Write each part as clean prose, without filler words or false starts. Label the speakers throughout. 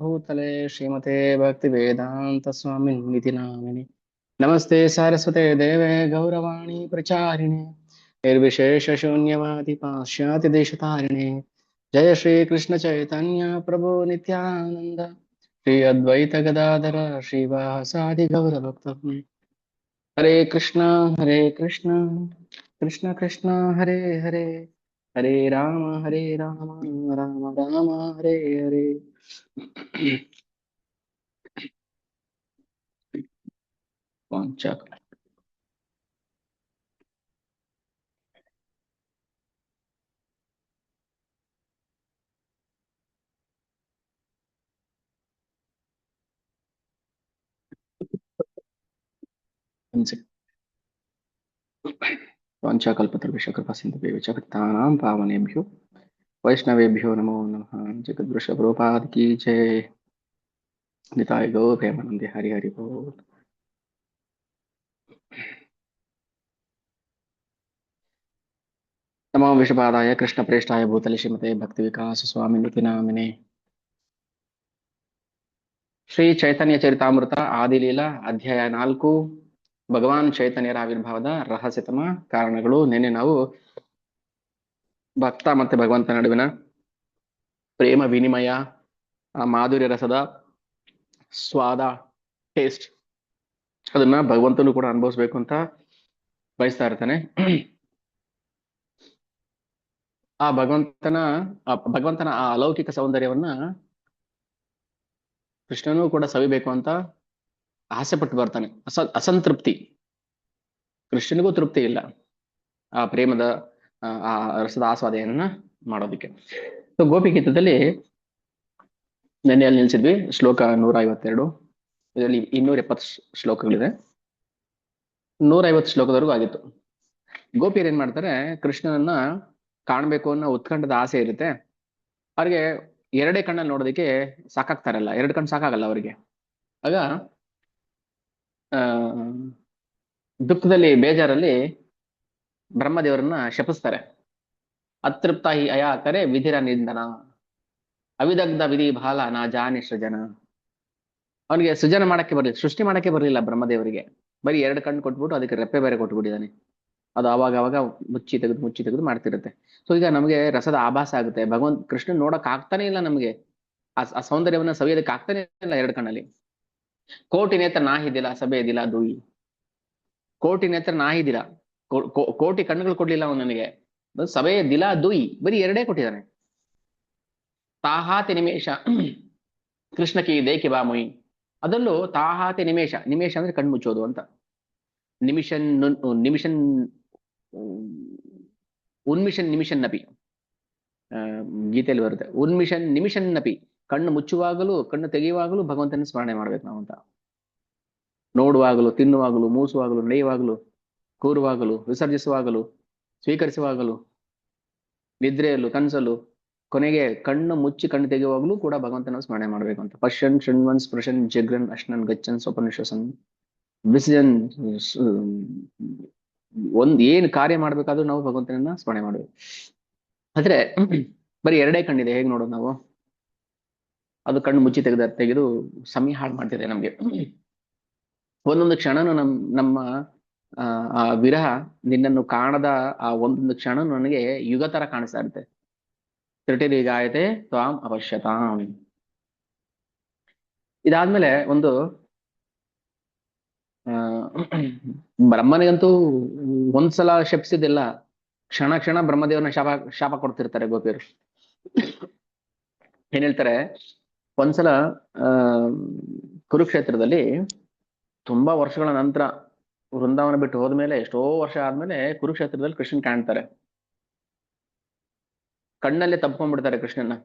Speaker 1: भूतले श्रीमते भक्तिवेदांत स्वामिनिति नामिने। नमस्ते सारस्वते देवे गौरवाणी प्रचारिणे निर्विशेष शून्यवादी पाश्चात्य देशतारिणे। जय श्री कृष्ण चैतन्य प्रभु नित्यानंद श्री अद्वैत गदाधर श्रीवासादि गौर भक्त। हरे Krishna Krishna Krishna Hare Hare Hare Ram Ram Ram Hare Hare. One check. One second. वाञ्छाकल्पतरुभ्यश्च कृपासिन्धुभ्यश्च पतितानां पावनेभ्यो वैष्णवेभ्यो नमो नमः। जगद्गुरुप्रभुपाद की जय। निताय गौ प्रेमानंदे हरि हरि बोल। नमो विष्णुपादाय कृष्णप्रेष्ठाय भूतले श्रीमते भक्तिविकास स्वामिनिति नामिने। ಶ್ರೀ ಚೈತನ್ಯ ಚರಿತಾಮೃತ ಆದಿಲೀಲಾ ಅಧ್ಯಾಯ 4 ಭಗವಾನ್ ಚೈತನ್ಯರ ಆವಿರ್ಭಾವದ ರಹಸ್ಯತಮ ಕಾರಣಗಳು. ನಿನ್ನೆ ನಾವು ಭಕ್ತ ಮತ್ತೆ ಭಗವಂತ ನಡುವಿನ ಪ್ರೇಮ ವಿನಿಮಯ, ಆ ಮಾಧುರ್ಯ ರಸದ ಸ್ವಾದ, ಟೇಸ್ಟ್, ಅದನ್ನ ಭಗವಂತನು ಕೂಡ ಅನುಭವಿಸ್ಬೇಕು ಅಂತ ಬಯಸ್ತಾ ಇರ್ತಾನೆ. ಆ ಭಗವಂತನ ಆ ಅಲೌಕಿಕ ಸೌಂದರ್ಯವನ್ನ ಕೃಷ್ಣನೂ ಕೂಡ ಸವಿಬೇಕು ಅಂತ ಆಸೆ ಪಟ್ಟು ಬರ್ತಾನೆ. ಅಸಂತೃಪ್ತಿ, ಕೃಷ್ಣನಿಗೂ ತೃಪ್ತಿ ಇಲ್ಲ ಆ ಪ್ರೇಮದ ಆ ರಸದ ಆಸ್ವಾದೆಯನ್ನ ಮಾಡೋದಕ್ಕೆ. ಸೊ ಗೋಪಿಗೀತದಲ್ಲಿ ನೆನ್ನೆಯಲ್ಲಿ ನಿಲ್ಸಿದ್ವಿ. ಶ್ಲೋಕ 152. ಇದರಲ್ಲಿ 270 ಶ್ಲೋಕಗಳಿದೆ. 150 ಶ್ಲೋಕದವರೆಗೂ ಆಗಿತ್ತು. ಗೋಪಿಯರು ಏನ್ ಮಾಡ್ತಾರೆ, ಕೃಷ್ಣನನ್ನ ಕಾಣ್ಬೇಕು ಅನ್ನೋ ಉತ್ಕಂಠದ ಆಸೆ ಇರುತ್ತೆ ಅವ್ರಿಗೆ. ಎರಡೇ ಕಣ್ಣಲ್ಲಿ ನೋಡೋದಕ್ಕೆ ಸಾಕಾಗ್ತಾರಲ್ಲ, 2 ಕಣ್ಣು ಸಾಕಾಗಲ್ಲ ಅವರಿಗೆ. ಆಗ ದುಃಖದಲ್ಲಿ, ಬೇಜಾರಲ್ಲಿ ಬ್ರಹ್ಮದೇವರನ್ನ ಶಪಿಸ್ತಾರೆ. ಅತೃಪ್ತ ಹಿ ಅಯಾತರೆ ವಿಧಿರ ನಿಂದನ, ಅವಿದಗ್ಧ ವಿಧಿ ಬಾಲ ನಾ ಜಾನಿ ಸೃಜನ. ಅವನಿಗೆ ಸೃಜನ ಮಾಡಕ್ಕೆ ಬರ್ಲಿಲ್ಲ, ಸೃಷ್ಟಿ ಮಾಡಕ್ಕೆ ಬರ್ಲಿಲ್ಲ ಬ್ರಹ್ಮದೇವರಿಗೆ. ಬರೀ 2 ಕಣ್ಣು ಕೊಟ್ಬಿಟ್ಟು ಅದಕ್ಕೆ ರೆಪ್ಪೆ ಬೇರೆ ಕೊಟ್ಬಿಟ್ಟಿದ್ದಾನೆ. ಅದು ಅವಾಗ ಮುಚ್ಚಿ ತೆಗೆದು ಮಾಡ್ತಿರುತ್ತೆ. ಸೊ ಈಗ ನಮಗೆ ರಸದ ಆಭಾಸ ಆಗುತ್ತೆ. ಕೃಷ್ಣ ನೋಡಕ್ ಆಗ್ತಾನೆ ಇಲ್ಲ ನಮ್ಗೆ. ಆ ಸೌಂದರ್ಯವನ್ನ ಸವಿಯೋದಕ್ಕೆ ಆಗ್ತಾನೆ ಇಲ್ಲ 2 ಕಣ್ಣಲ್ಲಿ. ಕೋಟಿ ನೇತ್ರ ನಾಹಿದಿಲ್ಲ ಸಭೆ ಇದಿಲ್ಲ ದುಯಿ. ಕೋಟಿ ನೇತ್ರ ನಾಹಿದಿಲ್ಲ, ಕೋಟಿ ಕಣ್ಣುಗಳು ಕೊಡ್ಲಿಲ್ಲ ಅವನು ನನಗೆ. ಸಭೆ ದಿಲ ದುಯಿ, ಬರೀ 2 ಕೊಟ್ಟಿದ್ದಾನೆ. ತಾಹಾತಿ ನಿಮೇಶ ಕೃಷ್ಣಕಿ ದೇಕಿ ಬಾ ಮುಯಿ. ಅದರಲ್ಲೂ ತಾಹಾತಿ ನಿಮೇಶ, ನಿಮೇಶ ಅಂದ್ರೆ ಕಣ್ಣು ಮುಚ್ಚೋದು ಅಂತ. ನಿಮಿಷನ್ ನಿಮಿಷನ್ ನಪಿ, ಗೀತೆಯಲ್ಲಿ ಬರುತ್ತೆ. ನಿಮಿಷನ್ ನಪಿ, ಕಣ್ಣು ಮುಚ್ಚುವಾಗಲೂ ಕಣ್ಣು ತೆಗೆಯುವಾಗಲೂ ಭಗವಂತನ ಸ್ಮರಣೆ ಮಾಡ್ಬೇಕು ನಾವು ಅಂತ. ನೋಡುವಾಗಲೂ, ತಿನ್ನುವಾಗಲೂ, ಮೂಸುವಾಗಲೂ, ನಡೆಯುವಾಗಲೂ, ಕೂರುವಾಗಲೂ, ವಿಸರ್ಜಿಸುವಾಗಲೂ, ಸ್ವೀಕರಿಸುವಾಗಲೂ, ನಿದ್ರೆಯಲ್ಲೂ, ಕನಸಲ್ಲೂ, ಕೊನೆಗೆ ಕಣ್ಣು ಮುಚ್ಚಿ ಕಣ್ಣು ತೆಗೆಯುವಾಗಲೂ ಕೂಡ ಭಗವಂತನ ಸ್ಮರಣೆ ಮಾಡ್ಬೇಕು ಅಂತ. ಪಶ್ಯನ್ ಶೃಣ್ವನ್ ಸ್ಪೃಶನ್ ಜಗ್ರನ್ ಅಶ್ನನ್ ಗಚ್ಚನ್ ಸ್ವಪನಿಶ್ವಸನ್ ವಿಸರ್ಜನ್. ಏನ್ ಕಾರ್ಯ ಮಾಡ್ಬೇಕಾದ್ರೂ ನಾವು ಭಗವಂತನನ್ನ ಸ್ಮರಣೆ ಮಾಡ್ಬೇಕು. ಆದ್ರೆ ಬರೀ 2 ಕಣ್ಣಿದೆ, ಹೇಗ್ ನೋಡೋದು ನಾವು? ಅದು ಕಣ್ಣು ಮುಚ್ಚಿ ತೆಗೆದು ಸಮಯ ಹಾಳು ಮಾಡ್ತಿದೆ ನಮ್ಗೆ. ಒಂದೊಂದು ಕ್ಷಣನು ನಮ್ಮ ಆ ವಿರಹ, ನಿನ್ನನ್ನು ಕಾಣದ ಆ ಒಂದೊಂದು ಕ್ಷಣ ನನಗೆ ಯುಗ ತರ ಕಾಣಿಸ್ತಾ ಇರುತ್ತೆ. ತ್ರಿಟಿರಿಗಾಯತೆ ತ್ವಾಂ ಅವಶ್ಯತಾಂ. ಇದಾದ್ಮೇಲೆ ಒಂದು ಬ್ರಹ್ಮನಿಗಂತೂ ಒಂದ್ಸಲ ಶಪಿಸಿದಿಲ್ಲ, ಕ್ಷಣ ಬ್ರಹ್ಮದೇವನ ಶಾಪ ಕೊಡ್ತಿರ್ತಾರೆ ಗೋಪಿಯರು. ಏನ್ ಹೇಳ್ತಾರೆ, ಒಂದ್ಸಲ ಕುರುಕ್ಷೇತ್ರದಲ್ಲಿ ತುಂಬಾ ವರ್ಷಗಳ ನಂತರ, ವೃಂದಾವನ ಬಿಟ್ಟು ಹೋದ್ಮೇಲೆ ಎಷ್ಟೋ ವರ್ಷ ಆದ್ಮೇಲೆ ಕುರುಕ್ಷೇತ್ರದಲ್ಲಿ ಕೃಷ್ಣನ್ ಕಾಣ್ತಾರೆ. ಕಣ್ಣಲ್ಲೇ ತಪ್ಕೊಂಡ್ಬಿಡ್ತಾರೆ ಕೃಷ್ಣನ್ನ.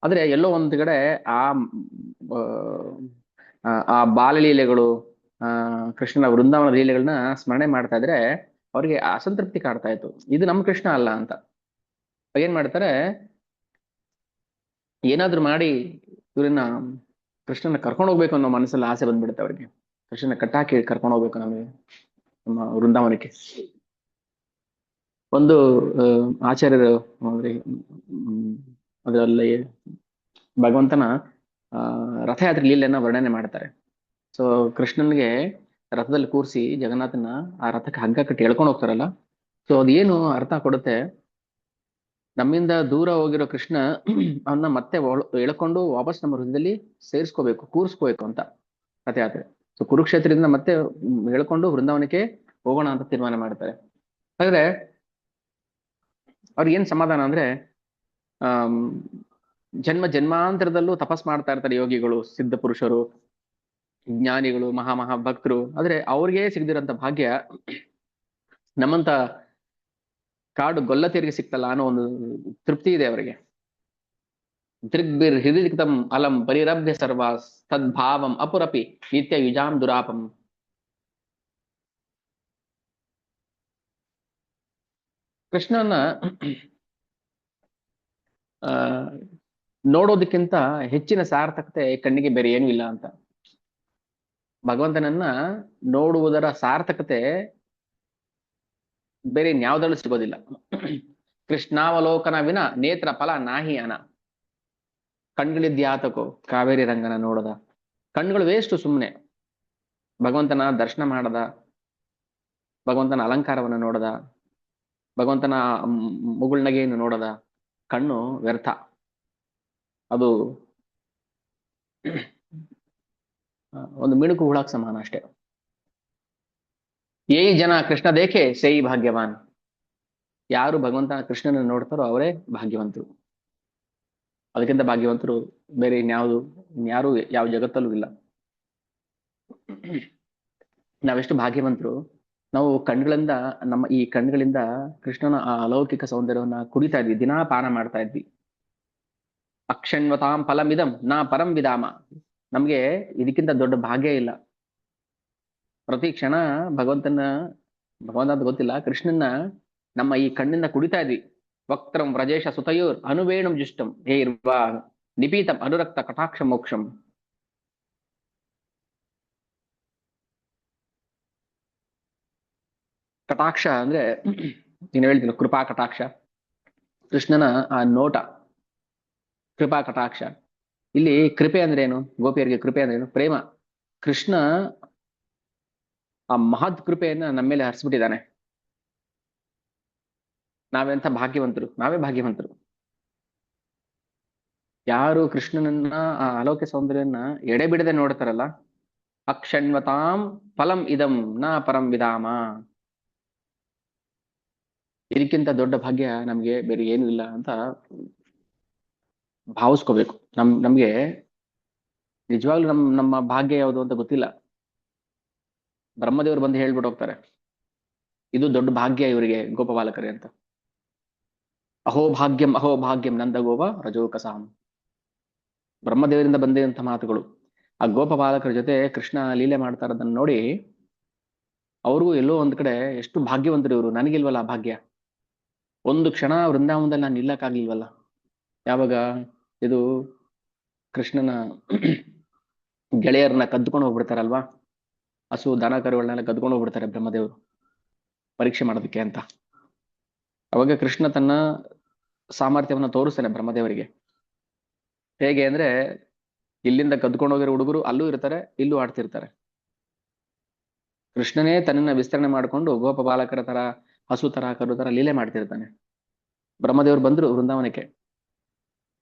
Speaker 1: ಆದ್ರೆ ಎಲ್ಲೋ ಒಂದ್ ಕಡೆ ಆ ಬಾಲಲೀಲೆಗಳು, ಕೃಷ್ಣನ ವೃಂದಾವನ ಲೀಲೆಗಳನ್ನ ಸ್ಮರಣೆ ಮಾಡ್ತಾ ಇದ್ರೆ ಅವ್ರಿಗೆ ಅಸಂತೃಪ್ತಿ ಕಾಡ್ತಾ ಇತ್ತು. ಇದು ನಮ್ಮ ಕೃಷ್ಣ ಅಲ್ಲ ಅಂತ ಏನ್ ಮಾಡ್ತಾರೆ, ಏನಾದ್ರು ಮಾಡಿ ಇವ್ರನ್ನ ಕೃಷ್ಣನ ಕರ್ಕೊಂಡು ಹೋಗ್ಬೇಕು ಅನ್ನೋ ಮನಸ್ಸಲ್ಲಿ ಆಸೆ ಬಂದ್ಬಿಡುತ್ತೆ ಅವ್ರಿಗೆ. ಕೃಷ್ಣನ ಕಟ್ಟಾಕಿ ಕರ್ಕೊಂಡು ಹೋಗ್ಬೇಕು ನಮಗೆ ನಮ್ಮ ವೃಂದಾವನಕ್ಕೆ. ಒಂದು ಆಚಾರ್ಯರು ಅದರಲ್ಲಿ ಭಗವಂತನ ರಥಯಾತ್ರೆ ಲೀಲೆಯನ್ನ ವರ್ಣನೆ ಮಾಡ್ತಾರೆ. ಸೊ ಕೃಷ್ಣನ್ಗೆ ರಥದಲ್ಲಿ ಕೂರಿಸಿ ಜಗನ್ನಾಥನ ಆ ರಥಕ್ಕೆ ಹಗ್ಗ ಕಟ್ಟಿ ಎಳ್ಕೊಂಡು ಹೋಗ್ತಾರಲ್ಲ, ಸೊ ಅದೇನು ಅರ್ಥ ಕೊಡುತ್ತೆ, ನಮ್ಮಿಂದ ದೂರ ಹೋಗಿರೋ ಕೃಷ್ಣ ಅವನ್ನ ಮತ್ತೆ ಎಳ್ಕೊಂಡು ವಾಪಸ್ ನಮ್ಮ ಹೃದಯದಲ್ಲಿ ಸೇರಿಸ್ಕೋಬೇಕು, ಕೂರಿಸ್ಕೋಬೇಕು ಅಂತ ರಥಯಾತ್ರೆ. ಸೊ ಕುರುಕ್ಷೇತ್ರದಿಂದ ಮತ್ತೆ ಎಳ್ಕೊಂಡು ವೃಂದಾವನಕ್ಕೆ ಹೋಗೋಣ ಅಂತ ತೀರ್ಮಾನ ಮಾಡ್ತಾರೆ. ಹಾಗಾದ್ರೆ ಅವ್ರಿಗೆ ಏನ್ ಸಮಾಧಾನ ಅಂದ್ರೆ, ಆಮ್, ಜನ್ಮ ಜನ್ಮಾಂತರದಲ್ಲೂ ತಪಸ್ ಮಾಡ್ತಾ ಇರ್ತಾರೆ ಯೋಗಿಗಳು, ಸಿದ್ಧ ಪುರುಷರು, ಜ್ಞಾನಿಗಳು, ಮಹಾ ಭಕ್ತರು. ಆದ್ರೆ ಅವ್ರಿಗೆ ಸಿಗದಿರೋಂಥ ಭಾಗ್ಯ ನಮ್ಮಂತ ಕಾಡು ಗೊಲ್ಲತಿಯರಿಗೆ ಸಿಕ್ತಲ್ಲ ಅನ್ನೋ ಒಂದು ತೃಪ್ತಿ ಇದೆ ಅವರಿಗೆ. ದೃಗ್ಬಿರ್ ಹೃದಿಕ್ತಂ ಅಲಂ ಪರಿರಭ್ಯ ಸರ್ವ ತದ್ಭಾವಂ ಅಪುರಪಿ ನಿತ್ಯ ಯುಜಾಂ ದುರಾಪಂ. ಕೃಷ್ಣನ ಆ ನೋಡೋದಕ್ಕಿಂತ ಹೆಚ್ಚಿನ ಸಾರ್ಥಕತೆ ಕಣ್ಣಿಗೆ ಬೇರೆ ಏನೂ ಇಲ್ಲ ಅಂತ. ಭಗವಂತನನ್ನ ನೋಡುವುದರ ಸಾರ್ಥಕತೆ ಬೇರೆ ಇನ್ಯಾವುದರಲ್ಲೂ ಸಿಗೋದಿಲ್ಲ. ಕೃಷ್ಣಾವಲೋಕನ ವಿನ ನೇತ್ರ ಫಲ ನಾಹಿ ಅನ. ಕಣ್ಗಳಿದ್ಯಾತಕೋ ಕಾವೇರಿ ರಂಗನ ನೋಡದ. ಕಣ್ಗಳು ವೇಸ್ಟ್ ಸುಮ್ಮನೆ. ಭಗವಂತನ ದರ್ಶನ ಮಾಡದ, ಭಗವಂತನ ಅಲಂಕಾರವನ್ನು ನೋಡದ, ಭಗವಂತನ ಮುಗುಳ್ನಗೆಯನ್ನು ನೋಡದ ಕಣ್ಣು ವ್ಯರ್ಥ. ಅದು ಒಂದು ಮಿಣುಕು ಹುಳಕ್ ಸಮಾನ ಅಷ್ಟೇ. ಏ ಜನ ಕೃಷ್ಣ ದೇಖೆ ಸೈ ಭಾಗ್ಯವಾನ್. ಯಾರು ಭಗವಂತ ಕೃಷ್ಣನ ನೋಡ್ತಾರೋ ಅವರೇ ಭಾಗ್ಯವಂತರು. ಅದಕ್ಕಿಂತ ಭಾಗ್ಯವಂತರು ಬೇರೆ ಇನ್ಯಾರು ಯಾವ ಜಗತ್ತಲ್ಲೂ ಇಲ್ಲ. ನಾವೆಷ್ಟು ಭಾಗ್ಯವಂತರು, ನಾವು ಕಣ್ಗಳಿಂದ, ನಮ್ಮ ಈ ಕಣ್ಗಳಿಂದ ಕೃಷ್ಣನ ಆ ಅಲೌಕಿಕ ಸೌಂದರ್ಯವನ್ನ ಕುಡಿತಾ ಇದ್ವಿ, ದಿನಾ ಪಾನ ಮಾಡ್ತಾ ಇದ್ವಿ. ಅಕ್ಷಣ್ವತಾಂ ಫಲಮಿದಂ ನಾ ಪರಂ ವಿಧಾಮ. ನಮ್ಗೆ ಇದಕ್ಕಿಂತ ದೊಡ್ಡ ಭಾಗ್ಯ ಇಲ್ಲ. ಪ್ರತಿ ಕ್ಷಣ ಭಗವಂತ ಅಂತ ಗೊತ್ತಿಲ್ಲ, ಕೃಷ್ಣನ್ನ ನಮ್ಮ ಈ ಕಣ್ಣಿಂದ ಕುಡಿತಾ ಇದ್ವಿ. ವಕ್ತ್ರಂ ವ್ರಜೇಶ ಸುತಯೋರ್ ಅನುವೇಣಂ ಜುಷ್ಟಂ ಹೇ ಇರ್ವಾ ನಿಪೀತಂ ಅನುರಕ್ತ ಕಟಾಕ್ಷ ಮೋಕ್ಷಂ. ಕಟಾಕ್ಷ ಅಂದ್ರೆ ನೀನು ಹೇಳ್ತೀನಿ, ಕೃಪಾ ಕಟಾಕ್ಷ. ಕೃಷ್ಣನ ಆ ನೋಟ ಕೃಪಾ ಕಟಾಕ್ಷ. ಇಲ್ಲಿ ಕೃಪೆ ಅಂದ್ರೆ ಏನು? ಗೋಪಿಯರಿಗೆ ಕೃಪೆ ಅಂದ್ರೆ ಏನು? ಪ್ರೇಮ. ಕೃಷ್ಣ ಆ ಮಹತ್ ಕೃಪೆಯನ್ನ ನಮ್ಮ ಮೇಲೆ ಹರಿಸ್ಬಿಟ್ಟಿದ್ದಾನೆ. ನಾವೆಂಥ ಭಾಗ್ಯವಂತರು, ನಾವೇ ಭಾಗ್ಯವಂತರು. ಯಾರು ಕೃಷ್ಣನನ್ನ ಆ ಅಲೌಕಿಕ ಸೌಂದರ್ಯನ ಎಡೆಬಿಡದೆ ನೋಡ್ತಾರಲ್ಲ, ಅಕ್ಷಣ್ವತಾಂ ಫಲಂ ಇದಂ ನ ಪರಂ ವಿಧಾಮ. ಇದಕ್ಕಿಂತ ದೊಡ್ಡ ಭಾಗ್ಯ ನಮ್ಗೆ ಬೇರೆ ಏನು ಇಲ್ಲ ಅಂತ ಭಾವಿಸ್ಕೋಬೇಕು. ನಮ್ಗೆ ನಿಜವಾಗ್ಲೂ ನಮ್ಮ ಭಾಗ್ಯ ಯಾವುದು ಅಂತ ಗೊತ್ತಿಲ್ಲ. ಬ್ರಹ್ಮದೇವರು ಬಂದು ಹೇಳ್ಬಿಟ್ಟು ಹೋಗ್ತಾರೆ, ಇದು ದೊಡ್ಡ ಭಾಗ್ಯ ಇವರಿಗೆ ಗೋಪಬಾಲಕರೇ ಅಂತ. ಅಹೋ ಭಾಗ್ಯಂ ನಂದ ಗೋಪ ರಜೋಕಸಾಂ. ಬ್ರಹ್ಮದೇವರಿಂದ ಬಂದಿರಂತ ಮಾತುಗಳು. ಆ ಗೋಪಬಾಲಕರ ಜೊತೆ ಕೃಷ್ಣ ಲೀಲೆ ಮಾಡ್ತಾ ಇರೋದನ್ನ ನೋಡಿ ಅವ್ರಿಗೂ ಎಲ್ಲೋ ಒಂದ್ ಕಡೆ ಎಷ್ಟು ಭಾಗ್ಯವಂತರು ಇವರು, ನನಗಿಲ್ವಲ್ಲ ಆ ಭಾಗ್ಯ. ಒಂದು ಕ್ಷಣ ವೃಂದಾವನದಲ್ಲಿ ನಾನು ನಿಲ್ಲಕ್ಕಾಗ್ಲಿಲ್ವಲ್ಲ. ಯಾವಾಗ ಇದು ಕೃಷ್ಣನ ಗೆಳೆಯರನ್ನ ಕದ್ದುಕೊಂಡು ಹೋಗ್ಬಿಡ್ತಾರಲ್ವಾ, ಹಸು ದನ ಕರುಗಳನ್ನೆಲ್ಲ ಕದ್ಕೊಂಡು ಹೋಗ್ಬಿಡ್ತಾರೆ ಬ್ರಹ್ಮದೇವರು ಪರೀಕ್ಷೆ ಮಾಡೋದಕ್ಕೆ ಅಂತ. ಅವಾಗ ಕೃಷ್ಣ ತನ್ನ ಸಾಮರ್ಥ್ಯವನ್ನ ತೋರಿಸ್ತಾನೆ ಬ್ರಹ್ಮದೇವರಿಗೆ. ಹೇಗೆ ಅಂದ್ರೆ, ಇಲ್ಲಿಂದ ಕದ್ಕೊಂಡು ಹೋಗಿರೋ ಹುಡುಗರು ಅಲ್ಲೂ ಇರ್ತಾರೆ, ಇಲ್ಲೂ ಆಡ್ತಿರ್ತಾರೆ. ಕೃಷ್ಣನೇ ತನ್ನನ್ನ ವಿಸ್ತರಣೆ ಮಾಡಿಕೊಂಡು ಗೋಪ ಬಾಲಕರ ತರ, ಹಸು ತರ, ಕರು ತರ ಲೀಲೆ ಮಾಡ್ತಿರ್ತಾನೆ. ಬ್ರಹ್ಮದೇವರು ಬಂದ್ರು ವೃಂದಾವನಕ್ಕೆ,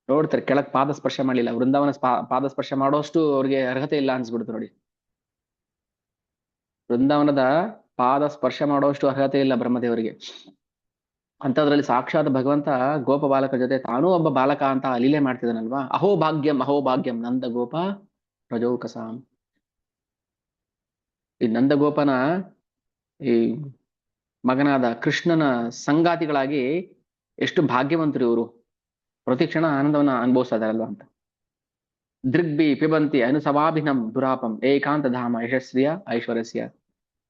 Speaker 1: ನೋಡ್ತಾರೆ ಕೆಳಗ್ ಪಾದ ಸ್ಪರ್ಶ ಮಾಡ್ಲಿಲ್ಲ. ವೃಂದಾವನ ಪಾದ ಸ್ಪರ್ಶ ಮಾಡೋಷ್ಟು ಅವ್ರಿಗೆ ಅರ್ಹತೆ ಇಲ್ಲ ಅನ್ಸ್ಬಿಡ್ತು ನೋಡಿ. ವೃಂದಾವನದ ಪಾದ ಸ್ಪರ್ಶ ಮಾಡೋಷ್ಟು ಅರ್ಹತೆ ಇಲ್ಲ ಬ್ರಹ್ಮದೇವರಿಗೆ. ಅಂತದ್ರಲ್ಲಿ ಸಾಕ್ಷಾತ್ ಭಗವಂತ ಗೋಪ ಬಾಲಕ ಜೊತೆ ತಾನೂ ಒಬ್ಬ ಬಾಲಕ ಅಂತ ಲೀಲೆ ಮಾಡ್ತಿದ್ದಾನಲ್ವಾ. ಅಹೋ ಭಾಗ್ಯಂ ನಂದ ಗೋಪ ರಜೌಕಸಾಂ. ಈ ನಂದಗೋಪನ ಈ ಮಗನಾದ ಕೃಷ್ಣನ ಸಂಗಾತಿಗಳಾಗಿ ಎಷ್ಟು ಭಾಗ್ಯವಂತರು ಇವರು, ಪ್ರತಿಕ್ಷಣ ಆನಂದವನ್ನ ಅನುಭವಿಸ್ತಾ ಇದಾರಲ್ವಾ ಅಂತ. ದೃಗ್ಬಿ ಪಿಬಂತಿ ಅನುಸವಾಭಿನಂ ದುರಾಪಂ ಏಕಾಂತ ಧಾಮ ಯಶಸ್ವಿಯ ಐಶ್ವರ್ಯಸ್ಯ.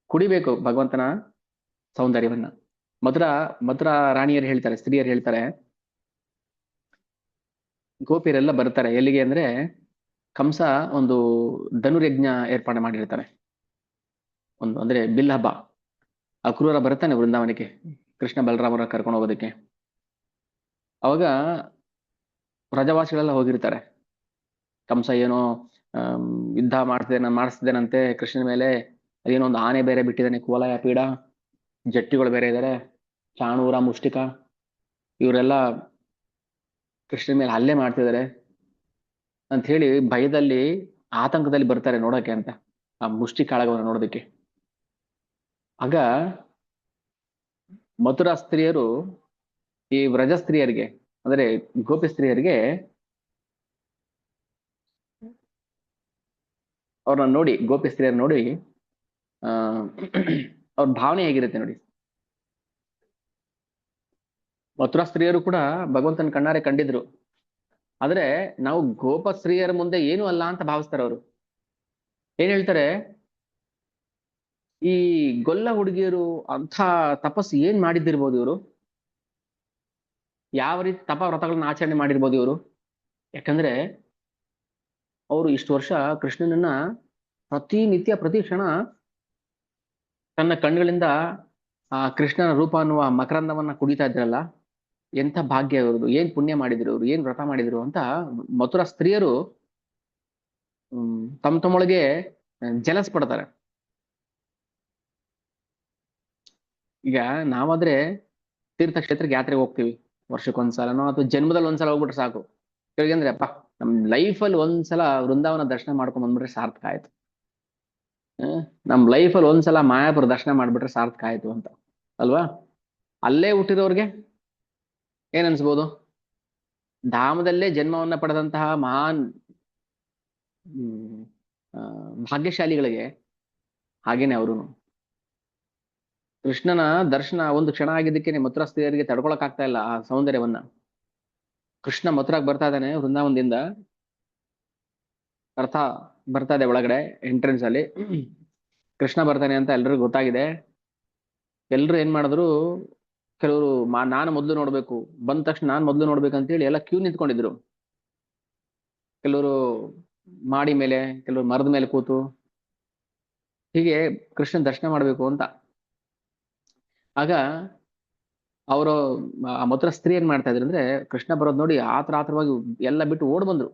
Speaker 1: ಕುಡಿಬೇಕು ಭಗವಂತನ ಸೌಂದರ್ಯವನ್ನ. ಮಥುರಾ ರಾಣಿಯರು ಹೇಳ್ತಾರೆ, ಸ್ತ್ರೀಯರು ಹೇಳ್ತಾರೆ, ಗೋಪಿಯರೆಲ್ಲ ಬರ್ತಾರೆ ಎಲ್ಲಿಗೆ ಅಂದ್ರೆ, ಕಂಸ ಒಂದು ಧನುರ್ಯಜ್ಞ ಏರ್ಪಾಡು ಮಾಡಿರ್ತಾರೆ, ಅಂದ್ರೆ ಬಿಲ್ ಹಬ್ಬ. ಅಕ್ರೂರ ಬರ್ತಾನೆ ವೃಂದಾವನಕ್ಕೆ ಕೃಷ್ಣ ಬಲರಾಮರ ಕರ್ಕೊಂಡು ಹೋಗೋದಕ್ಕೆ. ಅವಾಗ ಪ್ರಜಾವಾಸಿಗಳೆಲ್ಲ ಹೋಗಿರ್ತಾರೆ. ಕಂಸ ಏನೋ ಯುದ್ಧ ಮಾಡಿಸ್ತಿದ್ದೇನಂತೆ ಕೃಷ್ಣನ ಮೇಲೆ. ಏನೋ ಒಂದು ಆನೆ ಬೇರೆ ಬಿಟ್ಟಿದ್ದಾನೆ, ಕುವಲಯ ಪೀಡ, ಜಟ್ಟಿಗಳು ಬೇರೆ ಇದ್ದಾರೆ, ಚಾಣೂರ ಮುಷ್ಟಿಕ, ಇವರೆಲ್ಲ ಕೃಷ್ಣನ ಮೇಲೆ ಹಲ್ಲೆ ಮಾಡ್ತಿದ್ದಾರೆ ಅಂತ ಹೇಳಿ ಭಯದಲ್ಲಿ ಆತಂಕದಲ್ಲಿ ಬರ್ತಾರೆ ನೋಡಕ್ಕೆ ಅಂತ, ಆ ಮುಷ್ಟಿ ಕಾಳಗವನ್ನು ನೋಡೋದಕ್ಕೆ. ಆಗ ಮಥುರಾ ಸ್ತ್ರೀಯರು ಈ ವ್ರಜ ಸ್ತ್ರೀಯರಿಗೆ, ಅಂದ್ರೆ ಗೋಪಿ ಸ್ತ್ರೀಯರಿಗೆ ಅವ್ರನ್ನ ನೋಡಿ, ಗೋಪಿ ಸ್ತ್ರೀಯರ್ ನೋಡಿ ಅವ್ರ ಭಾವನೆ ಹೇಗಿರುತ್ತೆ ನೋಡಿ. ಮಥುರಾ ಸ್ತ್ರೀಯರು ಕೂಡ ಭಗವಂತನ ಕಣ್ಣಾರೆ ಕಂಡಿದ್ರು, ಆದ್ರೆ ನಾವು ಗೋಪ ಸ್ತ್ರೀಯರ ಮುಂದೆ ಏನು ಅಲ್ಲ ಅಂತ ಭಾವಿಸ್ತಾರೆ ಅವರು. ಏನ್ ಹೇಳ್ತಾರೆ, ಈ ಗೊಲ್ಲ ಹುಡುಗಿಯರು ಅಂಥ ತಪಸ್ಸು ಏನ್ ಮಾಡಿದ್ದಿರ್ಬೋದು ಇವರು, ಯಾವ ರೀತಿ ತಪ ವ್ರತಗಳನ್ನ ಆಚರಣೆ ಮಾಡಿರ್ಬೋದು ಇವರು. ಯಾಕಂದ್ರೆ ಅವರು ಇಷ್ಟು ವರ್ಷ ಕೃಷ್ಣನನ್ನ ಪ್ರತಿನಿತ್ಯ ಪ್ರತಿ ಕ್ಷಣ ತನ್ನ ಕಣ್ಣುಗಳಿಂದ ಆ ಕೃಷ್ಣನ ರೂಪ ಅನ್ನುವ ಮಕರಂದವನ್ನ ಕುಡಿತಾ ಇದ್ರಲ್ಲ, ಎಂಥ ಭಾಗ್ಯ ಇವ್ರದು, ಏನ್ ಪುಣ್ಯ ಮಾಡಿದ್ರು ಇವ್ರು, ಏನ್ ವ್ರತ ಮಾಡಿದ್ರು ಅಂತ ಮಥುರಾ ಸ್ತ್ರೀಯರು ತಮ್ಮೊಳಗೆ ಜಲಸ್ ಪಡ್ತಾರೆ. ಈಗ ನಾವಾದ್ರೆ ತೀರ್ಥಕ್ಷೇತ್ರಕ್ಕೆ ಯಾತ್ರೆಗೆ ಹೋಗ್ತೀವಿ, ವರ್ಷಕ್ಕೊಂದ್ಸಲನೋ ಅಥವಾ ಜನ್ಮದಲ್ಲಿ ಒಂದ್ಸಲ ಹೋಗ್ಬಿಟ್ರೆ ಸಾಕು. ಅಂದ್ರೆ ಅಪ್ಪ ನಮ್ ಲೈಫಲ್ಲಿ ಒಂದ್ಸಲ ವೃಂದಾವನ ದರ್ಶನ ಮಾಡ್ಕೊಂಡ್ ಬಂದ್ಬಿಟ್ರೆ ಸಾರ್ಥಕ ಆಯ್ತು, ನಮ್ ಲೈಫಲ್ಲಿ ಒಂದ್ಸಲ ಮಾಯಾಪುರ ದರ್ಶನ ಮಾಡ್ಬಿಟ್ರೆ ಸಾರ್ಥಕ ಆಯ್ತು ಅಂತ ಅಲ್ವಾ. ಅಲ್ಲೇ ಹುಟ್ಟಿರೋರ್ಗೆ ಏನ್ ಅನ್ಸ್ಬೋದು, ಧಾಮದಲ್ಲೇ ಜನ್ಮವನ್ನ ಪಡೆದಂತಹ ಮಹಾನ್ ಭಾಗ್ಯಶಾಲಿಗಳಿಗೆ ಹಾಗೇನೆ ಅವರು. ಕೃಷ್ಣನ ದರ್ಶನ ಒಂದು ಕ್ಷಣ ಆಗಿದ್ದಕ್ಕೆ ಮಥುರಾ ಸ್ತ್ರೀಯರಿಗೆ ತಡ್ಕೊಳಕ್ ಆಗ್ತಾ ಇಲ್ಲ ಆ ಸೌಂದರ್ಯವನ್ನ. ಕೃಷ್ಣ ಮಥುರಾಗ್ ಬರ್ತಾ ಇದ್ದಾನೆ ವೃಂದಾವನದಿಂದ, ಅರ್ಥ ಬರ್ತಾ ಇದೆ ಒಳಗಡೆ ಎಂಟ್ರೆನ್ಸ್ ಅಲ್ಲಿ, ಕೃಷ್ಣ ಬರ್ತಾನೆ ಅಂತ ಎಲ್ರಿಗೂ ಗೊತ್ತಾಗಿದೆ. ಎಲ್ರು ಏನ್ ಮಾಡಿದ್ರು, ಕೆಲವರು ನಾನು ಮೊದ್ಲು ನೋಡ್ಬೇಕು, ಬಂದ ತಕ್ಷಣ ನಾನ್ ಮೊದ್ಲು ನೋಡ್ಬೇಕಂತ ಹೇಳಿ ಎಲ್ಲ ಕ್ಯೂ ನಿಂತ್ಕೊಂಡಿದ್ರು. ಕೆಲವರು ಮಾಡಿ ಮೇಲೆ, ಕೆಲವರು ಮರದ ಮೇಲೆ ಕೂತು, ಹೀಗೆ ಕೃಷ್ಣನ್ ದರ್ಶನ ಮಾಡ್ಬೇಕು ಅಂತ. ಆಗ ಅವರು ಆ ಮಥುರಾ ಸ್ತ್ರೀ ಏನ್ ಮಾಡ್ತಾ ಇದ್ರು ಅಂದ್ರೆ, ಕೃಷ್ಣ ಬರೋದ್ ನೋಡಿ ಆತರವಾಗಿ ಎಲ್ಲ ಬಿಟ್ಟು ಓಡ್ ಬಂದ್ರು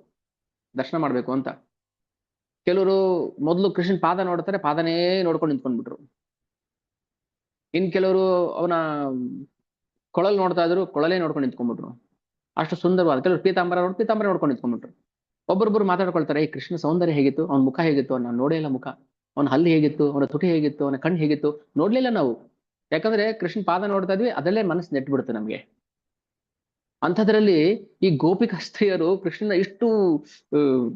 Speaker 1: ದರ್ಶನ ಮಾಡ್ಬೇಕು ಅಂತ. ಕೆಲವರು ಮೊದ್ಲು ಕೃಷ್ಣನ್ ಪಾದ ನೋಡ್ತಾರೆ, ಪಾದನೇ ನೋಡ್ಕೊಂಡು ನಿಂತ್ಕೊಂಡ್ಬಿಟ್ರು. ಇನ್ ಕೆಲವರು ಅವನ ಕೊಳಲ್ ನೋಡ್ತಾ ಇದ್ರು, ಕೊಳಲೇ ನೋಡ್ಕೊಂಡು ನಿಂತ್ಕೊಂಡ್ಬಿಟ್ರು. ಅಷ್ಟು ಸುಂದರವಾದ. ಕೆಲವರು ಪೀತಾಂಬರ ನೋಡ್ಕೊಂಡು ನಿಂತ್ಕೊಂಡ್ಬಿಟ್ರು. ಒಬ್ಬೊಬ್ಬರು ಮಾತಾಡ್ಕೊಳ್ತಾರೆ, ಈ ಕೃಷ್ಣ ಸೌಂದರ್ಯ ಹೇಗಿತ್ತು, ಅವನ ಮುಖ ಹೇಗಿತ್ತು, ನಾನು ನೋಡೇ ಇಲ್ಲ ಮುಖ, ಅವನ ಹಲ್ಲು ಹೇಗಿತ್ತು, ಅವನ ತುಟಿ ಹೇಗಿತ್ತು, ಅವನ ಕಣ್ಣು ಹೇಗಿತ್ತು, ನೋಡ್ಲಿಲ್ಲ ನಾವು. ಯಾಕಂದ್ರೆ ಕೃಷ್ಣ ಪಾದ ನೋಡ್ತಾ ಇದ್ವಿ, ಅದಲ್ಲೇ ಮನಸ್ಸು ನೆಟ್ಬಿಡುತ್ತೆ ನಮ್ಗೆ. ಅಂಥದ್ರಲ್ಲಿ ಈ ಗೋಪಿಕಾ ಸ್ತ್ರೀಯರು ಕೃಷ್ಣನ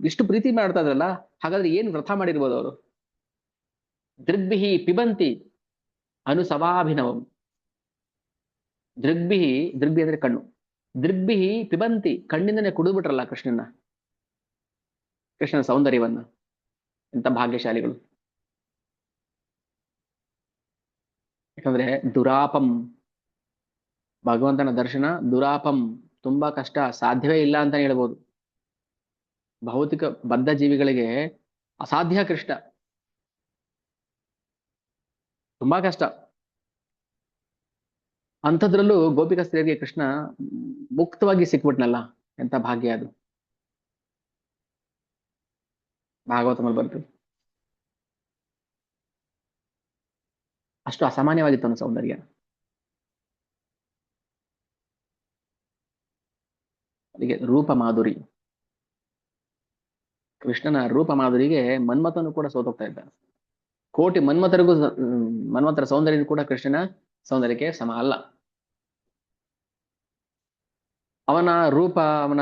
Speaker 1: ಇಷ್ಟು ಪ್ರೀತಿ ಮಾಡ್ತಾ ಇದ್ರಲ್ಲ, ಹಾಗಾದ್ರೆ ಏನ್ ವ್ರತ ಮಾಡಿರ್ಬೋದು ಅವರು. ದೃಗ್ಬಿಹಿ ಪಿಬಂತಿ ಅನುಸವಾಭಿನವಂ. ದೃಗ್ಬಿಹಿ ಅಂದ್ರೆ ಕಣ್ಣು, ದೃಗ್ಬಿಹಿ ಪಿಬಂತಿ, ಕಣ್ಣಿಂದನೇ ಕುಡಿದ್ಬಿಟ್ರಲ್ಲ ಕೃಷ್ಣನ ಸೌಂದರ್ಯವನ್ನ. ಎಂತ ಭಾಗ್ಯಶಾಲಿಗಳು. ಯಾಕಂದ್ರೆ ದುರಾಪಂ, ಭಗವಂತನ ದರ್ಶನ ದುರಾಪಂ, ತುಂಬಾ ಕಷ್ಟ, ಸಾಧ್ಯವೇ ಇಲ್ಲ ಅಂತ ಹೇಳ್ಬೋದು. ಭೌತಿಕ ಬದ್ಧ ಜೀವಿಗಳಿಗೆ ಅಸಾಧ್ಯ ಕೃಷ್ಣ, ತುಂಬಾ ಕಷ್ಟ. ಅಂಥದ್ರಲ್ಲೂ ಗೋಪಿಕಾ ಸ್ತ್ರೀಯರಿಗೆ ಕೃಷ್ಣ ಮುಕ್ತವಾಗಿ ಸಿಕ್ಬಿಟ್ನಲ್ಲ, ಎಂತ ಭಾಗ್ಯ ಅದು. ಭಾಗವತಮಲ್ಲಿ ಬರ್ತದೆ. ಅಷ್ಟು ಅಸಾಮಾನ್ಯವಾಗಿತ್ತು ಅನ್ನೋ ಸೌಂದರ್ಯ. ಅಲ್ಲಿಗೆ ರೂಪ ಮಾಧುರಿ, ಕೃಷ್ಣನ ರೂಪ ಮಾಧುರಿಗೆ ಮನ್ಮಥನು ಕೂಡ ಸೋತೋಗ್ತಾ ಇದ್ದ. ಕೋಟಿ ಮನ್ಮಥರ ಸೌಂದರ್ಯ ಕೂಡ ಕೃಷ್ಣನ ಸೌಂದರ್ಯಕ್ಕೆ ಸಮ ಅಲ್ಲ. ಅವನ ರೂಪ, ಅವನ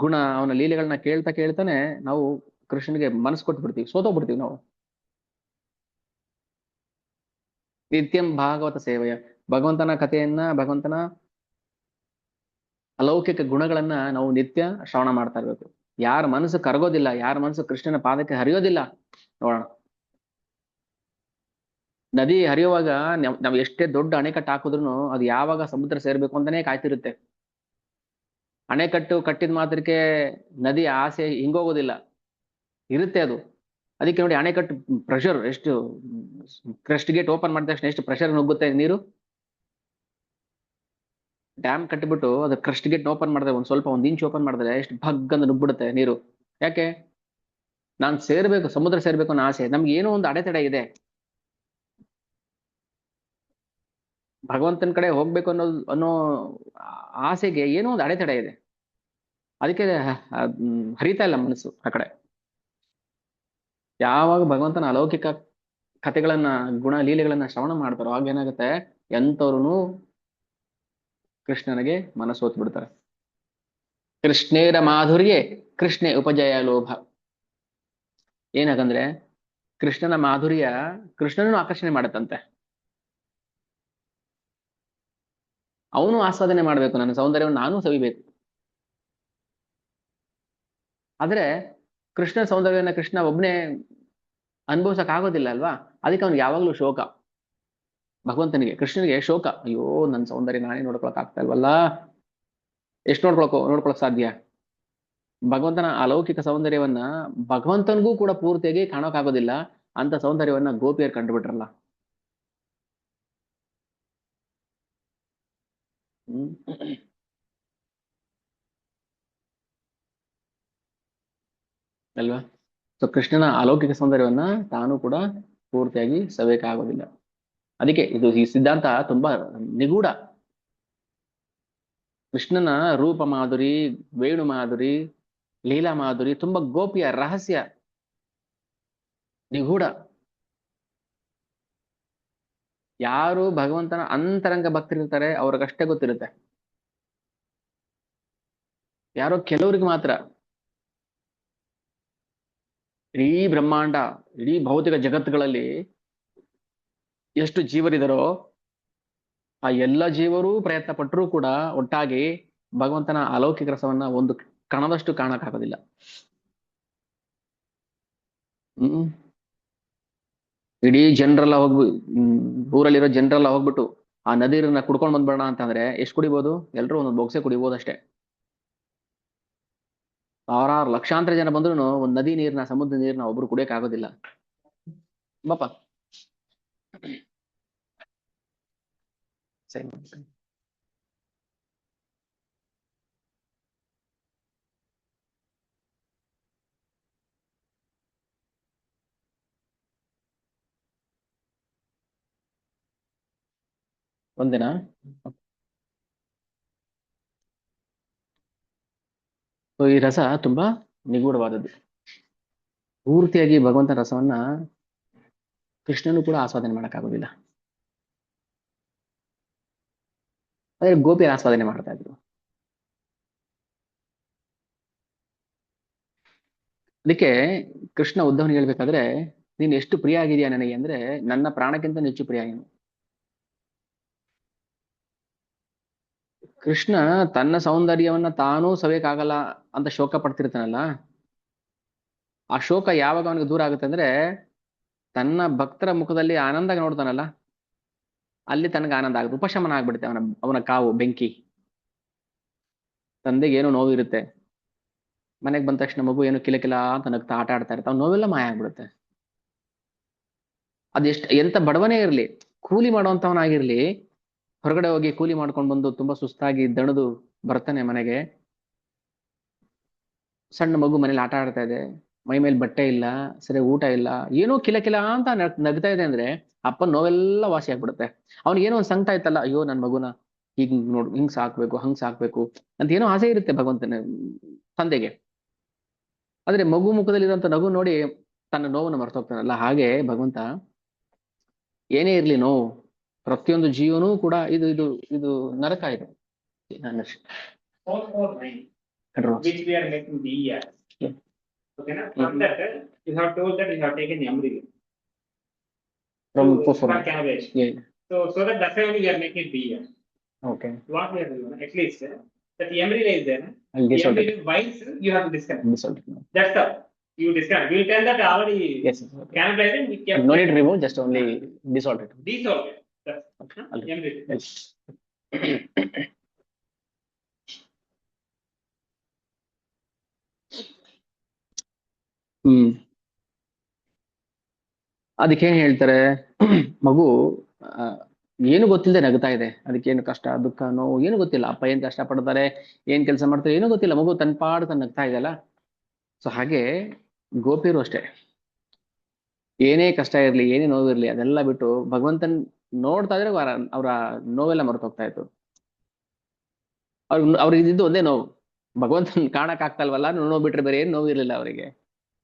Speaker 1: ಗುಣ, ಅವನ ಲೀಲೆಗಳನ್ನ ಕೇಳ್ತಾನೆ ನಾವು ಕೃಷ್ಣನಿಗೆ ಮನಸ್ಸು ಕೊಟ್ಟು ಬಿಡ್ತೀವಿ, ಸೋತೋಗ್ಬಿಡ್ತೀವಿ ನಾವು. ನಿತ್ಯಂ ಭಾಗವತ ಸೇವೆಯ, ಭಗವಂತನ ಕಥೆಯನ್ನ, ಭಗವಂತನ ಅಲೌಕಿಕ ಗುಣಗಳನ್ನ ನಾವು ನಿತ್ಯ ಶ್ರವಣ ಮಾಡ್ತಾ ಇರ್ಬೇಕು. ಯಾರ ಮನಸ್ಸು ಕರಗೋದಿಲ್ಲ, ಯಾರ ಮನಸ್ಸು ಕೃಷ್ಣನ ಪಾದಕ್ಕೆ ಹರಿಯೋದಿಲ್ಲ, ನೋಡೋಣ. ನದಿ ಹರಿಯುವಾಗ ನಾವು ಎಷ್ಟೇ ದೊಡ್ಡ ಅಣೆಕಟ್ಟು ಹಾಕಿದ್ರು ಅದು ಯಾವಾಗ ಸಮುದ್ರ ಸೇರ್ಬೇಕು ಅಂತಾನೆ ಕಾಯ್ತಿರುತ್ತೆ. ಅಣೆಕಟ್ಟು ಕಟ್ಟಿದ ಮಾತ್ರಕ್ಕೆ ನದಿ ಆಸೆ ಹಿಂಗೋಗೋದಿಲ್ಲ, ಇರುತ್ತೆ ಅದು. ಅದಕ್ಕೆ ನೋಡಿ, ಅಣೆಕಟ್ಟು ಪ್ರೆಷರ್ ಎಷ್ಟು, ಕ್ರಸ್ಟ್ ಗೇಟ್ ಓಪನ್ ಮಾಡಿದ ತಕ್ಷಣ ಎಷ್ಟು ಪ್ರೆಷರ್ ನುಗ್ಗುತ್ತೆ ನೀರು. ಡ್ಯಾಮ್ ಕಟ್ಟಿಬಿಟ್ಟು ಅದು ಕ್ರಸ್ಟ್ ಗೇಟ್ ಓಪನ್ ಮಾಡಿದ್ರೆ, ಒಂದ್ ಇಂಚ್ ಓಪನ್ ಮಾಡಿದ್ರೆ ಎಷ್ಟು ಭಗ್ ಅಂತ ನುಗ್ಬಿಡುತ್ತೆ ನೀರು. ಯಾಕೆ? ನಾನ್ ಸೇರ್ಬೇಕು, ಸಮುದ್ರ ಸೇರ್ಬೇಕು ಅನ್ನೋ ಆಸೆ. ನಮ್ಗೆ ಏನೋ ಒಂದು ಅಡೆತಡೆ ಇದೆ, ಭಗವಂತನ ಕಡೆ ಹೋಗ್ಬೇಕು ಅನ್ನೋ ಆಸೆಗೆ ಏನೋ ಒಂದು ಅಡೆತಡೆ ಇದೆ. ಅದಕ್ಕೆ ಹರಿತಾ ಇಲ್ಲ ಮನಸ್ಸು ಆ ಕಡೆ. ಯಾವಾಗ ಭಗವಂತನ ಅಲೌಕಿಕ ಕಥೆಗಳನ್ನ, ಗುಣ ಲೀಲೆಗಳನ್ನ ಶ್ರವಣ ಮಾಡ್ತಾರೋ ಆಗ ಏನಾಗುತ್ತೆ, ಎಂತವ್ರು ಕೃಷ್ಣನಿಗೆ ಮನಸ್ಸು ಹೊತ್ತು ಬಿಡ್ತಾರೆ. ಕೃಷ್ಣೇರ ಮಾಧುರ್ಯೆ ಕೃಷ್ಣೆ ಉಪಜಯ ಲೋಭ. ಏನಾಗಂದ್ರೆ ಕೃಷ್ಣನ ಮಾಧುರ್ಯ ಕೃಷ್ಣನೂ ಆಕರ್ಷಣೆ ಮಾಡತ್ತಂತೆ. ಅವನು ಆಸ್ವಾದನೆ ಮಾಡ್ಬೇಕು, ನನ್ನ ಸೌಂದರ್ಯವನ್ನು ನಾನು ಸವಿಬೇಕು. ಆದ್ರೆ ಕೃಷ್ಣ ಸೌಂದರ್ಯವನ್ನ ಕೃಷ್ಣ ಒಬ್ನೇ ಅನುಭವಿಸಕ್ ಆಗೋದಿಲ್ಲ ಅಲ್ವಾ. ಅದಕ್ಕೆ ಅವ್ನಿಗೆ ಯಾವಾಗ್ಲೂ ಶೋಕ. ಭಗವಂತನಿಗೆ, ಕೃಷ್ಣನಿಗೆ ಶೋಕ. ಅಯ್ಯೋ, ನನ್ನ ಸೌಂದರ್ಯ ನಾನೇ ನೋಡ್ಕೊಳಕ್ ಆಗ್ತಾ ಇಲ್ವಲ್ಲ. ಎಷ್ಟು ನೋಡ್ಕೊಳಕ್ ಸಾಧ್ಯ? ಭಗವಂತನ ಅಲೌಕಿಕ ಸೌಂದರ್ಯವನ್ನ ಭಗವಂತನಿಗೂ ಕೂಡ ಪೂರ್ತಿಯಾಗಿ ಕಾಣೋಕ್ಕಾಗೋದಿಲ್ಲ. ಅಂತ ಸೌಂದರ್ಯವನ್ನ ಗೋಪಿಯರು ಕಂಡುಬಿಟ್ರಲ್ಲ. ಹ್ಮ್ ಅಲ್ವಾ. ಸೊ ಕೃಷ್ಣನ ಅಲೌಕಿಕ ಸೌಂದರ್ಯವನ್ನ ತಾನು ಕೂಡ ಪೂರ್ತಿಯಾಗಿ ಸವೇಕಾಗೋದಿಲ್ಲ. ಅದಕ್ಕೆ ಈ ಸಿದ್ಧಾಂತ ತುಂಬಾ ನಿಗೂಢ. ಕೃಷ್ಣನ ರೂಪ ಮಾಧುರಿ, ವೇಣು ಮಾಧುರಿ, ಲೀಲಾ ಮಾಧುರಿ ತುಂಬಾ ಗೋಪಿಯ ರಹಸ್ಯ, ನಿಗೂಢ. ಯಾರು ಭಗವಂತನ ಅಂತರಂಗ ಭಕ್ತರಿರ್ತಾರೆ ಅವ್ರಿಗಷ್ಟೇ ಗೊತ್ತಿರುತ್ತೆ. ಯಾರೋ ಕೆಲವ್ರಿಗೆ ಮಾತ್ರ. ಇಡೀ ಬ್ರಹ್ಮಾಂಡ, ಇಡೀ ಭೌತಿಕ ಜಗತ್ತುಗಳಲ್ಲಿ ಎಷ್ಟು ಜೀವರಿದಾರೋ ಆ ಎಲ್ಲ ಜೀವರೂ ಪ್ರಯತ್ನ ಪಟ್ಟರೂ ಕೂಡ ಒಟ್ಟಾಗಿ ಭಗವಂತನ ಅಲೌಕಿಕ ರಸವನ್ನ ಒಂದು ಕಣದಷ್ಟು ಕಾಣಕ್ಕಾಗೋದಿಲ್ಲ. ಹ್ಮ್ ಇಡೀ ಜನರೆಲ್ಲ ಊರಲ್ಲಿರೋ ಜನರೆಲ್ಲ ಹೋಗ್ಬಿಟ್ಟು ಆ ನದಿರನ್ನ ಕುಡ್ಕೊಂಡ್ ಬಂದ್ಬೇಡ ಅಂತಂದ್ರೆ ಎಷ್ಟು ಕುಡಿಬೋದು? ಎಲ್ರು ಒಂದೊಂದು ಬೊಕ್ಸೆ ಕುಡಿಬೋದು ಅಷ್ಟೇ. ಸಾವಿರಾರು ಲಕ್ಷಾಂತರ ಜನ ಬಂದ್ರು ಒಂದ್ ನದಿ ನೀರ್ನ, ಸಮುದ್ರ ನೀರ್ನ ಒಬ್ರು ಕುಡಿಯಕ್ ಆಗೋದಿಲ್ಲ. ಬಾಪ ಸರಿ. ಒಂದಿನ ಈ ರಸ ತುಂಬಾ ನಿಗೂಢವಾದದ್ದು. ಪೂರ್ತಿಯಾಗಿ ಭಗವಂತನ ರಸವನ್ನ ಕೃಷ್ಣನು ಕೂಡ ಆಸ್ವಾದನೆ ಮಾಡಕ್ಕಾಗೋದಿಲ್ಲ. ಆದ್ರೆ ಗೋಪಿಯರು ಆಸ್ವಾದನೆ ಮಾಡ್ತಾ ಇದ್ರು. ಅದಕ್ಕೆ ಕೃಷ್ಣ ಉದ್ಧವನಿಗೆ ಹೇಳ್ಬೇಕಾದ್ರೆ, ನೀನ್ ಎಷ್ಟು ಪ್ರಿಯ ಆಗಿದೆಯಾ ನನಗೆ ಅಂದ್ರೆ ನನ್ನ ಪ್ರಾಣಕ್ಕಿಂತ ಹೆಚ್ಚು ಪ್ರಿಯ ನೀನು. ಕೃಷ್ಣ ತನ್ನ ಸೌಂದರ್ಯವನ್ನ ತಾನೂ ಸವೇಕಾಗಲ್ಲ ಅಂತ ಶೋಕ ಪಡ್ತಿರ್ತಾನಲ್ಲ, ಆ ಶೋಕ ಯಾವಾಗ ಅವನಿಗೆ ದೂರ ಆಗುತ್ತೆ ಅಂದ್ರೆ ತನ್ನ ಭಕ್ತರ ಮುಖದಲ್ಲಿ ಆನಂದ ನೋಡ್ತಾನಲ್ಲ, ಅಲ್ಲಿ ತನಗೆ ಆನಂದ ಆಗುತ್ತೆ, ಉಪಶಮನ ಆಗ್ಬಿಡುತ್ತೆ. ಅವನ ಕಾವು ಬೆಂಕಿ. ತಂದೆಗೆ ಏನೋ ನೋವಿರುತ್ತೆ, ಮನೆಗೆ ಬಂದ ತಕ್ಷಣ ಮಗು ಏನು ಕಿಲಕಿಲ ಅಂತ ನಗ್ತಾ ಆಟ ಆಡ್ತಾ ಇರ್ತಾವ, ನೋವೆಲ್ಲ ಮಾಯ ಆಗ್ಬಿಡುತ್ತೆ. ಎಂತ ಬಡವನೇ ಇರ್ಲಿ, ಕೂಲಿ ಮಾಡುವಂತವನಾಗಿರ್ಲಿ, ಹೊರಗಡೆ ಹೋಗಿ ಕೂಲಿ ಮಾಡ್ಕೊಂಡು ಬಂದು ತುಂಬಾ ಸುಸ್ತಾಗಿ ದಣದು ಬರ್ತಾನೆ ಮನೆಗೆ. ಸಣ್ಣ ಮಗು ಮನೇಲಿ ಆಟ ಆಡ್ತಾ ಇದೆ, ಮೈ ಮೇಲೆ ಬಟ್ಟೆ ಇಲ್ಲ, ಸರಿ ಊಟ ಇಲ್ಲ, ಏನೋ ಕಿಲಕಿಲ ಅಂತ ನಗ್ತಾ ಇದೆ ಅಂದ್ರೆ ಅಪ್ಪನ ನೋವೆಲ್ಲ ವಾಸಿ ಆಗ್ಬಿಡುತ್ತೆ. ಅವ್ನಿಗೆ ಏನೋ ಒಂದು ಸಂಕಟ ಆಯ್ತಲ್ಲ, ಅಯ್ಯೋ ನನ್ ಮಗುನ ಹೀಗ್ ಹಿಂಗ್ ಸಾಕ್ಬೇಕು, ಹಂಗ್ ಸಾಕ್ಬೇಕು ಅಂತ ಏನೋ ಆಸೆ ಇರುತ್ತೆ ಭಗವಂತನ ತಂದೆಗೆ. ಆದ್ರೆ ಮಗು ಮುಖದಲ್ಲಿರುವಂತ ನಗು ನೋಡಿ ತನ್ನ ನೋವನ್ನು ಮರ್ತೋಗ್ತಾನಲ್ಲ, ಹಾಗೆ ಭಗವಂತ ಏನೇ ಇರ್ಲಿ ನೋವು, ಪ್ರತಿಯೊಂದು ಜೀವನೂ ಕೂಡ ಇದು ಇದು ಇದು ನರಕ ಇದೆ.
Speaker 2: Which we are making the year.
Speaker 1: Yeah.
Speaker 2: Okay, na? From that, you have told that you have taken Yamri
Speaker 1: from
Speaker 2: Cabbage.
Speaker 1: Yeah.
Speaker 2: So that's why only we are making the year.
Speaker 1: Okay.
Speaker 2: What we are doing, at least that Yamri is there.
Speaker 1: I'll dissolve it.
Speaker 2: Wise, you have to disconnect.
Speaker 1: Dissolve it.
Speaker 2: That's all. You disconnect. We'll tell that already.
Speaker 1: Yes. Okay.
Speaker 2: Cannibalizing, we kept.
Speaker 1: No need to remove, just only dissolve it.
Speaker 2: Dissolve it. That's
Speaker 1: Okay.
Speaker 2: Yamri.
Speaker 1: Yes. ಅದಕ್ಕೇನ್ ಹೇಳ್ತಾರೆ, ಮಗು ಏನು ಗೊತ್ತಿಲ್ಲದೆ ನಗ್ತಾ ಇದೆ, ಅದಕ್ಕೇನು ಕಷ್ಟ ದುಃಖ ನೋವು ಏನು ಗೊತ್ತಿಲ್ಲ, ಅಪ್ಪ ಏನ್ ಕಷ್ಟ ಪಡ್ತಾರೆ, ಏನ್ ಕೆಲಸ ಮಾಡ್ತಾರೆ ಏನೂ ಗೊತ್ತಿಲ್ಲ, ಮಗು ತನ್ನ ಪಾಡು ತನ್ನ ನಗ್ತಾ ಇದೆಯಲ್ಲ. ಸೊ ಹಾಗೆ ಗೋಪಿಯರು ಅಷ್ಟೇ, ಏನೇ ಕಷ್ಟ ಇರ್ಲಿ, ಏನೇ ನೋವಿರ್ಲಿ, ಅದೆಲ್ಲ ಬಿಟ್ಟು ಭಗವಂತನ್ ನೋಡ್ತಾ ಇದ್ರೆ ಅವರ ನೋವೆಲ್ಲ ಮರೆತೋಗ್ತಾ ಇತ್ತು. ಅವ್ರಿಗೆ ಇದ್ದಿದ್ದು ಒಂದೇ ನೋವು, ಭಗವಂತನ್ ಕಾಣಕ್ ಆಗ್ತಾ ಇಲ್ವಲ್ಲ ಅನ್ನೋ ನೋವು ಬಿಟ್ರೆ ಬೇರೆ ಏನ್ ನೋವು ಇರ್ಲಿಲ್ಲ ಅವರಿಗೆ.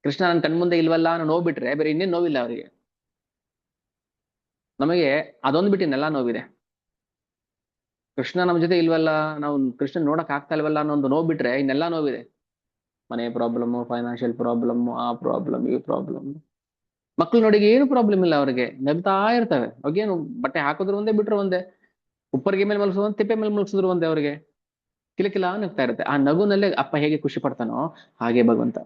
Speaker 1: ಕೃಷ್ಣ ನನ್ನ ಕಣ್ಮುಂದೆ ಇಲ್ವಲ್ಲ ಅನ್ನೋ ನೋವು ಬಿಟ್ರೆ ಬೇರೆ ಇನ್ನೇನ್ ನೋವಿಲ್ಲ ಅವರಿಗೆ. ನಮಗೆ ಅದೊಂದು ಬಿಟ್ಟು ಇನ್ನೆಲ್ಲ ನೋವಿದೆ. ಕೃಷ್ಣ ನಮ್ಮ ಜೊತೆ ಇಲ್ವಲ್ಲ, ನಾವು ಕೃಷ್ಣ ನೋಡಕ್ ಆಗ್ತಾ ಇಲ್ವಲ್ಲ ಅನ್ನೋ ಒಂದು ನೋವು ಬಿಟ್ರೆ ಇನ್ನೆಲ್ಲಾ ನೋವಿದೆ. ಮನೆ ಪ್ರಾಬ್ಲಮ್, ಫೈನಾನ್ಷಿಯಲ್ ಪ್ರಾಬ್ಲಮ್, ಆ ಪ್ರಾಬ್ಲಮ್, ಈ ಪ್ರಾಬ್ಲಮ್. ಮಕ್ಳು ನೋಡಿ ಏನು ಪ್ರಾಬ್ಲಮ್ ಇಲ್ಲ, ಅವ್ರಿಗೆ ನಗ್ತಾ ಇರ್ತವೆ. ಅವಾಗೇನು ಬಟ್ಟೆ ಹಾಕಿದ್ರು ಒಂದೇ, ಬಿಟ್ರು ಒಂದೇ, ಉಪ್ಪರಿಗೆ ಮೇಲೆ ಮಲಗಿಸಿದ್ರು ಒಂದೇ, ತಿಪ್ಪೆ ಮೇಲೆ ಮಲಗಿಸಿದ್ರು ಒಂದೇ, ಅವ್ರಿಗೆ ಕಿಲಕಿಲ ನಗ್ತಾ ಇರುತ್ತೆ. ಆ ನಗುನಲ್ಲೇ ಅಪ್ಪ ಹೇಗೆ ಖುಷಿ ಪಡ್ತಾನೋ ಹಾಗೆ ಭಗವಂತ.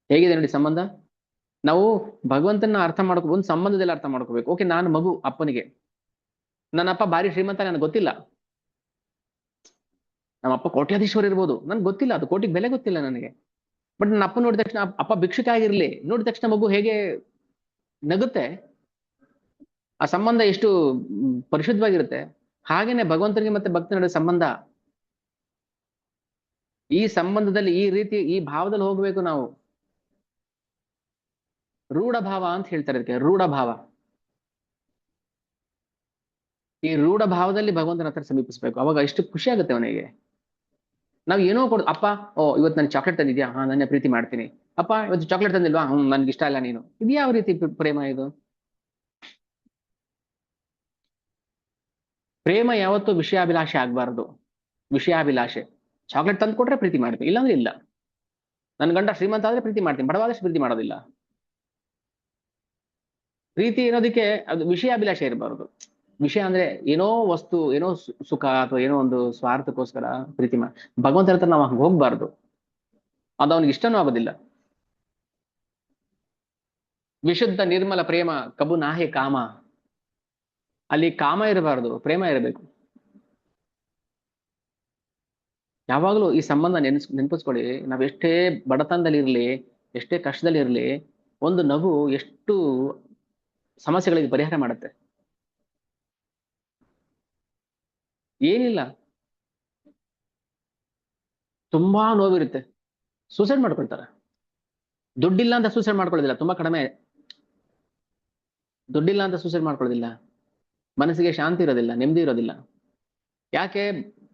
Speaker 1: ಹೇಗಿದೆ ನೋಡಿ ಸಂಬಂಧ. ನಾವು ಭಗವಂತನ ಅರ್ಥ ಮಾಡ್ಕೋ, ಒಂದು ಸಂಬಂಧದಲ್ಲಿ ಅರ್ಥ ಮಾಡ್ಕೋಬೇಕು. ಓಕೆ, ನಾನು ಮಗು ಅಪ್ಪನಿಗೆ, ನನ್ನ ಅಪ್ಪ ಭಾರಿ ಶ್ರೀಮಂತ, ನನಗೆ ಗೊತ್ತಿಲ್ಲ. ನಮ್ಮ ಅಪ್ಪ ಕೋಟ್ಯಾಧೀಶ್ವರ ಇರ್ಬೋದು, ನನ್ಗೆ ಗೊತ್ತಿಲ್ಲ, ಅದು ಕೋಟಿಗೆ ಬೆಲೆ ಗೊತ್ತಿಲ್ಲ ನನಗೆ. ಬಟ್ ನನ್ನ ಅಪ್ಪ ನೋಡಿದ ತಕ್ಷಣ, ಅಪ್ಪ ಭಿಕ್ಷುಕ ಆಗಿರ್ಲಿ, ನೋಡಿದ ತಕ್ಷಣ ಮಗು ಹೇಗೆ ನಗುತ್ತೆ, ಆ ಸಂಬಂಧ ಎಷ್ಟು ಪರಿಶುದ್ಧವಾಗಿರುತ್ತೆ. ಹಾಗೇನೆ ಭಗವಂತನಿಗೆ ಮತ್ತೆ ಭಕ್ತ ನಡುವೆ ಸಂಬಂಧ. ಈ ಸಂಬಂಧದಲ್ಲಿ ಈ ರೀತಿ, ಈ ಭಾವದಲ್ಲಿ ಹೋಗ್ಬೇಕು ನಾವು. ರೂಢ ಭಾವ ಅಂತ ಹೇಳ್ತಾರೆ ಅದಕ್ಕೆ, ರೂಢ ಭಾವ. ಈ ರೂಢ ಭಾವದಲ್ಲಿ ಭಗವಂತನ ಹತ್ರ ಸಮೀಪಿಸ್ಬೇಕು. ಅವಾಗ ಎಷ್ಟು ಖುಷಿ ಆಗುತ್ತೆ ಅವನಿಗೆ. ನಾವು ಏನೋ ಕೊಡ್, ಅಪ್ಪ ಓ ಇವತ್ತು ನನ್ ಚಾಕ್ಲೇಟ್ ತಂದಿದ್ಯಾ, ಹಾ ನನ್ನ ಪ್ರೀತಿ ಮಾಡ್ತೀನಿ. ಅಪ್ಪ ಇವತ್ತು ಚಾಕ್ಲೇಟ್ ತಂದಿಲ್ವಾ, ನನ್ಗೆ ಇಷ್ಟ ಇಲ್ಲ ನೀನು. ಇದು ಯಾವ ರೀತಿ ಪ್ರೇಮ ಇದು? ಪ್ರೇಮ ಯಾವತ್ತೂ ವಿಷಯಾಭಿಲಾಷೆ ಆಗ್ಬಾರ್ದು. ವಿಷಯಾಭಿಲಾಷೆ, ಚಾಕ್ಲೇಟ್ ತಂದು ಕೊಟ್ರೆ ಪ್ರೀತಿ ಮಾಡ್ತೀನಿ, ಇಲ್ಲಾಂದ್ರೆ ಇಲ್ಲ. ನನ್ ಗಂಡ ಶ್ರೀಮಂತ ಆದ್ರೆ ಪ್ರೀತಿ ಮಾಡ್ತೀನಿ, ಬಡವಾದಷ್ಟು ಪ್ರೀತಿ ಮಾಡೋದಿಲ್ಲ. ಪ್ರೀತಿ ಅನ್ನೋದಕ್ಕೆ ಅದು ವಿಷಯಾಭಿಲಾಷೆ ಇರಬಾರ್ದು. ವಿಷಯ ಅಂದ್ರೆ ಏನೋ ವಸ್ತು, ಏನೋ ಸುಖ, ಅಥವಾ ಏನೋ ಒಂದು ಸ್ವಾರ್ಥಕ್ಕೋಸ್ಕರ ಪ್ರೀತಿ ಭಗವಂತನ ಹತ್ರ ನಾವು ಹಂಗೆ ಹೋಗ್ಬಾರ್ದು. ಅದು ಅವನಿಗೆ ಇಷ್ಟನೂ ಆಗೋದಿಲ್ಲ. ವಿಶುದ್ಧ ನಿರ್ಮಲ ಪ್ರೇಮ ಕಬು ನಾಹೆ ಕಾಮ. ಅಲ್ಲಿ ಕಾಮ ಇರಬಾರ್ದು, ಪ್ರೇಮ ಇರಬೇಕು. ಯಾವಾಗಲೂ ಈ ಸಂಬಂಧ ನೆನಪಿಸ್ಕೊಳ್ಳಿ. ನಾವೆಷ್ಟೇ ಬಡತನದಲ್ಲಿ ಇರ್ಲಿ, ಎಷ್ಟೇ ಕಷ್ಟದಲ್ಲಿ ಇರ್ಲಿ, ಒಂದು ನಗು ಎಷ್ಟು ಸಮಸ್ಯೆಗಳಿಗೆ ಪರಿಹಾರ ಮಾಡುತ್ತೆ. ಏನಿಲ್ಲ, ತುಂಬಾ ನೋವಿರುತ್ತೆ, ಸೂಸೈಡ್ ಮಾಡ್ಕೊಳ್ತಾರೆ. ದುಡ್ಡಿಲ್ಲ ಅಂತ ಸೂಸೈಡ್ ಮಾಡ್ಕೊಳ್ಳೋದಿಲ್ಲ, ತುಂಬಾ ಕಡಿಮೆ. ದುಡ್ಡಿಲ್ಲ ಅಂತ ಸೂಸೈಡ್ ಮಾಡ್ಕೊಳ್ಳೋದಿಲ್ಲ, ಮನಸ್ಸಿಗೆ ಶಾಂತಿ ಇರೋದಿಲ್ಲ, ನೆಮ್ಮದಿ ಇರೋದಿಲ್ಲ. ಯಾಕೆ?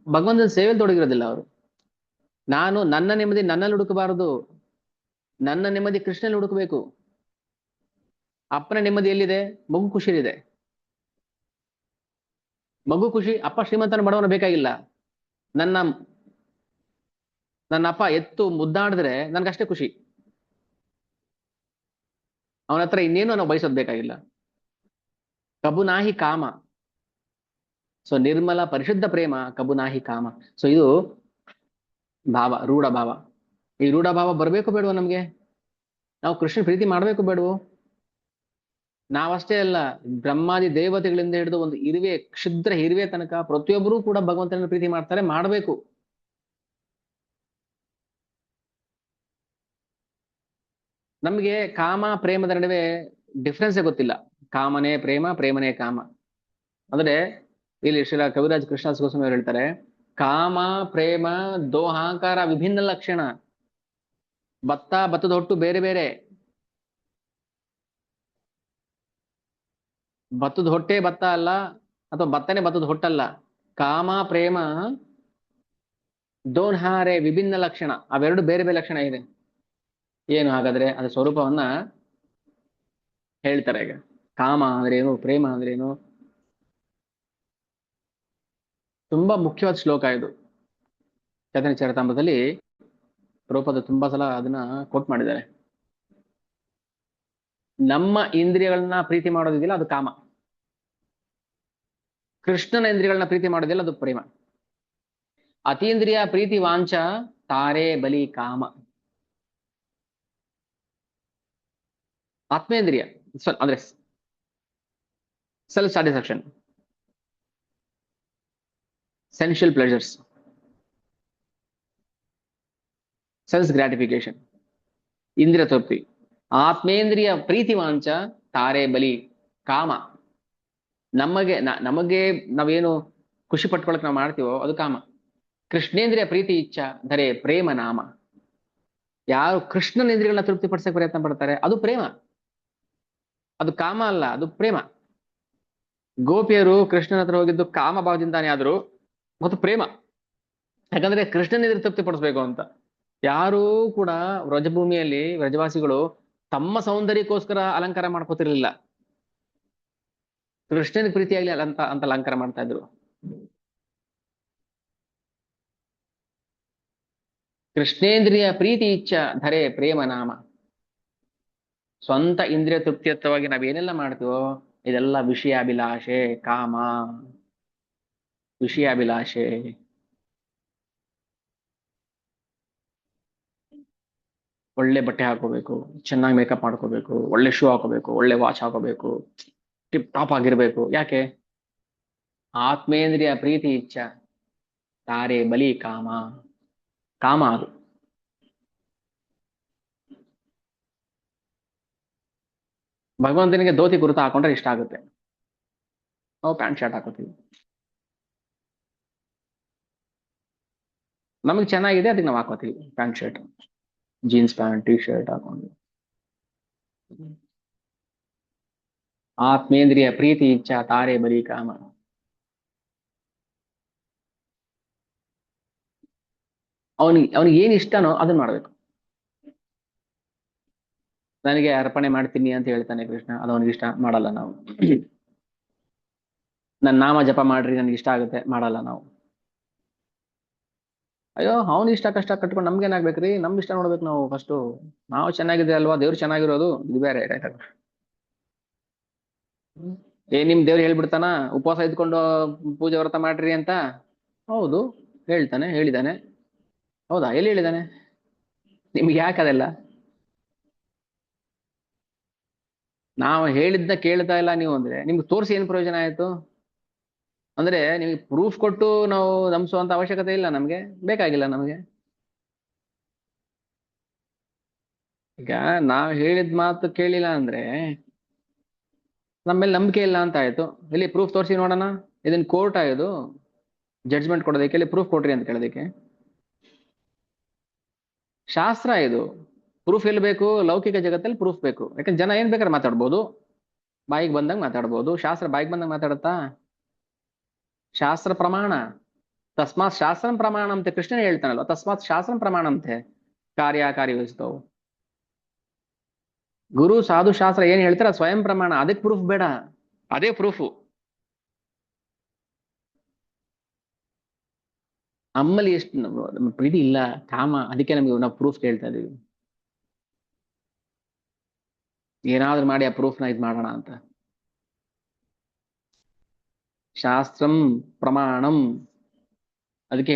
Speaker 1: ಭಗವಂತನ ಸೇವೆಯಲ್ಲಿ ತೊಡಗಿರೋದಿಲ್ಲ ಅವರು. ನಾನು ನನ್ನ ನೆಮ್ಮದಿ ನನ್ನಲ್ಲಿ ಹುಡುಕಬಾರದು, ನನ್ನ ನೆಮ್ಮದಿ ಕೃಷ್ಣನಲ್ಲಿ ಹುಡುಕಬೇಕು. ಅಪ್ಪನ ನೆಮ್ಮದಿ ಎಲ್ಲಿದೆ? ಮಗು ಖುಷಿಲಿದೆ. ಮಗು ಖುಷಿ, ಅಪ್ಪ ಶ್ರೀಮಂತನ ಬಡವನ ಬೇಕಾಗಿಲ್ಲ. ನನ್ನ ಅಪ್ಪ ಎತ್ತು ಮುದ್ದಾಡಿದ್ರೆ ನನ್ಗಷ್ಟೇ ಖುಷಿ. ಅವನ ಹತ್ರ ಇನ್ನೇನು ನಾವು ಬಯಸೋದ್ ಬೇಕಾಗಿಲ್ಲ. ಕಬುನಾಹಿ ಕಾಮ. ಸೊ ನಿರ್ಮಲ ಪರಿಶುದ್ಧ ಪ್ರೇಮ ಕಬುನಾಹಿ ಕಾಮ. ಸೊ ಇದು ಭಾವ, ರೂಢ ಭಾವ. ಈ ರೂಢ ಭಾವ ಬರಬೇಕು ಬೇಡವೋ ನಮ್ಗೆ? ನಾವು ಕೃಷ್ಣ ಪ್ರೀತಿ ಮಾಡ್ಬೇಕು ಬೇಡವೋ? ನಾವಷ್ಟೇ ಅಲ್ಲ, ಬ್ರಹ್ಮಾದಿ ದೇವತೆಗಳಿಂದ ಹಿಡಿದು ಒಂದು ಇರುವೆ, ಕ್ಷುದ್ರ ಇರುವೆ ತನಕ ಪ್ರತಿಯೊಬ್ಬರೂ ಕೂಡ ಭಗವಂತನ ಪ್ರೀತಿ ಮಾಡ್ತಾರೆ, ಮಾಡಬೇಕು. ನಮ್ಗೆ ಕಾಮ ಪ್ರೇಮದ ನಡುವೆ ಡಿಫ್ರೆನ್ಸೇ ಗೊತ್ತಿಲ್ಲ. ಕಾಮನೇ ಪ್ರೇಮ, ಪ್ರೇಮನೇ ಕಾಮ. ಅಂದ್ರೆ ಇಲ್ಲಿ ಶ್ರೀ ಕವಿರಾಜ್ ಕೃಷ್ಣದಾಸ್ ಗೋಸ್ವಾಮಿ ಅವರು ಹೇಳ್ತಾರೆ, ಕಾಮ ಪ್ರೇಮ ದೋಹಾಂಕಾರ ವಿಭಿನ್ನ ಲಕ್ಷಣ. ಭತ್ತದ ಹೊಟ್ಟು ಬೇರೆ ಬೇರೆ. ಭತ್ತದ ಹೊಟ್ಟೆ ಭತ್ತ ಅಲ್ಲ, ಅಥವಾ ಭತ್ತನೇ ಭತ್ತದ ಹೊಟ್ಟಲ್ಲ. ಕಾಮ ಪ್ರೇಮ ದೋನ್ಹಾರೆ ವಿಭಿನ್ನ ಲಕ್ಷಣ, ಅವೆರಡು ಬೇರೆ ಬೇರೆ ಲಕ್ಷಣ ಇದೆ. ಏನು ಹಾಗಾದ್ರೆ? ಅದ್ರ ಸ್ವರೂಪವನ್ನ ಹೇಳ್ತಾರೆ ಈಗ. ಕಾಮ ಅಂದ್ರೇನು, ಪ್ರೇಮ ಅಂದ್ರೇನು? ತುಂಬಾ ಮುಖ್ಯವಾದ ಶ್ಲೋಕ ಇದು. ಚೈತನ್ಯ ಚರಿತಾಮೃತದಲ್ಲಿ ಪ್ರಭುಪಾದ ತುಂಬಾ ಸಲ ಅದನ್ನ ಕೋಟ್ ಮಾಡಿದ್ದಾರೆ. ನಮ್ಮ ಇಂದ್ರಿಯಗಳನ್ನ ಪ್ರೀತಿ ಮಾಡೋದಿದೆಯಲ್ಲ ಅದು ಕಾಮ. ಕೃಷ್ಣನ ಇಂದ್ರಿಯಗಳನ್ನ ಪ್ರೀತಿ ಮಾಡೋದಿಲ್ಲ ಅದು ಪ್ರೇಮ. ಅತೀಂದ್ರಿಯ ಪ್ರೀತಿ ವಾಂಚ ತಾರೆ ಬಲಿ ಕಾಮ. ಆತ್ಮೇಂದ್ರಿಯ ಅಂದ್ರೆ self satisfaction, sensual pleasures, self gratification, ಇಂದ್ರಿಯ ತೃಪ್ತಿ. ಆತ್ಮೇಂದ್ರಿಯ ಪ್ರೀತಿ ವಾಂಚ ತಾರೆ ಬಲಿ ಕಾಮ. ನಮಗೆ ನಾವೇನು ಖುಷಿ ಪಟ್ಕೊಳಕ್ ನಾವು ಮಾಡ್ತೀವೋ ಅದು ಕಾಮ. ಕೃಷ್ಣೇಂದ್ರಿಯ ಪ್ರೀತಿ ಇಚ್ಛಾ ಧರೆ ಪ್ರೇಮ ನಾಮ. ಯಾರು ಕೃಷ್ಣನ ಇಂದ್ರಿಯಗಳನ್ನ ತೃಪ್ತಿಪಡಿಸಕ್ಕೆ ಪ್ರಯತ್ನ ಪಡ್ತಾರೆ ಅದು ಪ್ರೇಮ, ಅದು ಕಾಮ ಅಲ್ಲ, ಅದು ಪ್ರೇಮ. ಗೋಪಿಯರು ಕೃಷ್ಣನ ಹತ್ರ ಹೋಗಿದ್ದು ಕಾಮ ಭಾವದಿಂದಾನೇ ಆದ್ರು ಮತ್ತು ಪ್ರೇಮ. ಯಾಕಂದ್ರೆ ಕೃಷ್ಣನ ಇಂದ್ರಿಯ ತೃಪ್ತಿಪಡಿಸ್ಬೇಕು ಅಂತ. ಯಾರೂ ಕೂಡ ವ್ರಜಭೂಮಿಯಲ್ಲಿ ವ್ರಜವಾಸಿಗಳು ತಮ್ಮ ಸೌಂದರ್ಯಕ್ಕೋಸ್ಕರ ಅಲಂಕಾರ ಮಾಡ್ಕೋತಿರ್ಲಿಲ್ಲ, ಕೃಷ್ಣನ ಪ್ರೀತಿಯಾಗ್ಲಿ ಅಂತ ಅಲಂಕಾರ ಮಾಡ್ತಾ ಇದ್ರು. ಕೃಷ್ಣೇಂದ್ರಿಯ ಪ್ರೀತಿ ಇಚ್ಛ ಧರೆ ಪ್ರೇಮ ನಾಮ. ಸ್ವಂತ ಇಂದ್ರಿಯ ತೃಪ್ತಿಯತ್ವವಾಗಿ ನಾವೇನೆಲ್ಲ ಮಾಡ್ತೀವೋ ಇದೆಲ್ಲ ವಿಷಯಾಭಿಲಾಷೆ, ಕಾಮ, ವಿಷಯಾಭಿಲಾಷೆ. ಒಳ್ಳೆ ಬಟ್ಟೆ ಹಾಕೋಬೇಕು, ಚೆನ್ನಾಗಿ ಮೇಕಪ್ ಮಾಡ್ಕೋಬೇಕು, ಒಳ್ಳೆ ಶೂ ಹಾಕೋಬೇಕು, ಒಳ್ಳೆ ವಾಚ್ ಹಾಕೋಬೇಕು, ಟಿಪ್ ಟಾಪ್ ಆಗಿರ್ಬೇಕು. ಯಾಕೆ? ಆತ್ಮೇಂದ್ರಿಯ ಪ್ರೀತಿ ಇಚ್ಛ ತಾರೆ ಬಲಿ ಕಾಮ. ಕಾಮ ಅದು. ಭಗವಂತನಿಗೆ ಧೋತಿ ಕುರ್ತಾ ಹಾಕೊಂಡ್ರೆ ಇಷ್ಟ ಆಗುತ್ತೆ, ನಾವು ಪ್ಯಾಂಟ್ ಶರ್ಟ್ ಹಾಕೋತೀವಿ. ನಮಗೆ ಚೆನ್ನಾಗಿದೆ ಅದಕ್ಕೆ ನಾವು ಹಾಕೋತೀವಿ pant shirt, jeans pant, T shirt ಹಾಕೊಂಡು. ಆತ್ಮೇಂದ್ರಿಯ ಪ್ರೀತಿ ಇಚ್ಛಾ ತಾರೆ ಬಲಿ ಕಾಮ. ಅವನಿಗೆ ಏನ್ ಇಷ್ಟನೋ ಅದನ್ನ ಮಾಡ್ಬೇಕು. ನನಗೆ ಅರ್ಪಣೆ ಮಾಡ್ತೀನಿ ಅಂತ ಹೇಳ್ತಾನೆ ಕೃಷ್ಣ, ಅದು ಅವನಿಗೆ ಇಷ್ಟ, ಮಾಡಲ್ಲ ನಾವು. ನನ್ನ ನಾಮ ಜಪ ಮಾಡ್ರಿ ನನಗೆ ಇಷ್ಟ ಆಗುತ್ತೆ, ಮಾಡಲ್ಲ ನಾವು. ಅಯ್ಯೋ ಅವನ ಇಷ್ಟ ಕಷ್ಟ ಕಟ್ಕೊಂಡು ನಮ್ಗೇನಾಗ್ಬೇಕ್ರಿ, ನಮ್ ಇಷ್ಟ ನೋಡ್ಬೇಕು ನಾವು ಫಸ್ಟು. ನಾವು ಚೆನ್ನಾಗಿದೆ ಅಲ್ವಾ, ದೇವ್ರು ಚೆನ್ನಾಗಿರೋದು, ಇದು ಬೇರೆ. ನಿಮ್ ದೇವ್ರು ಹೇಳ್ಬಿಡ್ತಾನ ಉಪವಾಸ ಇದ್ಕೊಂಡು ಪೂಜೆ ವ್ರತ ಮಾಡ್ರಿ ಅಂತ? ಹೌದು ಹೇಳ್ತಾನೆ, ಹೇಳಿದಾನೆ. ಹೌದಾ, ಎಲ್ಲಿ ಹೇಳಿದಾನೆ? ನಿಮ್ಗೆ ಯಾಕೆ ಅದೆಲ್ಲ? ನಾವು ಹೇಳಿದ್ದ ಕೇಳ್ತಾ ಇಲ್ಲ ನೀವು ಅಂದ್ರೆ ನಿಮ್ಗೆ ತೋರಿಸಿ ಏನ್ ಪ್ರಯೋಜನ ಆಯ್ತು? ಅಂದ್ರೆ ನಿಮ್ಗೆ ಪ್ರೂಫ್ ಕೊಟ್ಟು ನಾವು ನಂಬಿಸುವಂತ ಅವಶ್ಯಕತೆ ಇಲ್ಲ, ನಮ್ಗೆ ಬೇಕಾಗಿಲ್ಲ ನಮ್ಗೆ. ಈಗ ನಾವ್ ಹೇಳಿದ ಮಾತು ಕೇಳಿಲ್ಲ ಅಂದ್ರೆ ನಮ್ಮೇಲೆ ನಂಬಿಕೆ ಇಲ್ಲ ಅಂತ ಆಯ್ತು. ಇಲ್ಲಿ ಪ್ರೂಫ್ ತೋರಿಸಿ ನೋಡೋಣ. ಇದನ್ ಕೋರ್ಟ್ ಆಯ್ತು ಜಡ್ಜ್ಮೆಂಟ್ ಕೊಡೋದಕ್ಕೆ, ಇಲ್ಲಿ ಪ್ರೂಫ್ ಕೊಟ್ರಿ ಅಂತ ಕೇಳೋದಕ್ಕೆ. ಶಾಸ್ತ್ರ ಇದು, ಪ್ರೂಫ್ ಎಲ್ಲಿ ಬೇಕು? ಲೌಕಿಕ ಜಗತ್ತಲ್ಲಿ ಪ್ರೂಫ್ ಬೇಕು. ಯಾಕಂದ್ರೆ ಜನ ಏನ್ ಬೇಕಾದ್ರೆ ಮಾತಾಡ್ಬೋದು, ಬಾಯಿಗೆ ಬಂದಂಗೆ ಮಾತಾಡ್ಬೋದು. ಶಾಸ್ತ್ರ ಬಾಯಿಗೆ ಬಂದಂಗೆ ಮಾತಾಡುತ್ತಾ? ಶಾಸ್ತ್ರ ಪ್ರಮಾಣ. ತಸ್ಮಾತ್ ಶಾಸ್ತ್ರಂ ಪ್ರಮಾಣಂತೆ ಕೃಷ್ಣನೇ ಹೇಳ್ತಾನಲ್ವ, ತಸ್ಮಾತ್ ಶಾಸ್ತ್ರಂ ಪ್ರಮಾಣಂತೆ ಕಾರ್ಯಕಾರಿ ವಸ್ತವು. ಗುರು ಸಾಧು ಶಾಸ್ತ್ರ ಏನ್ ಹೇಳ್ತಾರೆ ಸ್ವಯಂ ಪ್ರಮಾಣ, ಅದಕ್ಕೆ ಪ್ರೂಫ್ ಬೇಡ, ಅದೇ ಪ್ರೂಫು. ನಮ್ಮಲ್ಲಿ ಎಷ್ಟು ನಮ್ಮ ಪ್ರೀತಿ ಇಲ್ಲ, ಕಾಮ, ಅದಕ್ಕೆ ನಮಗೆ ನಾವು ಪ್ರೂಫ್ ಕೇಳ್ತಾ ಇದೀವಿ. ಏನಾದ್ರೂ ಮಾಡಿ ಆ ಪ್ರೂಫ್ನ ಇದ್ ಮಾಡೋಣ ಅಂತ. ಶಾಸ್ತ್ರಂ ಪ್ರಮಾಣಂ, ಅದಕ್ಕೆ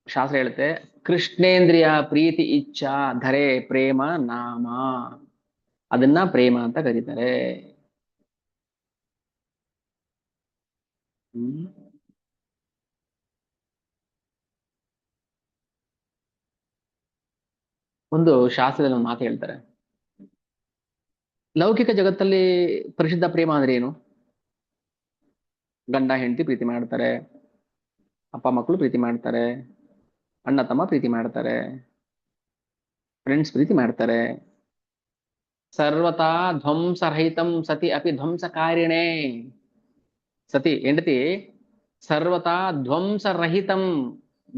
Speaker 1: ಶಾಸ್ತ್ರ ಹೇಳುತ್ತೆ ಕೃಷ್ಣೇಂದ್ರಿಯ ಪ್ರೀತಿ ಇಚ್ಛಾ ಧರೆ ಪ್ರೇಮ ನಾಮ. ಅದನ್ನ ಪ್ರೇಮ ಅಂತ ಕರೀತಾರೆ. ಹ್ಮ್ ಒಂದು ಶಾಸ್ತ್ರದಲ್ಲಿ ಒಂದು ಮಾತು ಹೇಳ್ತಾರೆ, ಲೌಕಿಕ ಜಗತ್ತಲ್ಲಿ ಪರಿಶುದ್ಧ ಪ್ರೇಮ ಅಂದ್ರೆ ಏನು? ಗಂಡ ಹೆಂಡತಿ ಪ್ರೀತಿ ಮಾಡ್ತಾರೆ, ಅಪ್ಪ ಮಕ್ಕಳು ಪ್ರೀತಿ ಮಾಡ್ತಾರೆ, ಅಣ್ಣ ತಮ್ಮ ಪ್ರೀತಿ ಮಾಡ್ತಾರೆ, ಫ್ರೆಂಡ್ಸ್ ಪ್ರೀತಿ ಮಾಡ್ತಾರೆ. ಸರ್ವತಾ ಧ್ವಂಸರಹಿತಂ ಸತಿ ಅಪಿ ಧ್ವಂಸಕಾರಿಣೇ. ಸತಿ ಹೆಂಡತಿ ಸರ್ವತಾ ಧ್ವಂಸರಹಿತಂ.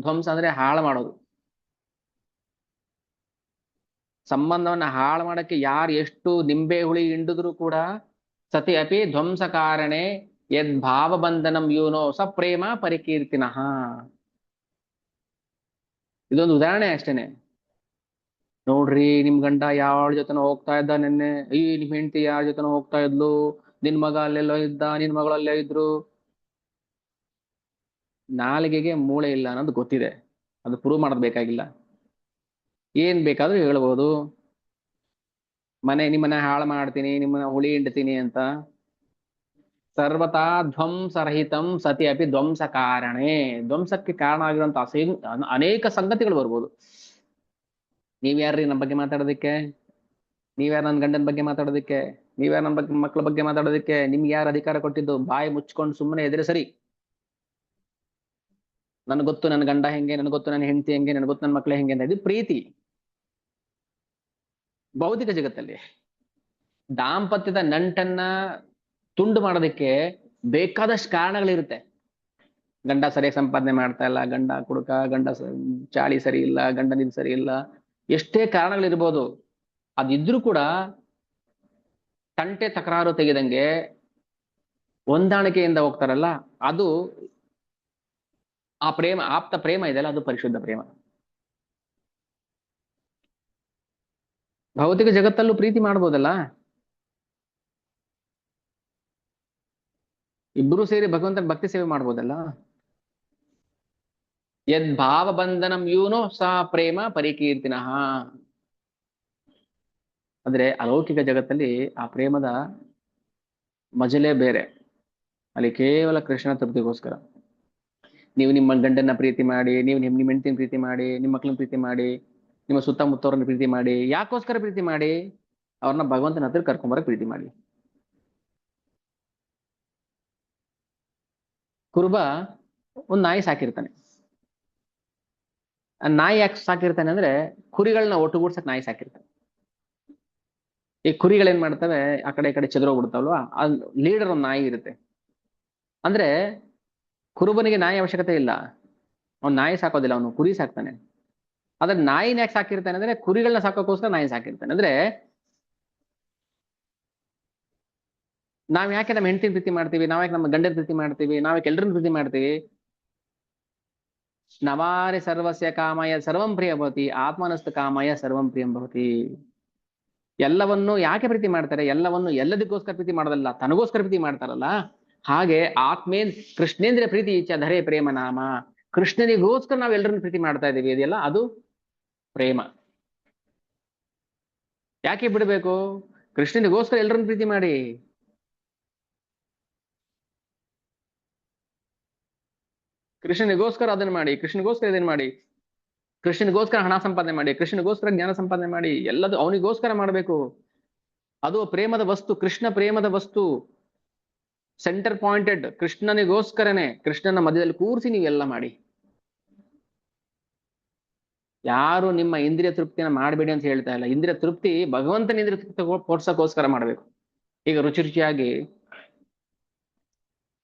Speaker 1: ಧ್ವಂಸ ಅಂದ್ರೆ ಹಾಳು ಮಾಡೋದು. ಸಂಬಂಧವನ್ನ ಹಾಳು ಮಾಡಕ್ಕೆ ಯಾರು ಎಷ್ಟು ನಿಂಬೆ ಹುಳಿ ಹಿಂಡಿದ್ರು ಕೂಡ ಸತಿ ಅಪಿ ಧ್ವಂಸ ಕಾರಣೆ ಯದ್ ಭಾವ ಬಂಧನಂ ಯೂನೋ ಸ ಪ್ರೇಮ ಪರಿಕೀರ್ತಿನಃ. ಇದೊಂದು ಉದಾಹರಣೆ ಅಷ್ಟೇನೆ. ನೋಡ್ರಿ ನಿಮ್ ಗಂಡ ಯಾರ ಜೊತೆನೋ ಹೋಗ್ತಾ ಇದ್ದ ನಿನ್ನೆ, ನಿಮ್ ಹೆಂಡತಿ ಯಾರ ಜೊತೆನೋ ಹೋಗ್ತಾ ಇದ್ಲು, ನಿನ್ ಮಗ ಅಲ್ಲೆಲ್ಲೋ ಇದ್ದ, ನಿನ್ ಮಗಳಲ್ಲೇ ಇದ್ರು. ನಾಲಿಗೆಗೆ ಮೂಳೆ ಇಲ್ಲ ಅನ್ನೋದು ಗೊತ್ತಿದೆ, ಅದು ಪ್ರೂವ್ ಮಾಡೋದು ಬೇಕಾಗಿಲ್ಲ. ಏನ್ ಬೇಕಾದ್ರೂ ಹೇಳ್ಬೋದು, ನಿಮ್ಮನ್ನ ಹಾಳು ಮಾಡ್ತೀನಿ, ನಿಮ್ಮನ್ನ ಹುಳಿ ಹಿಂಡ್ತೀನಿ ಅಂತ. ಸರ್ವತಾ ಧ್ವಂಸರಹಿತಂ ಸತಿ ಅಪಿ ಧ್ವಂಸ ಕಾರಣೆ. ಧ್ವಂಸಕ್ಕೆ ಕಾರಣ ಆಗಿರುವಂತ ಅನೇಕ ಸಂಗತಿಗಳು ಬರ್ಬೋದು. ನೀವ್ಯಾರ್ರಿ ನಮ್ಮ ಬಗ್ಗೆ ಮಾತಾಡೋದಕ್ಕೆ? ನೀವ್ಯಾರ ನನ್ನ ಗಂಡನ ಬಗ್ಗೆ ಮಾತಾಡೋದಕ್ಕೆ? ನೀವ್ಯಾರ ನನ್ನ ಬಗ್ಗೆ ಮಕ್ಕಳ ಬಗ್ಗೆ ಮಾತಾಡೋದಕ್ಕೆ? ನಿಮ್ಗೆ ಯಾರು ಅಧಿಕಾರ ಕೊಟ್ಟಿದ್ದು? ಬಾಯಿ ಮುಚ್ಕೊಂಡು ಸುಮ್ಮನೆ ಎದುರು ಸರಿ. ನನ್ಗೆ ಗೊತ್ತು ನನ್ನ ಗಂಡ ಹೆಂಗೆ, ನನ್ಗೆ ಗೊತ್ತು ನನ್ನ ಹೆಂಡತಿ ಹೆಂಗೆ, ನನ್ಗೆ ಗೊತ್ತು ನನ್ನ ಮಕ್ಳು ಹೆಂಗೆ ಅಂತ. ಇದು ಪ್ರೀತಿ. ಭೌತಿಕ ಜಗತ್ತಲ್ಲಿ ದಾಂಪತ್ಯದ ನಂಟನ್ನ ತುಂಡು ಮಾಡೋದಕ್ಕೆ ಬೇಕಾದಷ್ಟು ಕಾರಣಗಳಿರುತ್ತೆ. ಗಂಡ ಸರಿಯಾಗಿ ಸಂಪಾದನೆ ಮಾಡ್ತಾ ಇಲ್ಲ, ಗಂಡ ಕುಡುಕ, ಚಾಳಿ ಸರಿ ಇಲ್ಲ, ಗಂಡನಿದ್ ಸರಿ ಇಲ್ಲ, ಎಷ್ಟೇ ಕಾರಣಗಳಿರ್ಬೋದು. ಅದಿದ್ರೂ ಕೂಡ ತಂಟೆ ತಕರಾರು ತೆಗೆದಂಗೆ ಹೊಂದಾಣಿಕೆಯಿಂದ ಹೋಗ್ತಾರಲ್ಲ, ಅದು ಆ ಪ್ರೇಮ, ಆಪ್ತ ಪ್ರೇಮ ಇದೆಯಲ್ಲ, ಅದು ಪರಿಶುದ್ಧ ಪ್ರೇಮ. ಭೌತಿಕ ಜಗತ್ತಲ್ಲೂ ಪ್ರೀತಿ ಮಾಡ್ಬೋದಲ್ಲ, ಇಬ್ರು ಸೇರಿ ಭಗವಂತನ ಭಕ್ತಿ ಸೇವೆ ಮಾಡ್ಬೋದಲ್ಲ. ಯದ್ ಭಾವ ಬಂಧನಂ ಯೂನೋ ಸಾ ಪ್ರೇಮ ಪರಿಕೀರ್ತಿನಃ. ಆದ್ರೆ ಅಲೌಕಿಕ ಜಗತ್ತಲ್ಲಿ ಆ ಪ್ರೇಮದ ಮಜಲೇ ಬೇರೆ. ಅಲ್ಲಿ ಕೇವಲ ಕೃಷ್ಣ ತೃಪ್ತಿಗೋಸ್ಕರ. ನೀವು ನಿಮ್ಮ ಗಂಡನ ಪ್ರೀತಿ ಮಾಡಿ, ನೀವು ನಿಮ್ಮ ಹೆಂಡತಿನ ಪ್ರೀತಿ ಮಾಡಿ, ನಿಮ್ಮ ಮಕ್ಕಳನ್ನ ಪ್ರೀತಿ ಮಾಡಿ, ನಿಮ್ಮ ಸುತ್ತಮುತ್ತವ್ರನ್ನ ಪ್ರೀತಿ ಮಾಡಿ. ಯಾಕೋಸ್ಕರ ಪ್ರೀತಿ ಮಾಡಿ? ಅವ್ರನ್ನ ಭಗವಂತನ ಹತ್ರ ಕರ್ಕೊಂಬರಕ್ ಪ್ರೀತಿ ಮಾಡಿ. ಕುರುಬ ಒಂದ್ ನಾಯಿ ಸಾಕಿರ್ತಾನೆ. ಆ ನಾಯಿ ಯಾಕೆ ಸಾಕಿರ್ತಾನೆ ಅಂದ್ರೆ, ಕುರಿಗಳನ್ನ ಒಟ್ಟುಗೂಡ್ಸಕ್ ನಾಯಿ ಸಾಕಿರ್ತಾನೆ. ಈ ಕುರಿಗಳೇನ್ ಮಾಡ್ತವೆ, ಆ ಕಡೆ ಈ ಕಡೆ ಚೆದರೋಗ್ಬಿಡ್ತಾವಲ್ವಾ, ಆ ಲೀಡರ್ ಒಂದ್ ನಾಯಿ ಇರುತ್ತೆ. ಅಂದ್ರೆ ಕುರುಬನಿಗೆ ನಾಯಿ ಅವಶ್ಯಕತೆ ಇಲ್ಲ, ಅವ್ನು ನಾಯಿ ಸಾಕೋದಿಲ್ಲ, ಅವನು ಕುರಿ ಸಾಕ್ತಾನೆ. ಆದ್ರೆ ನಾಯಿನ ಯಾಕೆ ಸಾಕಿರ್ತಾನೆ ಅಂದ್ರೆ, ಕುರಿಗಳನ್ನ ಸಾಕೋಕ್ಕೋಸ್ಕರ ನಾಯಿ ಸಾಕಿರ್ತಾನೆ. ಅಂದ್ರೆ ನಾವ್ ಯಾಕೆ ನಮ್ಮ ಹೆಂಡತಿನ ಪ್ರೀತಿ ಮಾಡ್ತೀವಿ, ನಾವ್ ಯಾಕೆ ನಮ್ಮ ಗಂಡನ ಪ್ರೀತಿ ಮಾಡ್ತೀವಿ, ನಾವ್ ಯಾಕೆ ಎಲ್ರನ್ನ ಪ್ರೀತಿ ಮಾಡ್ತೀವಿ? ನವಾರಿ ಸರ್ವಸ್ಯ ಕಾಮಯ ಸರ್ವಂ ಪ್ರಿಯ ಭವತಿ, ಆತ್ಮನಸ್ತು ಕಾಮಯ ಸರ್ವಂ ಪ್ರಿಯಂ ಭವತಿ. ಎಲ್ಲವನ್ನು ಯಾಕೆ ಪ್ರೀತಿ ಮಾಡ್ತಾರೆ? ಎಲ್ಲವನ್ನು ಎಲ್ಲದಕ್ಕೋಸ್ಕರ ಪ್ರೀತಿ ಮಾಡೋದಲ್ಲ, ತನಗೋಸ್ಕರ ಪ್ರೀತಿ ಮಾಡ್ತಾರಲ್ಲ. ಹಾಗೆ ಕೃಷ್ಣೇಂದ್ರ ಪ್ರೀತಿ ಇಚ್ಛಾ ಧರೆ ಪ್ರೇಮ ನಾಮ. ಕೃಷ್ಣನಿಗೋಸ್ಕರ ನಾವ್ ಎಲ್ಲರನ್ನು ಪ್ರೀತಿ ಮಾಡ್ತಾ ಇದೀವಿ, ಇದೆಯಲ್ಲ ಅದು ಪ್ರೇಮ. ಯಾಕೆ ಬಿಡಬೇಕು? ಕೃಷ್ಣನಿಗೋಸ್ಕರ ಎಲ್ಲರನ್ನು ಪ್ರೀತಿ ಮಾಡಿ. ಕೃಷ್ಣನಿಗೋಸ್ಕರ ಅದನ್ನ ಮಾಡಿ, ಕೃಷ್ಣನಿಗೋಸ್ಕರ ಇದನ್ನ ಮಾಡಿ, ಕೃಷ್ಣನಿಗೋಸ್ಕರ ಹಣ ಸಂಪಾದನೆ ಮಾಡಿ, ಕೃಷ್ಣನಿಗೋಸ್ಕರ ಜ್ಞಾನ ಸಂಪಾದನೆ ಮಾಡಿ, ಎಲ್ಲದು ಅವನಿಗೋಸ್ಕರ ಮಾಡಬೇಕು. ಅದು ಪ್ರೇಮದ ವಸ್ತು, ಕೃಷ್ಣ ಪ್ರೇಮದ ವಸ್ತು. ಸೆಂಟರ್ ಪಾಯಿಂಟೆಡ್, ಕೃಷ್ಣನಿಗೋಸ್ಕರನೇ. ಕೃಷ್ಣನ ಮಧ್ಯದಲ್ಲಿ ಕೂರಿಸಿ ನೀವೆಲ್ಲ ಮಾಡಿ. ಯಾರು ನಿಮ್ಮ ಇಂದ್ರಿಯ ತೃಪ್ತಿನ ಮಾಡಬೇಡಿ ಅಂತ ಹೇಳ್ತಾ ಇಲ್ಲ. ಇಂದ್ರಿಯ ತೃಪ್ತಿ ಭಗವಂತನ ಇಂದ್ರಿಯ ತೃಪ್ತಿ ಕೊಡ್ಸಕ್ಕೋಸ್ಕರ ಮಾಡ್ಬೇಕು. ಈಗ ರುಚಿ ರುಚಿಯಾಗಿ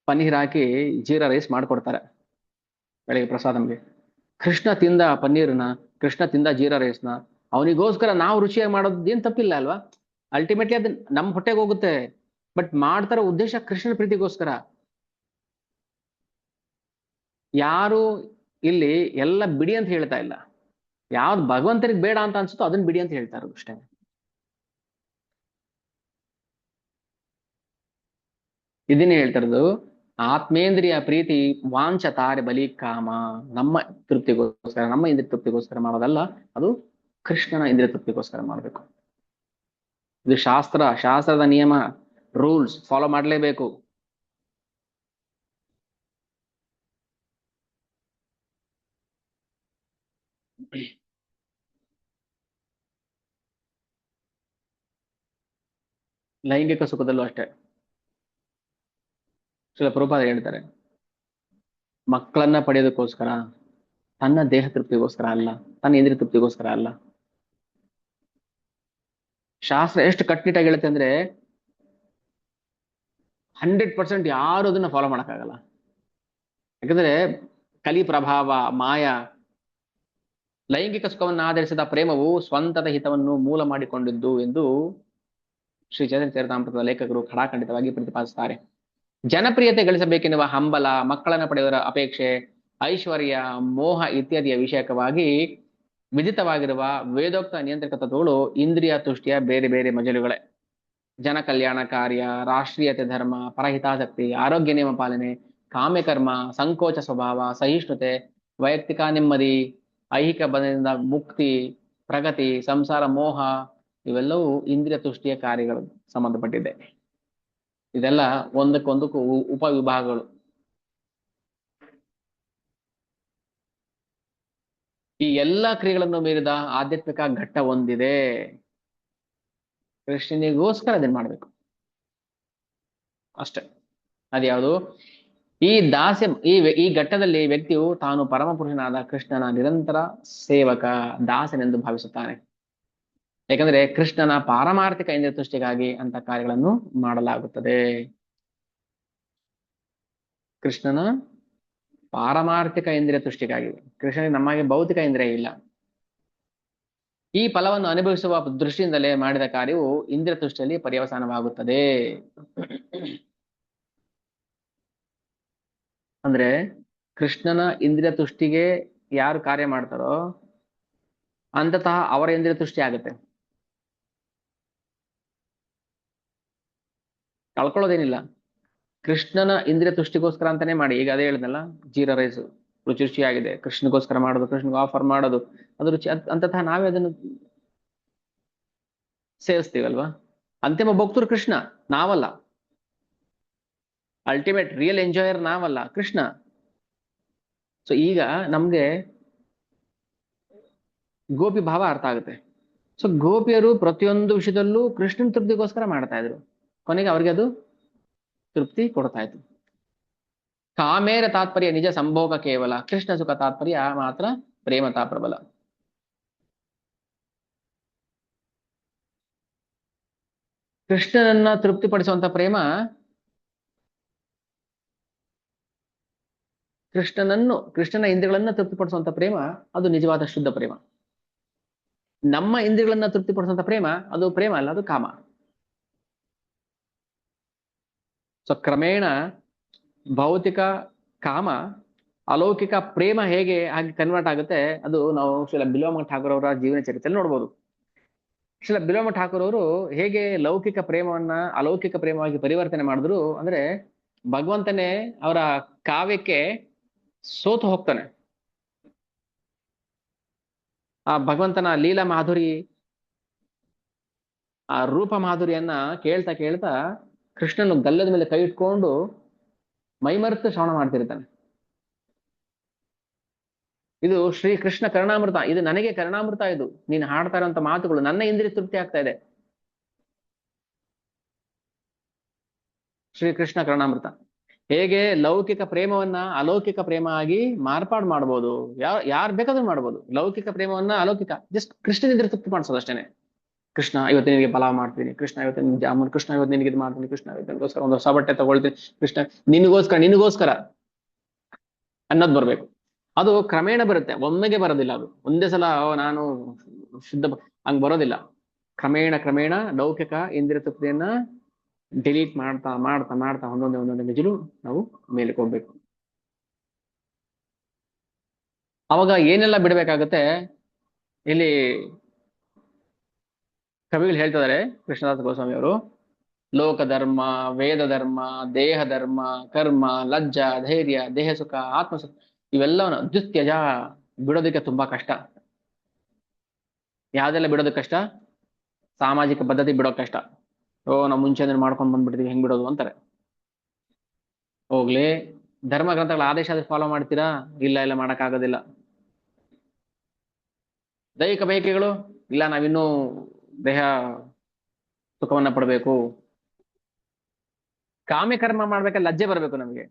Speaker 1: ಪನ್ನೀರ್ ಹಾಕಿ ಜೀರಾ ರೈಸ್ ಮಾಡ್ಕೊಡ್ತಾರೆ ಬೆಳಿಗ್ಗೆ ಪ್ರಸಾದಂಗೆ. ಕೃಷ್ಣ ತಿಂದ ಪನ್ನೀರ್ನ, ಕೃಷ್ಣ ತಿಂದ ಜೀರಾ ರೈಸ್ನ, ಅವನಿಗೋಸ್ಕರ ನಾವು ರುಚಿಯಾಗಿ ಮಾಡೋದು ಏನ್ ತಪ್ಪಿಲ್ಲ ಅಲ್ವಾ? ಅಲ್ಟಿಮೇಟ್ಲಿ ಅದು ನಮ್ಮ ಹೊಟ್ಟೆಗೆ ಹೋಗುತ್ತೆ, ಬಟ್ ಮಾಡ್ತಾರ ಉದ್ದೇಶ ಕೃಷ್ಣನ ಪ್ರೀತಿಗೋಸ್ಕರ. ಯಾರು ಇಲ್ಲಿ ಎಲ್ಲ ಬಿಡಿ ಅಂತ ಹೇಳ್ತಾ ಇಲ್ಲ. ಯಾವ್ದು ಭಗವಂತನಿಗೆ ಬೇಡ ಅಂತ ಅನ್ಸುತ್ತೋ ಅದನ್ನ ಬಿಡಿ ಅಂತ ಹೇಳ್ತಾ ಇರೋದು ಅಷ್ಟೇ. ಇದನ್ನೇ ಹೇಳ್ತಾ ಇರೋದು, ಆತ್ಮೇಂದ್ರಿಯ ಪ್ರೀತಿ ವಾಂಚ ತಾರೆ ಬಲಿ ಕಾಮ. ನಮ್ಮ ತೃಪ್ತಿಗೋಸ್ಕರ, ನಮ್ಮ ಇಂದ್ರಿಯ ತೃಪ್ತಿಗೋಸ್ಕರ ಮಾಡೋದಲ್ಲ, ಅದು ಕೃಷ್ಣನ ಇಂದ್ರಿಯ ತೃಪ್ತಿಗೋಸ್ಕರ ಮಾಡಬೇಕು. ಇದು ಶಾಸ್ತ್ರದ ನಿಯಮ, ರೂಲ್ಸ್ ಫಾಲೋ ಮಾಡಲೇಬೇಕು. ಲೈಂಗಿಕ ಸುಖದಲ್ಲೂ ಅಷ್ಟೇ. ಶ್ರೀಲ ಪ್ರಭುಪಾದ ಹೇಳ್ತಾರೆ, ಮಕ್ಕಳನ್ನ ಪಡೆಯೋದಕ್ಕೋಸ್ಕರ, ತನ್ನ ದೇಹ ತೃಪ್ತಿಗೋಸ್ಕರ ಅಲ್ಲ, ತನ್ನ ಇಂದ್ರಿಯ ತೃಪ್ತಿಗೋಸ್ಕರ ಅಲ್ಲ. ಶಾಸ್ತ್ರ ಎಷ್ಟು ಕಟ್ನಿಟ್ಟಾಗಿ ಹೇಳುತ್ತೆ ಅಂದ್ರೆ 100% ಯಾರು ಅದನ್ನ ಫಾಲೋ ಮಾಡಕ್ಕಾಗಲ್ಲ. ಯಾಕಂದ್ರೆ ಕಲಿ ಪ್ರಭಾವ, ಮಾಯ. ಲೈಂಗಿಕ ಸುಖವನ್ನು ಆಧರಿಸಿದ ಪ್ರೇಮವು ಸ್ವಂತದ ಹಿತವನ್ನು ಮೂಲ ಮಾಡಿಕೊಂಡಿದ್ದು ಎಂದು ಶ್ರೀ ಚೈತನ್ಯ ಚರಿತಾಮೃತದ ಲೇಖಕರು ಖಡಾಖಂಡಿತವಾಗಿ ಪ್ರತಿಪಾದಿಸುತ್ತಾರೆ. ಜನಪ್ರಿಯತೆ ಗಳಿಸಬೇಕೆನ್ನುವ ಹಂಬಲ, ಮಕ್ಕಳನ್ನು ಪಡೆಯುವ ಅಪೇಕ್ಷೆ, ಐಶ್ವರ್ಯ, ಮೋಹ ಇತ್ಯಾದಿಯ ವಿಷಯಕವಾಗಿ ವಿಧಿತವಾಗಿರುವ ವೇದೋಕ್ತ ನಿಯಂತ್ರಕ ತತ್ವಗಳು ಇಂದ್ರಿಯ ತುಷ್ಟಿಯ ಬೇರೆ ಬೇರೆ ಮಜಲುಗಳೇ. ಜನ ಕಲ್ಯಾಣ ಕಾರ್ಯ, ರಾಷ್ಟ್ರೀಯತೆ ಧರ್ಮ, ಪರಹಿತಾಸಕ್ತಿ, ಆರೋಗ್ಯ ನಿಯಮ ಪಾಲನೆ, ಕಾಮ್ಯಕರ್ಮ, ಸಂಕೋಚ ಸ್ವಭಾವ, ಸಹಿಷ್ಣುತೆ, ವೈಯಕ್ತಿಕ ನೆಮ್ಮದಿ, ಐಹಿಕ ಬಂಧನದಿಂದ ಮುಕ್ತಿ, ಪ್ರಗತಿ, ಸಂಸಾರ ಮೋಹ, ಇವೆಲ್ಲವೂ ಇಂದ್ರಿಯ ತುಷ್ಟಿಯ ಕಾರ್ಯಗಳು ಸಂಬಂಧಪಟ್ಟಿದೆ. ಇದೆಲ್ಲ ಒಂದಕ್ಕೊಂದಕ್ಕೂ ಉಪವಿಭಾಗಗಳು. ಈ ಎಲ್ಲಾ ಕ್ರಿಯೆಗಳನ್ನು ಮೀರಿದ ಆಧ್ಯಾತ್ಮಿಕ ಘಟ್ಟ ಒಂದಿದೆ, ಕೃಷ್ಣನಿಗೋಸ್ಕರ ಅದನ್ನ ಮಾಡ್ಬೇಕು ಅಷ್ಟೆ. ಅದ್ಯಾವುದು? ಈ ದಾಸ್ಯ, ಈ ಘಟ್ಟದಲ್ಲಿ ವ್ಯಕ್ತಿಯು ತಾನು ಪರಮ ಪುರುಷನಾದ ಕೃಷ್ಣನ ನಿರಂತರ ಸೇವಕ, ದಾಸನೆಂದು ಭಾವಿಸುತ್ತಾನೆ. ಯಾಕಂದ್ರೆ ಕೃಷ್ಣನ ಪಾರಮಾರ್ಥಿಕ ಇಂದ್ರಿಯ ತುಷ್ಟಿಗಾಗಿ ಅಂತ ಕಾರ್ಯಗಳನ್ನು ಮಾಡಲಾಗುತ್ತದೆ. ಕೃಷ್ಣನ ಪಾರಮಾರ್ಥಿಕ ಇಂದ್ರಿಯ ತುಷ್ಟಿಗಾಗಿ. ಕೃಷ್ಣನಿಗೆ ನಮಗೆ ಭೌತಿಕ ಇಂದ್ರಿಯ ಇಲ್ಲ. ಈ ಫಲವನ್ನು ಅನುಭವಿಸುವ ದೃಷ್ಟಿಯಿಂದಲೇ ಮಾಡಿದ ಕಾರ್ಯವು ಇಂದ್ರಿಯ ತುಷ್ಟಿಯಲ್ಲಿ ಪರ್ಯವಸಾನವಾಗುತ್ತದೆ. ಅಂದ್ರೆ ಕೃಷ್ಣನ ಇಂದ್ರಿಯ ತುಷ್ಟಿಗೆ ಯಾರು ಕಾರ್ಯ ಮಾಡ್ತಾರೋ ಅಂತತಃ ಅವರ ಇಂದ್ರಿಯ ತುಷ್ಟಿ ಆಗುತ್ತೆ. ಕಳ್ಕೊಳ್ಳೋದೇನಿಲ್ಲ. ಕೃಷ್ಣನ ಇಂದ್ರಿಯ ತುಷ್ಟಿಗೋಸ್ಕರ ಅಂತಾನೆ ಮಾಡಿ. ಈಗ ಅದೇ ಹೇಳಿದ್ನಲ್ಲ, ಜೀರಾ ರೈಸ್ ರುಚಿ ರುಚಿಯಾಗಿದೆ, ಕೃಷ್ಣಗೋಸ್ಕರ ಮಾಡೋದು, ಕೃಷ್ಣಗೆ ಆಫರ್ ಮಾಡೋದು, ಅದು ರುಚಿ ಅಂತತಃ ನಾವೇ ಅದನ್ನು ಸೇವಿಸ್ತೀವಲ್ವಾ. ಅಂತಿಮ ಭಕ್ತರು ಕೃಷ್ಣ, ನಾವಲ್ಲ. ಅಲ್ಟಿಮೇಟ್ ರಿಯಲ್ ಎಂಜಾಯರ್ ನಾವಲ್ಲ, ಕೃಷ್ಣ. ಸೊ ಈಗ ನಮ್ಗೆ ಗೋಪಿ ಭಾವ ಅರ್ಥ ಆಗುತ್ತೆ. ಸೊ ಗೋಪಿಯರು ಪ್ರತಿಯೊಂದು ವಿಷಯದಲ್ಲೂ ಕೃಷ್ಣನ ತೃಪ್ತಿಗೋಸ್ಕರ ಮಾಡ್ತಾ ಇದ್ರು. ಕೊನೆಗೆ ಅವ್ರಿಗೆ ಅದು ತೃಪ್ತಿ ಕೊಡ್ತಾ ಇತ್ತು. ಕಾಮೇರ ತಾತ್ಪರ್ಯ ನಿಜ ಸಂಭೋಗ ಕೇವಲ, ಕೃಷ್ಣ ಸುಖ ತಾತ್ಪರ್ಯ ಮಾತ್ರ ಪ್ರೇಮತಾ ಪ್ರಬಲ. ಕೃಷ್ಣನನ್ನ ತೃಪ್ತಿಪಡಿಸುವಂತ ಪ್ರೇಮ, ಕೃಷ್ಣನ ಇಂದ್ರಿಯಗಳನ್ನ ತೃಪ್ತಿಪಡಿಸುವಂತ ಪ್ರೇಮ ಅದು ನಿಜವಾದ ಶುದ್ಧ ಪ್ರೇಮ. ನಮ್ಮ ಇಂದ್ರಿಯಗಳನ್ನ ತೃಪ್ತಿಪಡಿಸುವಂತ ಪ್ರೇಮ ಅದು ಪ್ರೇಮ ಅಲ್ಲ, ಅದು ಕಾಮ. ಸೊ ಕ್ರಮೇಣ ಭೌತಿಕ ಕಾಮ ಅಲೌಕಿಕ ಪ್ರೇಮ ಹೇಗೆ ಹಾಗೆ ಕನ್ವರ್ಟ್ ಆಗುತ್ತೆ, ಅದು ನಾವು ಶ್ರೀಲ ಬಿಲ್ವ ಠಾಕೂರ್ ಅವರ ಜೀವನ ಚರಿತ್ರೆಯಲ್ಲಿ ನೋಡ್ಬೋದು. ಶ್ರೀಲ ಬಿಲ್ವ ಠಾಕೂರ್ ಅವರು ಹೇಗೆ ಲೌಕಿಕ ಪ್ರೇಮವನ್ನ ಅಲೌಕಿಕ ಪ್ರೇಮವಾಗಿ ಪರಿವರ್ತನೆ ಮಾಡಿದ್ರು ಅಂದ್ರೆ, ಭಗವಂತನೇ ಅವರ ಕಾವ್ಯಕ್ಕೆ ಸೋತು ಹೋಗ್ತಾನೆ. ಆ ಭಗವಂತನ ಲೀಲಾ ಮಾಧುರಿ, ಆ ರೂಪ ಮಾಧುರಿಯನ್ನ ಕೇಳ್ತಾ ಕೇಳ್ತಾ ಕೃಷ್ಣನು ಗಲ್ಲದ ಮೇಲೆ ಕೈ ಇಟ್ಕೊಂಡು ಮೈಮರೆತು ಶ್ರವಣ ಮಾಡ್ತಿರ್ತಾನೆ. ಇದು ಶ್ರೀ ಕೃಷ್ಣ ಕರುಣಾಮೃತ. ಇದು ನನಗೆ ಕರುಣಾಮೃತ. ಇದು ನೀನು ಹಾಡ್ತಾ ಇರುವಂತ ಮಾತುಗಳು ನನ್ನ ಇಂದ್ರಿಯ ತೃಪ್ತಿ ಆಗ್ತಾ ಇದೆ. ಶ್ರೀ ಕೃಷ್ಣ ಕರುಣಾಮೃತ. ಹೇಗೆ ಲೌಕಿಕ ಪ್ರೇಮವನ್ನ ಅಲೌಕಿಕ ಪ್ರೇಮ ಆಗಿ ಮಾರ್ಪಾಡು ಮಾಡ್ಬೋದು, ಯಾರು ಬೇಕಾದ್ರೂ ಮಾಡ್ಬೋದು. ಲೌಕಿಕ ಪ್ರೇಮವನ್ನ ಅಲೌಕಿಕ ಜಸ್ಟ್ ಕೃಷ್ಣನಿಂದ ತೃಪ್ತಿ ಮಾಡಿಸೋದು ಅಷ್ಟೇನೆ. ಕೃಷ್ಣ ಇವತ್ತು ನಿನಗೆ ಪಲಾವ್ ಮಾಡ್ತೀನಿ, ಕೃಷ್ಣ ಇವತ್ತು ನಿನ್ಗೆ ಜಾಮೂನ್, ಕೃಷ್ಣ ಇವತ್ತು ನಿನಗೆ ಇದು ಮಾಡ್ತೀನಿ, ಕೃಷ್ಣ ಇವತ್ತಿಗೋಸ್ಕರ ಒಂದು ಹೊಸ ಬಟ್ಟೆ ತಗೊಳ್ತೀನಿ, ಕೃಷ್ಣ ನಿನಗೋಸ್ಕರ ಅನ್ನೋದು ಬರ್ಬೇಕು. ಅದು ಕ್ರಮೇಣ ಬರುತ್ತೆ, ಒಮ್ಮೆಗೆ ಬರೋದಿಲ್ಲ. ಅದು ಒಂದೇ ಸಲ ನಾನು ಶುದ್ಧ ಹಂಗ್ ಬರೋದಿಲ್ಲ. ಕ್ರಮೇಣ ಲೌಕಿಕ ಇಂದ್ರಿಯ ತೃಪ್ತಿಯನ್ನ ಡಿಲೀಟ್ ಮಾಡ್ತಾ ಮಾಡ್ತಾ ಮಾಡ್ತಾ ಒಂದೊಂದೇ ಮೆಜಲು ನಾವು ಮೇಲಕ್ಕೆ ಹೋಗ್ಬೇಕು. ಅವಾಗ ಏನೆಲ್ಲ ಬಿಡ್ಬೇಕಾಗತ್ತೆ ಇಲ್ಲಿ ಕವಿಗಳು ಹೇಳ್ತಿದ್ದಾರೆ. ಕೃಷ್ಣದಾಸ ಗೋಸ್ವಾಮಿ ಅವರು, ಲೋಕ ಧರ್ಮ, ವೇದ ಧರ್ಮ, ದೇಹ ಧರ್ಮ, ಕರ್ಮ, ಲಜ್ಜ, ಧೈರ್ಯ, ದೇಹ ಸುಖ, ಆತ್ಮಸುಖ, ಇವೆಲ್ಲವನ್ನ ದುತ್ಯಜ ಬಿಡೋದಕ್ಕೆ ತುಂಬಾ ಕಷ್ಟ. ಯಾವ್ದೆಲ್ಲ ಬಿಡೋದಕ್ಕೆ ಕಷ್ಟ? ಸಾಮಾಜಿಕ ಪದ್ಧತಿ ಬಿಡೋಕ್ ಕಷ್ಟ. ನಾವು ಮುಂಚೆ ಮಾಡ್ಕೊಂಡ್ ಬಂದ್ಬಿಡ್ತೀವಿ, ಹೆಂಗ್ ಬಿಡೋದು ಅಂತಾರೆ. ಹೋಗ್ಲಿ, ಧರ್ಮ ಗ್ರಂಥಗಳ ಆದೇಶ ಆದ್ರೆ ಫಾಲೋ ಮಾಡ್ತೀರಾ? ಇಲ್ಲ ಮಾಡಕ್ಕಾಗೋದಿಲ್ಲ. ದೈಹಿಕ ಬಯಕೆಗಳು, ಇಲ್ಲ ನಾವಿನ್ನೂ ದೇಹ ಸುಖವನ್ನ ಪಡಬೇಕು. ಕಾಮ್ಯಕರ್ಮ ಮಾಡ್ಬೇಕಾದ್ರೆ ಲಜ್ಜೆ ಬರ್ಬೇಕು ನಮಗೆ.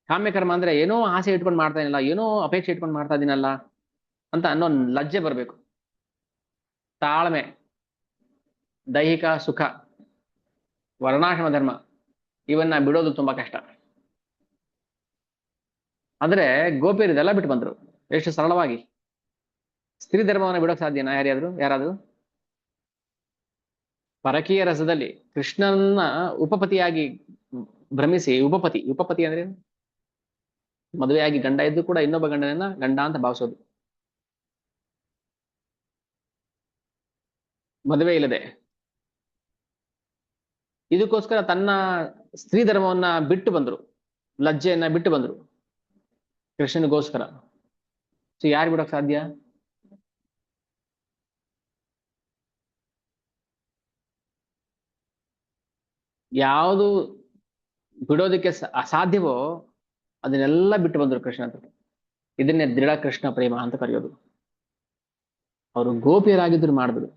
Speaker 1: ಕಾಮ್ಯಕರ್ಮ ಅಂದ್ರೆ ಏನೋ ಆಸೆ ಇಟ್ಕೊಂಡು ಮಾಡ್ತಾ ಇದೀನಲ್ಲ, ಏನೋ ಅಪೇಕ್ಷೆ ಇಟ್ಕೊಂಡು ಮಾಡ್ತಾ ಇದೀನಲ್ಲ ಅಂತ ಅನ್ನೋ ಲಜ್ಜೆ ಬರ್ಬೇಕು. ತಾಳ್ಮೆ, ದೈಹಿಕ ಸುಖ, ವರ್ಣಾಶ್ರಮ ಧರ್ಮ, ಇವನ್ನ ಬಿಡೋದು ತುಂಬಾ ಕಷ್ಟ. ಆದ್ರೆ ಗೋಪಿಯರು ಇದೆಲ್ಲ ಬಿಟ್ಟು ಬಂದ್ರು ಎಷ್ಟು ಸರಳವಾಗಿ. ಸ್ತ್ರೀ ಧರ್ಮವನ್ನು ಬಿಡೋಕ್ ಸಾಧ್ಯನಾ ಯಾರಾದ್ರೂ? ಪರಕೀಯ ರಸದಲ್ಲಿ ಕೃಷ್ಣನ ಉಪಪತಿಯಾಗಿ ಭ್ರಮಿಸಿ, ಉಪಪತಿ ಅಂದ್ರೆ ಮದುವೆಯಾಗಿ ಗಂಡ ಇದ್ದು ಕೂಡ ಇನ್ನೊಬ್ಬ ಗಂಡನನ್ನ ಗಂಡ ಅಂತ ಭಾವಿಸೋದು, ಮದುವೆ ಇಲ್ಲದೆ. ಇದಕ್ಕೋಸ್ಕರ ತನ್ನ ಸ್ತ್ರೀ ಧರ್ಮವನ್ನ ಬಿಟ್ಟು ಬಂದ್ರು, ಲಜ್ಜೆಯನ್ನ ಬಿಟ್ಟು ಬಂದ್ರು ಕೃಷ್ಣನಿಗೋಸ್ಕರ. ಸೊ ಯಾರು ಬಿಡೋಕ್ ಸಾಧ್ಯ? ಯಾವುದು ಬಿಡೋದಕ್ಕೆ ಅಸಾಧ್ಯವೋ ಅದನ್ನೆಲ್ಲ ಬಿಟ್ಟು ಬಂದ್ರು ಕೃಷ್ಣ ಅಂತ. ಇದನ್ನೇ ದೃಢ ಕೃಷ್ಣ ಪ್ರೇಮ ಅಂತ ಕರೆಯೋದು. ಅವರು ಗೋಪಿಯರಾಗಿದ್ರು ಮಾಡಿದ್ರು,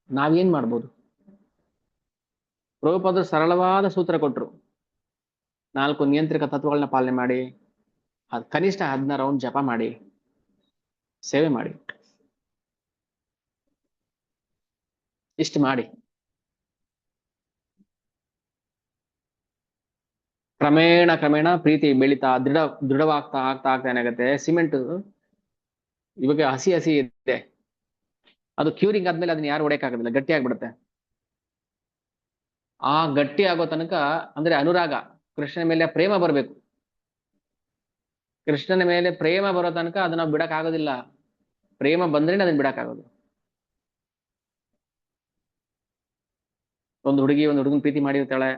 Speaker 1: ನಾವೇನ್ ಮಾಡ್ಬೋದು? ಪ್ರಭುಪಾದರು ಸರಳವಾದ ಸೂತ್ರ ಕೊಟ್ರು. 4 ನಿಯಂತ್ರಿತ ತತ್ವಗಳನ್ನ ಪಾಲನೆ ಮಾಡಿ, ಕನಿಷ್ಠ 16 ರೌಂಡ್ ಜಪ ಮಾಡಿ, ಸೇವೆ ಮಾಡಿ. ಇಷ್ಟು ಮಾಡಿ ಕ್ರಮೇಣ ಕ್ರಮೇಣ ಪ್ರೀತಿ ಬೆಳೀತಾ ದೃಢವಾಗ್ತಾ ಆಗ್ತಾ ಆಗ್ತಾ ಏನಾಗುತ್ತೆ, ಸಿಮೆಂಟ್ ಇವಾಗ ಹಸಿ ಹಸಿ ಇದೆ, ಅದು ಕ್ಯೂರಿಂಗ್ ಆದ್ಮೇಲೆ ಅದನ್ನ ಯಾರು ಹೊಡೆಯಕ್ಕಾಗೋದಿಲ್ಲ, ಗಟ್ಟಿ ಆಗ್ಬಿಡುತ್ತೆ. ಆ ಗಟ್ಟಿ ಆಗೋ ತನಕ ಅಂದ್ರೆ ಅನುರಾಗ, ಕೃಷ್ಣನ ಮೇಲೆ ಪ್ರೇಮ ಬರಬೇಕು. ಕೃಷ್ಣನ ಮೇಲೆ ಪ್ರೇಮ ಬರೋ ತನಕ ಅದನ್ನ ನಾವು ಬಿಡಕ್ ಆಗೋದಿಲ್ಲ. ಪ್ರೇಮ ಬಂದ್ರೆ ಅದನ್ನ ಬಿಡಕ್ ಆಗೋದು. ಒಂದು ಹುಡುಗಿ ಒಂದು ಹುಡುಗನ ಪ್ರೀತಿ ಮಾಡಿರ್ತಾಳೆ,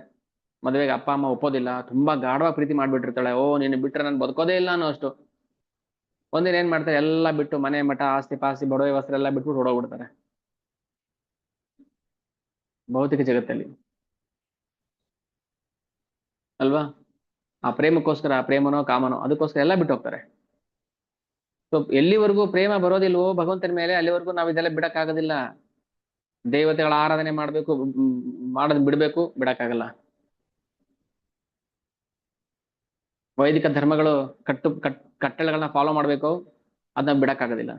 Speaker 1: ಮದುವೆಗೆ ಅಪ್ಪ ಅಮ್ಮ ಒಪ್ಪೋದಿಲ್ಲ, ತುಂಬಾ ಗಾಢವಾಗಿ ಪ್ರೀತಿ ಮಾಡ್ಬಿಟ್ಟಿರ್ತಾಳೆ, ಓ ನೀನು ಬಿಟ್ರೆ ನಾನು ಬದುಕೋದೇ ಇಲ್ಲ ಅನ್ನೋ ಅಷ್ಟು. ಒಂದಿನ ಏನ್ ಮಾಡ್ತಾರೆ, ಎಲ್ಲ ಬಿಟ್ಟು ಮನೆ ಮಠ ಆಸ್ತಿ ಪಾಸ್ತಿ ಬಡವೆ ವಸ್ತ್ರ ಎಲ್ಲ ಬಿಟ್ಬಿಟ್ಟು ಹೊಡೋಗ್ಬಿಡ್ತಾರೆ ಭೌತಿಕ ಜಗತ್ತಲ್ಲಿ, ಅಲ್ವಾ? ಆ ಪ್ರೇಮಕ್ಕೋಸ್ಕರ, ಪ್ರೇಮನೋ ಕಾಮನೋ ಅದಕ್ಕೋಸ್ಕರ ಎಲ್ಲ ಬಿಟ್ಟು ಹೋಗ್ತಾರೆ. ಸೊ ಎಲ್ಲಿವರೆಗೂ ಪ್ರೇಮ ಬರೋದಿಲ್ವೋ ಭಗವಂತನ ಮೇಲೆ, ಅಲ್ಲಿವರೆಗೂ ನಾವು ಇದೆಲ್ಲ ಬಿಡಕ್ಕಾಗೋದಿಲ್ಲ. ದೇವತೆಗಳ ಆರಾಧನೆ ಮಾಡ್ಬೇಕು, ಮಾಡೋದ್ ಬಿಡ್ಬೇಕು, ಬಿಡಕ್ಕಾಗಲ್ಲ. ವೈದಿಕ ಧರ್ಮಗಳು ಕಟ್ಟಳೆಗಳನ್ನ ಫಾಲೋ ಮಾಡ್ಬೇಕು, ಅದನ್ನ ಬಿಡಕ್ಕಾಗೋದಿಲ್ಲ.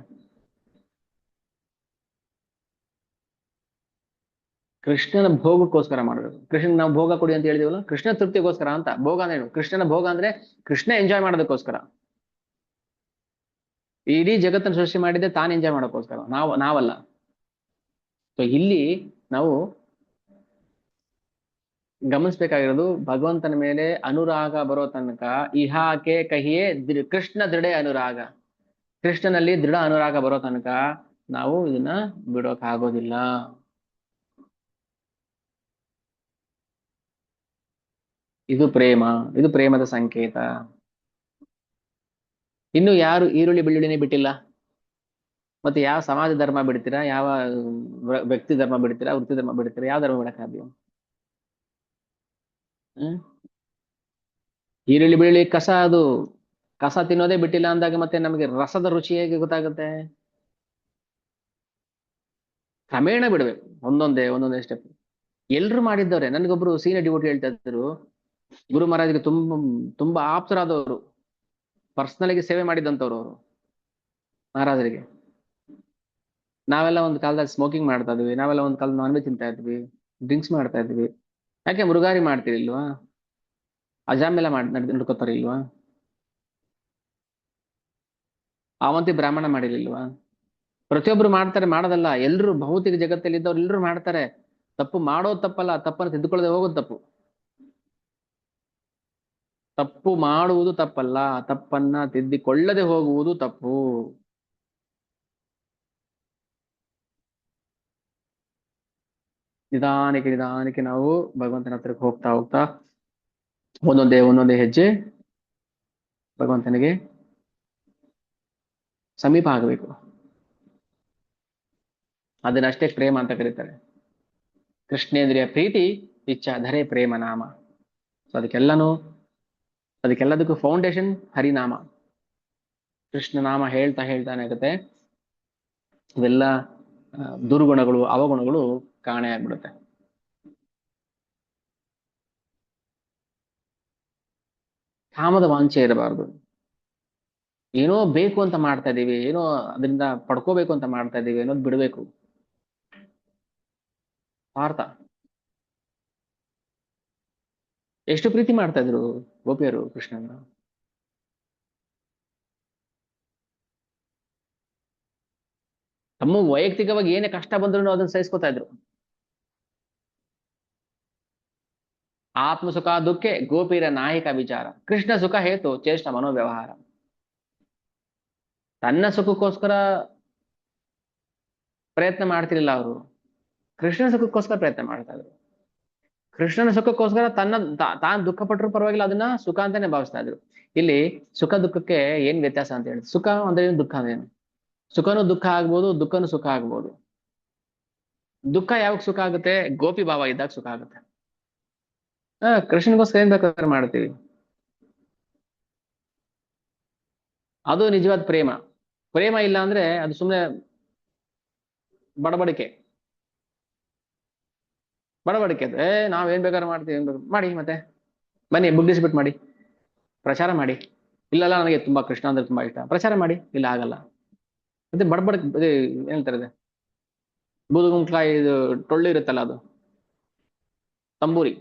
Speaker 1: ಕೃಷ್ಣನ ಭೋಗಕ್ಕೋಸ್ಕರ ಮಾಡ್ಬೇಕು. ಕೃಷ್ಣನ್ ನಾವು ಭೋಗ ಕೊಡಿ ಅಂತ ಹೇಳಿದೀವಲ್ಲ, ಕೃಷ್ಣ ತೃಪ್ತಿಗೋಸ್ಕರ ಅಂತ. ಭೋಗ ಅಂದ್ರೆ ಏನು? ಕೃಷ್ಣನ ಭೋಗ ಅಂದ್ರೆ ಕೃಷ್ಣ ಎಂಜಾಯ್ ಮಾಡೋದಕ್ಕೋಸ್ಕರ. ಇಡೀ ಜಗತ್ತನ್ನು ಸೃಷ್ಟಿ ಮಾಡಿದ್ದೆ ತಾನು ಎಂಜಾಯ್ ಮಾಡೋಕ್ಕೋಸ್ಕರ, ನಾವಲ್ಲ. ಸೊ ಇಲ್ಲಿ ನಾವು ಗಮನಿಸ್ಬೇಕಾಗಿರೋದು, ಭಗವಂತನ ಮೇಲೆ ಅನುರಾಗ ಬರೋ ತನಕ ಇಹಾಕೆ ಕಹಿಯೇ ಕೃಷ್ಣ ದೃಢ ಅನುರಾಗ. ಕೃಷ್ಣನಲ್ಲಿ ದೃಢ ಅನುರಾಗ ಬರೋ ತನಕ ನಾವು ಇದನ್ನ ಬಿಡೋಕ್ ಆಗೋದಿಲ್ಲ. ಇದು ಪ್ರೇಮ, ಇದು ಪ್ರೇಮದ ಸಂಕೇತ. ಇನ್ನು ಯಾರು ಈರುಳ್ಳಿ ಬೆಳ್ಳುಳ್ಳಿನೇ ಬಿಟ್ಟಿಲ್ಲ, ಮತ್ತೆ ಯಾವ ಸಮಾಜ ಧರ್ಮ ಬಿಡ್ತೀರಾ, ಯಾವ ವ್ಯಕ್ತಿ ಧರ್ಮ ಬಿಡ್ತೀರಾ, ವೃತ್ತಿ ಧರ್ಮ ಬಿಡ್ತೀರಾ? ಯಾವ ಧರ್ಮ ಬಿಡಕ್ಕಾಗ್ತೀವಿ? ಹ್ಮ್ ಈರುಳ್ಳಿ ಬೆಳ್ಳುಳ್ಳಿ ಕಸ, ಅದು ಕಸ ತಿನ್ನೋದೇ ಬಿಟ್ಟಿಲ್ಲ ಅಂದಾಗ ಮತ್ತೆ ನಮಗೆ ರಸದ ರುಚಿ ಹೇಗೆ ಗೊತ್ತಾಗುತ್ತೆ? ಕ್ರಮೇಣ ಬಿಡ್ಬೇಕು, ಒಂದೊಂದೇ ಒಂದೊಂದೇ ಸ್ಟೆಪ್. ಎಲ್ರು ಮಾಡಿದ್ದವ್ರೆ. ನನ್ಗೊಬ್ರು ಸೀನಿಯರ್ ಡಿವೋಟಿ ಹೇಳ್ತಾ ಇದ್ರು, ಗುರು ಮಹಾರಾಜ್ಗೆ ತುಂಬಾ ಆಪ್ತರಾದವರು, ಪರ್ಸನಲ್ಗೆ ಸೇವೆ ಮಾಡಿದಂತವ್ರು ಅವರು ಮಹಾರಾಜರಿಗೆ. ನಾವೆಲ್ಲ ಒಂದು ಕಾಲದಲ್ಲಿ ಸ್ಮೋಕಿಂಗ್ ಮಾಡ್ತಾ ಇದ್ವಿ, ನಾವೆಲ್ಲ ಒಂದು ಕಾಲದಲ್ಲಿ ನಾನ್ ವೆಜ್ ತಿಂತಾ ಇದ್ವಿ, ಡ್ರಿಂಕ್ಸ್ ಮಾಡ್ತಾ ಇದ್ವಿ. ಯಾಕೆ ಮುರುಗಾರಿ ಮಾಡ್ತಿರಿಲ್ವಾ? ಅಜಾಮೆಲ್ಲ ನಡ್ಕೋತಾರ ಇಲ್ವಾ? ಅವಂತಿ ಬ್ರಾಹ್ಮಣ ಮಾಡಿರ್ಲಿಲ್ವಾ? ಪ್ರತಿಯೊಬ್ರು ಮಾಡ್ತಾರೆ, ಮಾಡೋದಲ್ಲ. ಎಲ್ರು ಭೌತಿಕ ಜಗತ್ತಲ್ಲಿ ಇದ್ದವ್ರು ಎಲ್ರು ಮಾಡ್ತಾರೆ. ತಪ್ಪು ಮಾಡೋದು ತಪ್ಪಲ್ಲ, ತಪ್ಪನ್ನು ತಿದ್ದುಕೊಳ್ಳದೆ ಹೋಗೋದು ತಪ್ಪು. ತಪ್ಪು ಮಾಡುವುದು ತಪ್ಪಲ್ಲ, ತಪ್ಪನ್ನ ತಿದ್ದಿಕೊಳ್ಳದೆ ಹೋಗುವುದು ತಪ್ಪು. ನಿಧಾನಕ್ಕೆ ನಿಧಾನಕ್ಕೆ ನಾವು ಭಗವಂತನ ಹತ್ರಕ್ಕೆ ಹೋಗ್ತಾ ಹೋಗ್ತಾ ಒಂದೊಂದೇ ಒಂದೊಂದೇ ಹೆಜ್ಜೆ ಭಗವಂತನಿಗೆ ಸಮೀಪ ಆಗಬೇಕು. ಅದನ್ನಷ್ಟೇ ಪ್ರೇಮ ಅಂತ ಕರೀತಾರೆ. ಕೃಷ್ಣೇಂದ್ರಿಯ ಪ್ರೀತಿ ಇಚ್ಛಾಧರೆ ಪ್ರೇಮ ನಾಮ. ಸೊ ಅದಕ್ಕೆಲ್ಲದಕ್ಕೂ ಫೌಂಡೇಶನ್ ಹರಿನಾಮ. ಕೃಷ್ಣನಾಮ ಹೇಳ್ತಾ ಹೇಳ್ತಾ ಏನಾಗುತ್ತೆ, ಇವೆಲ್ಲ ದುರ್ಗುಣಗಳು ಅವಗುಣಗಳು ಕಾಣೆ ಆಗ್ಬಿಡುತ್ತೆ. ಕಾಮದ ವಾಂಛೆ ಇರಬಾರ್ದು. ಏನೋ ಬೇಕು ಅಂತ ಮಾಡ್ತಾ ಇದೀವಿ, ಏನೋ ಅದರಿಂದ ಪಡ್ಕೋಬೇಕು ಅಂತ ಮಾಡ್ತಾ ಇದೀವಿ ಅನ್ನೋದು ಬಿಡಬೇಕು. ಪಾರ್ಥ ಎಷ್ಟು ಪ್ರೀತಿ ಮಾಡ್ತಾ ಇದ್ರು ಗೋಪಿಯರು ಕೃಷ್ಣನ. ತಮ್ಮ ವೈಯಕ್ತಿಕವಾಗಿ ಏನೇ ಕಷ್ಟ ಬಂದ್ರು ಅದನ್ನ ಸಹಿಸ್ಕೊತಾ ಇದ್ರು. ಆತ್ಮ ಸುಖ ದುಃಖೆ ಗೋಪಿಯರ ನಾಯಕ ವಿಚಾರ, ಕೃಷ್ಣ ಸುಖ ಹೇತು ಚೇಷ್ಟ ಮನೋವ್ಯವಹಾರ. ತನ್ನ ಸುಖಕ್ಕೋಸ್ಕರ ಪ್ರಯತ್ನ ಮಾಡ್ತಿರ್ಲಿಲ್ಲ ಅವರು, ಕೃಷ್ಣನ ಸುಖಕ್ಕೋಸ್ಕರ ಪ್ರಯತ್ನ ಮಾಡ್ತಾ ಇದ್ರು. ಕೃಷ್ಣನ ಸುಖಕ್ಕೋಸ್ಕರ ತಾನು ದುಃಖ ಪಟ್ಟರು ಪರವಾಗಿಲ್ಲ, ಅದನ್ನ ಸುಖ ಅಂತಾನೆ ಭಾವಿಸ್ತಾ ಇದ್ರು. ಇಲ್ಲಿ ಸುಖ ದುಃಖಕ್ಕೆ ಏನ್ ವ್ಯತ್ಯಾಸ ಅಂತ ಹೇಳಿ, ಸುಖ ಅಂದ್ರೆ ಏನು, ದುಃಖ ಅಂದ್ರೇನು? ಸುಖನೂ ದುಃಖ ಆಗ್ಬೋದು, ದುಃಖನೂ ಸುಖ ಆಗ್ಬೋದು. ದುಃಖ ಯಾವಾಗ ಸುಖ ಆಗುತ್ತೆ? ಗೋಪಿ ಭಾವ ಇದ್ದಾಗ ಸುಖ ಆಗುತ್ತೆ. ಕೃಷ್ಣನಿಗೋಸ್ಕರ ಏನ್ ಬೇಕಾದ್ರೆ ಮಾಡ್ತೀವಿ, ಅದು ನಿಜವಾದ ಪ್ರೇಮ. ಪ್ರೇಮ ಇಲ್ಲ ಅಂದ್ರೆ ಅದು ಸುಮ್ಮನೆ ಬಡಬಡಿಕೆ. ನಾವೇನ್ ಬೇಕಾದ್ರೆ ಮಾಡ್ತೀವಿ, ಏನ್ ಬೇಕಾದ್ರೆ ಮಾಡಿ, ಮತ್ತೆ ಬನ್ನಿ ಬುಕ್ ಡಿಸ್ಟ್ರಿಬ್ಯೂಟ್ ಮಾಡಿ, ಪ್ರಚಾರ ಮಾಡಿ. ಇಲ್ಲಲ್ಲ ನನಗೆ ತುಂಬಾ ಕೃಷ್ಣ ಅಂದ್ರೆ ತುಂಬಾ ಇಷ್ಟ, ಪ್ರಚಾರ ಮಾಡಿ. ಇಲ್ಲ ಆಗಲ್ಲ. ಮತ್ತೆ ಹೇಳ್ತಾರೆ ಬೂದುಗುಂಬಳಕಾಯಿ ಇದು ಟೊಳ್ಳು ಇರುತ್ತಲ್ಲ, ಅದು ತಂಬೂರಿ,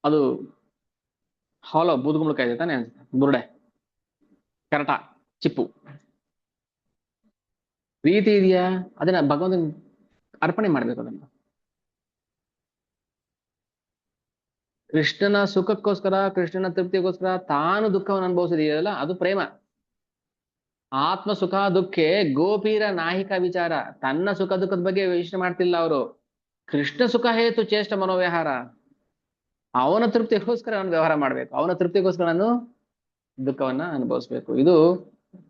Speaker 1: ಅದು ಹಾಲೋ ಬೂದುಗುಂಬಳಕಾಯಿ ಇದೆ ತಾನೆ, ಬುರುಡೆ, ಕೆರಟ, ಚಿಪ್ಪು. ಪ್ರೀತಿ ಇದೆಯಾ, ಅದನ್ನ ಭಗವಂತನ ಅರ್ಪಣೆ ಮಾಡ್ಬೇಕು. ಅದನ್ನ ಕೃಷ್ಣನ ಸುಖಕ್ಕೋಸ್ಕರ, ಕೃಷ್ಣನ ತೃಪ್ತಿಗೋಸ್ಕರ ತಾನು ದುಃಖವನ್ನು ಅನುಭವಿಸಿದೆಯಲ್ಲ, ಅದು ಪ್ರೇಮ. ಆತ್ಮ ಸುಖ ದುಃಖೆ ಗೋಪೀರ ನಾಹಿಕ ವಿಚಾರ. ತನ್ನ ಸುಖ ದುಃಖದ ಬಗ್ಗೆ ಯೋಚನೆ ಮಾಡ್ತಿಲ್ಲ ಅವರು. ಕೃಷ್ಣ ಸುಖ ಹೇತು ಚೇಷ್ಟ ಮನೋವ್ಯವಹಾರ. ಅವನ ತೃಪ್ತಿಗೋಸ್ಕರ ನಾನು ವ್ಯವಹಾರ ಮಾಡ್ಬೇಕು, ಅವನ ತೃಪ್ತಿಗೋಸ್ಕರ ನಾನು ದುಃಖವನ್ನ ಅನುಭವಿಸ್ಬೇಕು. ಇದು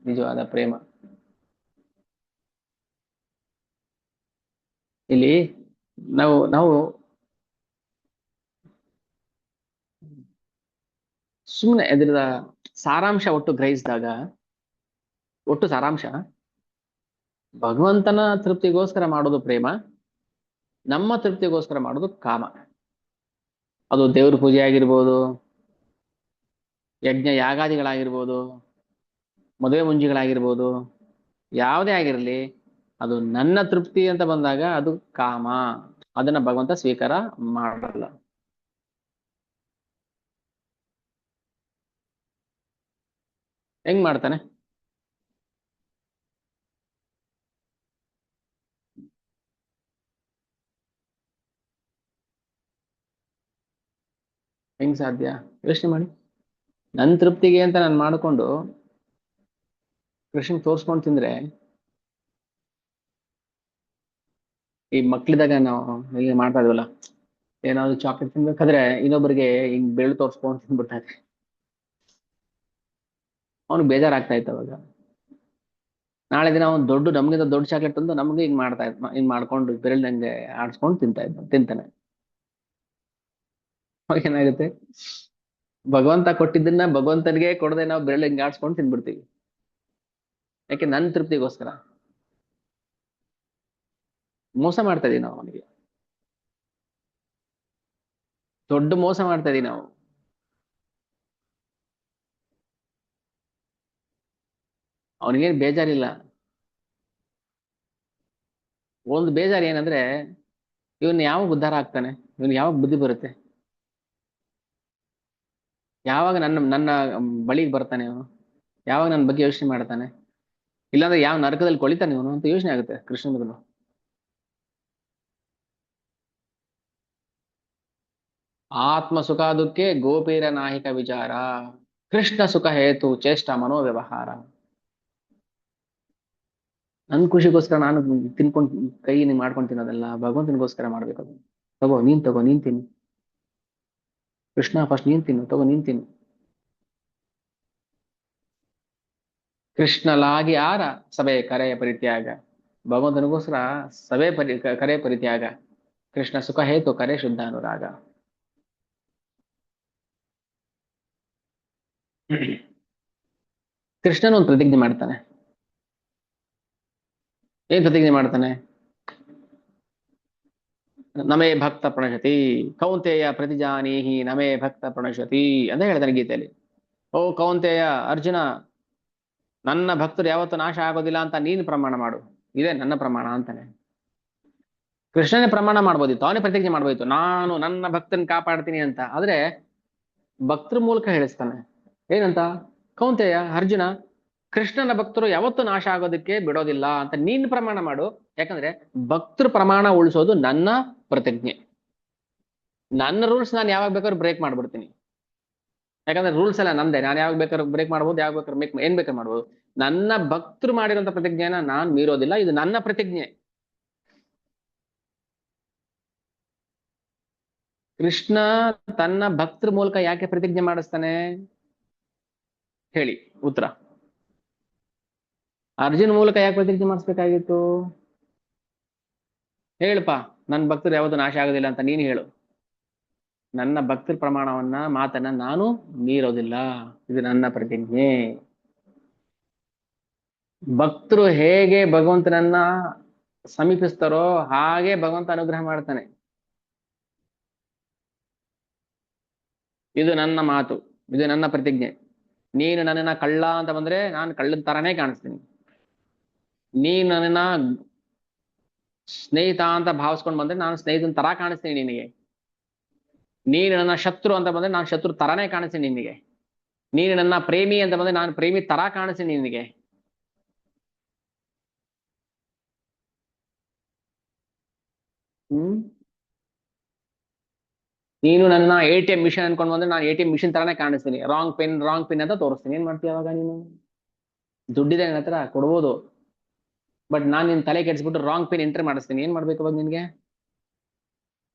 Speaker 1: ನಿಜವಾದ ಪ್ರೇಮ. ಇಲ್ಲಿ ನಾವು ನಾವು ಸುಮ್ಮನೆ ಇದರ ಸಾರಾಂಶ ಒಟ್ಟು ಗ್ರಹಿಸಿದಾಗ, ಒಟ್ಟು ಸಾರಾಂಶ ಭಗವಂತನ ತೃಪ್ತಿಗೋಸ್ಕರ ಮಾಡೋದು ಪ್ರೇಮ, ನಮ್ಮ ತೃಪ್ತಿಗೋಸ್ಕರ ಮಾಡೋದು ಕಾಮ. ಅದು ದೇವ್ರ ಪೂಜೆ ಆಗಿರ್ಬೋದು, ಯಜ್ಞ ಯಾಗಾದಿಗಳಾಗಿರ್ಬೋದು, ಮದುವೆ ಮುಂಜಿಗಳಾಗಿರ್ಬೋದು, ಯಾವುದೇ ಆಗಿರಲಿ, ಅದು ನನ್ನ ತೃಪ್ತಿ ಅಂತ ಬಂದಾಗ ಅದು ಕಾಮ. ಅದನ್ನ ಭಗವಂತ ಸ್ವೀಕಾರ ಮಾಡಲ್ಲ. ಹೆಂಗ್ ಮಾಡ್ತಾನೆ? ಹೆಂಗ್ ಸಾಧ್ಯ? ಯೋಚನೆ ಮಾಡಿ. ನನ್ನ ತೃಪ್ತಿಗೆ ಅಂತ ನಾನು ಮಾಡಿಕೊಂಡು ಕೃಷ್ಣ ತೋರ್ಸ್ಕೊಂಡು ತಿಂದ್ರೆ, ಈ ಮಕ್ಳಿದಾಗ ನಾವು ಇಲ್ಲಿ ಮಾಡ್ತಾ ಇದೀವಲ್ಲ, ಏನಾದ್ರು ಚಾಕ್ಲೇಟ್ ತಿನ್ಬೇಕಾದ್ರೆ ಇನ್ನೊಬ್ಬರಿಗೆ ಹಿಂಗ್ ಬೆಳ್ಳು ತೋರ್ಸ್ಕೊಂಡು ತಿನ್ಬಿಡ್ತಾರೆ, ಅವ್ನಿಗೆ ಬೇಜಾರಾಗ್ತಾ ಇತ್ತು ಅವಾಗ. ನಾಳೆ ದಿನ ಅವ್ನು ನಮ್ಗಿಂತ ದೊಡ್ಡ ಚಾಕ್ಲೇಟ್ ತಂದು ನಮ್ಗೆ ಹಿಂಗ್ ಮಾಡ್ತಾ ಇದ್ದ, ಹಿಂಗ್ ಮಾಡ್ಕೊಂಡು ಬೆರಳ್ದಂಗೆ ಆಡ್ಸ್ಕೊಂಡು ತಿಂತಾನೆ. ಅವಾಗ ಏನಾಗುತ್ತೆ? ಭಗವಂತ ಕೊಟ್ಟಿದ್ದನ್ನ ಭಗವಂತನಿಗೆ ಕೊಡದೆ ನಾವು ಬೆರಳು ಹಿಂಗೆ ಆಡ್ಸ್ಕೊಂಡು ತಿನ್ಬಿಡ್ತೀವಿ. ಯಾಕೆ? ನನ್ನ ತೃಪ್ತಿಗೋಸ್ಕರ ಮೋಸ ಮಾಡ್ತಾ ಇದೀವಿ ನಾವು ಅವನಿಗೆ. ದೊಡ್ಡ ಮೋಸ ಮಾಡ್ತಾ ಇದೀವಿ ನಾವು. ಅವನಿಗೇನು ಬೇಜಾರಿಲ್ಲ. ಒಂದು ಬೇಜಾರು ಏನಂದ್ರೆ, ಇವನ್ ಯಾವಾಗ ಉದ್ಧಾರ ಆಗ್ತಾನೆ, ಇವನ್ ಯಾವಾಗ ಬುದ್ಧಿ ಬರುತ್ತೆ, ಯಾವಾಗ ನನ್ನ ಬಳಿಗೆ ಬರ್ತಾನೆ ಇವನು, ಯಾವಾಗ ನನ್ನ ಬಗ್ಗೆ ಯೋಚನೆ ಮಾಡ್ತಾನೆ, ಇಲ್ಲಾಂದ್ರೆ ಯಾವ ನರಕದಲ್ಲಿ ಕೊಳಿತಾನೆ ಇವನು ಅಂತ ಯೋಚನೆ ಆಗುತ್ತೆ ಕೃಷ್ಣನಿಗೂ. ಆತ್ಮ ಸುಖ ದುಃಖೆ ಗೋಪೀರ ನಾಹಿಕ ವಿಚಾರ, ಕೃಷ್ಣ ಸುಖ ಹೇತು ಚೇಷ್ಟ ಮನೋವ್ಯವಹಾರ. ನನ್ ಖುಷಿಗೋಸ್ಕರ ನಾನು ತಿನ್ಕೊಂಡ್ ಕೈ ಮಾಡ್ಕೊಂಡು ತಿನ್ನೋದಲ್ಲ, ಭಗವಂತನಿಗೋಸ್ಕರ ಮಾಡ್ಬೇಕು. ಅದು ತಗೋ ನೀನ್ ತಿನ್ನು, ಕೃಷ್ಣ ಫಸ್ಟ್ ನೀನ್ ತಿನ್ನು, ತಗೋ ನೀನ್ ತಿನ್ನು. ಕೃಷ್ಣಲಾಗಿ ಆರ ಸಭೆ ಕರೆಯ ಪರಿತ್ಯಾಗ. ಭಗವಂತನಿಗೋಸ್ಕರ ಸಭೆ ಕರೆ ಪರಿತ್ಯಾಗ. ಕೃಷ್ಣ ಸುಖ ಹೇತು ಕರೆ ಶುದ್ಧ ಅನುರಾಗ. ಕೃಷ್ಣನ ಒಂದು ಪ್ರತಿಜ್ಞೆ ಮಾಡ್ತಾನೆ. ಏನ್ ಪ್ರತಿಜ್ಞೆ ಮಾಡ್ತಾನೆ? ನಮೇ ಭಕ್ತ ಪ್ರಣಶತಿ ಕೌಂತೆಯ ಪ್ರತಿಜಾನೀಹಿ ನಮೇ ಭಕ್ತ ಪ್ರಣಶತಿ ಅಂತ ಹೇಳ್ತಾನೆ ಗೀತೆಯಲ್ಲಿ. ಓ ಕೌಂತೆಯ, ಅರ್ಜುನ, ನನ್ನ ಭಕ್ತರು ಯಾವತ್ತೂ ನಾಶ ಆಗೋದಿಲ್ಲ ಅಂತ ನೀನು ಪ್ರಮಾಣ ಮಾಡು, ಇದೇ ನನ್ನ ಪ್ರಮಾಣ ಅಂತಾನೆ. ಕೃಷ್ಣನೇ ಪ್ರಮಾಣ ಮಾಡ್ಬೋದಿತ್ತು, ಅವನೇ ಪ್ರತಿಜ್ಞೆ ಮಾಡ್ಬೋದಿತ್ತು, ನಾನು ನನ್ನ ಭಕ್ತನ ಕಾಪಾಡ್ತೀನಿ ಅಂತ. ಆದ್ರೆ ಭಕ್ತರ ಮೂಲಕ ಹೇಳಿಸ್ತಾನೆ. ಏನಂತ? ಕೌಂತೆಯ, ಅರ್ಜುನ, ಕೃಷ್ಣನ ಭಕ್ತರು ಯಾವತ್ತೂ ನಾಶ ಆಗೋದಕ್ಕೆ ಬಿಡೋದಿಲ್ಲ ಅಂತ ನೀನ್ ಪ್ರಮಾಣ ಮಾಡು. ಯಾಕಂದ್ರೆ ಭಕ್ತರು ಪ್ರಮಾಣ ಉಳಿಸೋದು ನನ್ನ ಪ್ರತಿಜ್ಞೆ. ನನ್ನ ರೂಲ್ಸ್ ನಾನು ಯಾವಾಗ ಬೇಕಾದ್ರೂ ಬ್ರೇಕ್ ಮಾಡ್ಬಿಡ್ತೀನಿ. ಯಾಕಂದ್ರೆ ರೂಲ್ಸ್ ಎಲ್ಲ ನಂದೇ, ನಾನು ಯಾವಾಗ ಬೇಕಾದ್ರೂ ಬ್ರೇಕ್ ಮಾಡ್ಬೋದು, ಯಾವಾಗ ಬೇಕಾದ್ರೂ ಏನ್ ಬೇಕಾದ್ರೂ ಮಾಡ್ಬೋದು. ನನ್ನ ಭಕ್ತರು ಮಾಡಿರುವಂತ ಪ್ರತಿಜ್ಞೆನ ನಾನ್ ಮೀರೋದಿಲ್ಲ, ಇದು ನನ್ನ ಪ್ರತಿಜ್ಞೆ. ಕೃಷ್ಣ ತನ್ನ ಭಕ್ತರ ಮೂಲಕ ಯಾಕೆ ಪ್ರತಿಜ್ಞೆ ಮಾಡಿಸ್ತಾನೆ ಹೇಳಿ ಉತ್ತರ. ಅರ್ಜುನ್ ಮೂಲಕ ಯಾಕೆ ಪ್ರತಿಜ್ಞೆ ಮಾಡಿಸ್ಬೇಕಾಗಿತ್ತು? ಹೇಳಪ್ಪ, ನನ್ನ ಭಕ್ತರು ಯಾವತ್ತೂ ನಾಶ ಆಗೋದಿಲ್ಲ ಅಂತ ನೀನು ಹೇಳು. ನನ್ನ ಭಕ್ತರ ಪ್ರಮಾಣವನ್ನ, ಮಾತನ್ನ ನಾನು ಮೀರೋದಿಲ್ಲ, ಇದು ನನ್ನ ಪ್ರತಿಜ್ಞೆ. ಭಕ್ತರು ಹೇಗೆ ಭಗವಂತನನ್ನ ಸಮೀಪಿಸ್ತಾರೋ ಹಾಗೆ ಭಗವಂತ ಅನುಗ್ರಹ ಮಾಡ್ತಾನೆ. ಇದು ನನ್ನ ಮಾತು, ಇದು ನನ್ನ ಪ್ರತಿಜ್ಞೆ. ನೀನು ನನ್ನನ್ನ ಕಳ್ಳ ಅಂತ ಬಂದ್ರೆ ನಾನು ಕಳ್ಳದ ತರಾನೇ ಕಾಣಿಸ್ತೀನಿ. ನೀನ್ ನನ್ನ ಸ್ನೇಹಿತ ಅಂತ ಭಾವಿಸ್ಕೊಂಡು ಬಂದ್ರೆ ನಾನು ಸ್ನೇಹಿತನ ತರ ಕಾಣಿಸ್ತೀನಿ ನಿನಗೆ. ನೀನು ನನ್ನ ಶತ್ರು ಅಂತ ಬಂದ್ರೆ ನಾನು ಶತ್ರು ತರಾನೇ ಕಾಣಿಸ್ತೀನಿ ನಿನಗೆ. ನೀನು ನನ್ನ ಪ್ರೇಮಿ ಅಂತ ಬಂದ್ರೆ ನಾನು ಪ್ರೇಮಿ ತರ ಕಾಣಿಸ್ತೀನಿ ನಿನಗೆ. ಹ್ಮ್ ನೀನು ನನ್ನ ATM ಮಿಷನ್ ಅನ್ಕೊಂಡು ಬಂದ್ರೆ ನಾನು ATM ಮಿಷನ್ ತರಾನೇ ಕಾಣಿಸ್ತೀನಿ. ರಾಂಗ್ ಪಿನ್ ಅಂತ ತೋರಿಸ್ತೀನಿ. ಏನ್ ಮಾಡ್ತೀಯ ಅವಾಗ ನೀನು? ದುಡ್ಡಿದೆ ನನ್ನ ಹತ್ರ ಕೊಡ್ಬೋದು, ಬಟ್ ನಾನು ನಿನ್ ತಲೆ ಕೆಡಿಸ್ಬಿಟ್ಟು ರಾಂಗ್ ಪಿನ್ ಎಂಟ್ರಿ ಮಾಡಿಸ್ತೀನಿ. ಏನ್ ಮಾಡ್ಬೇಕು ಅವಾಗ ನಿನ್ಗೆ?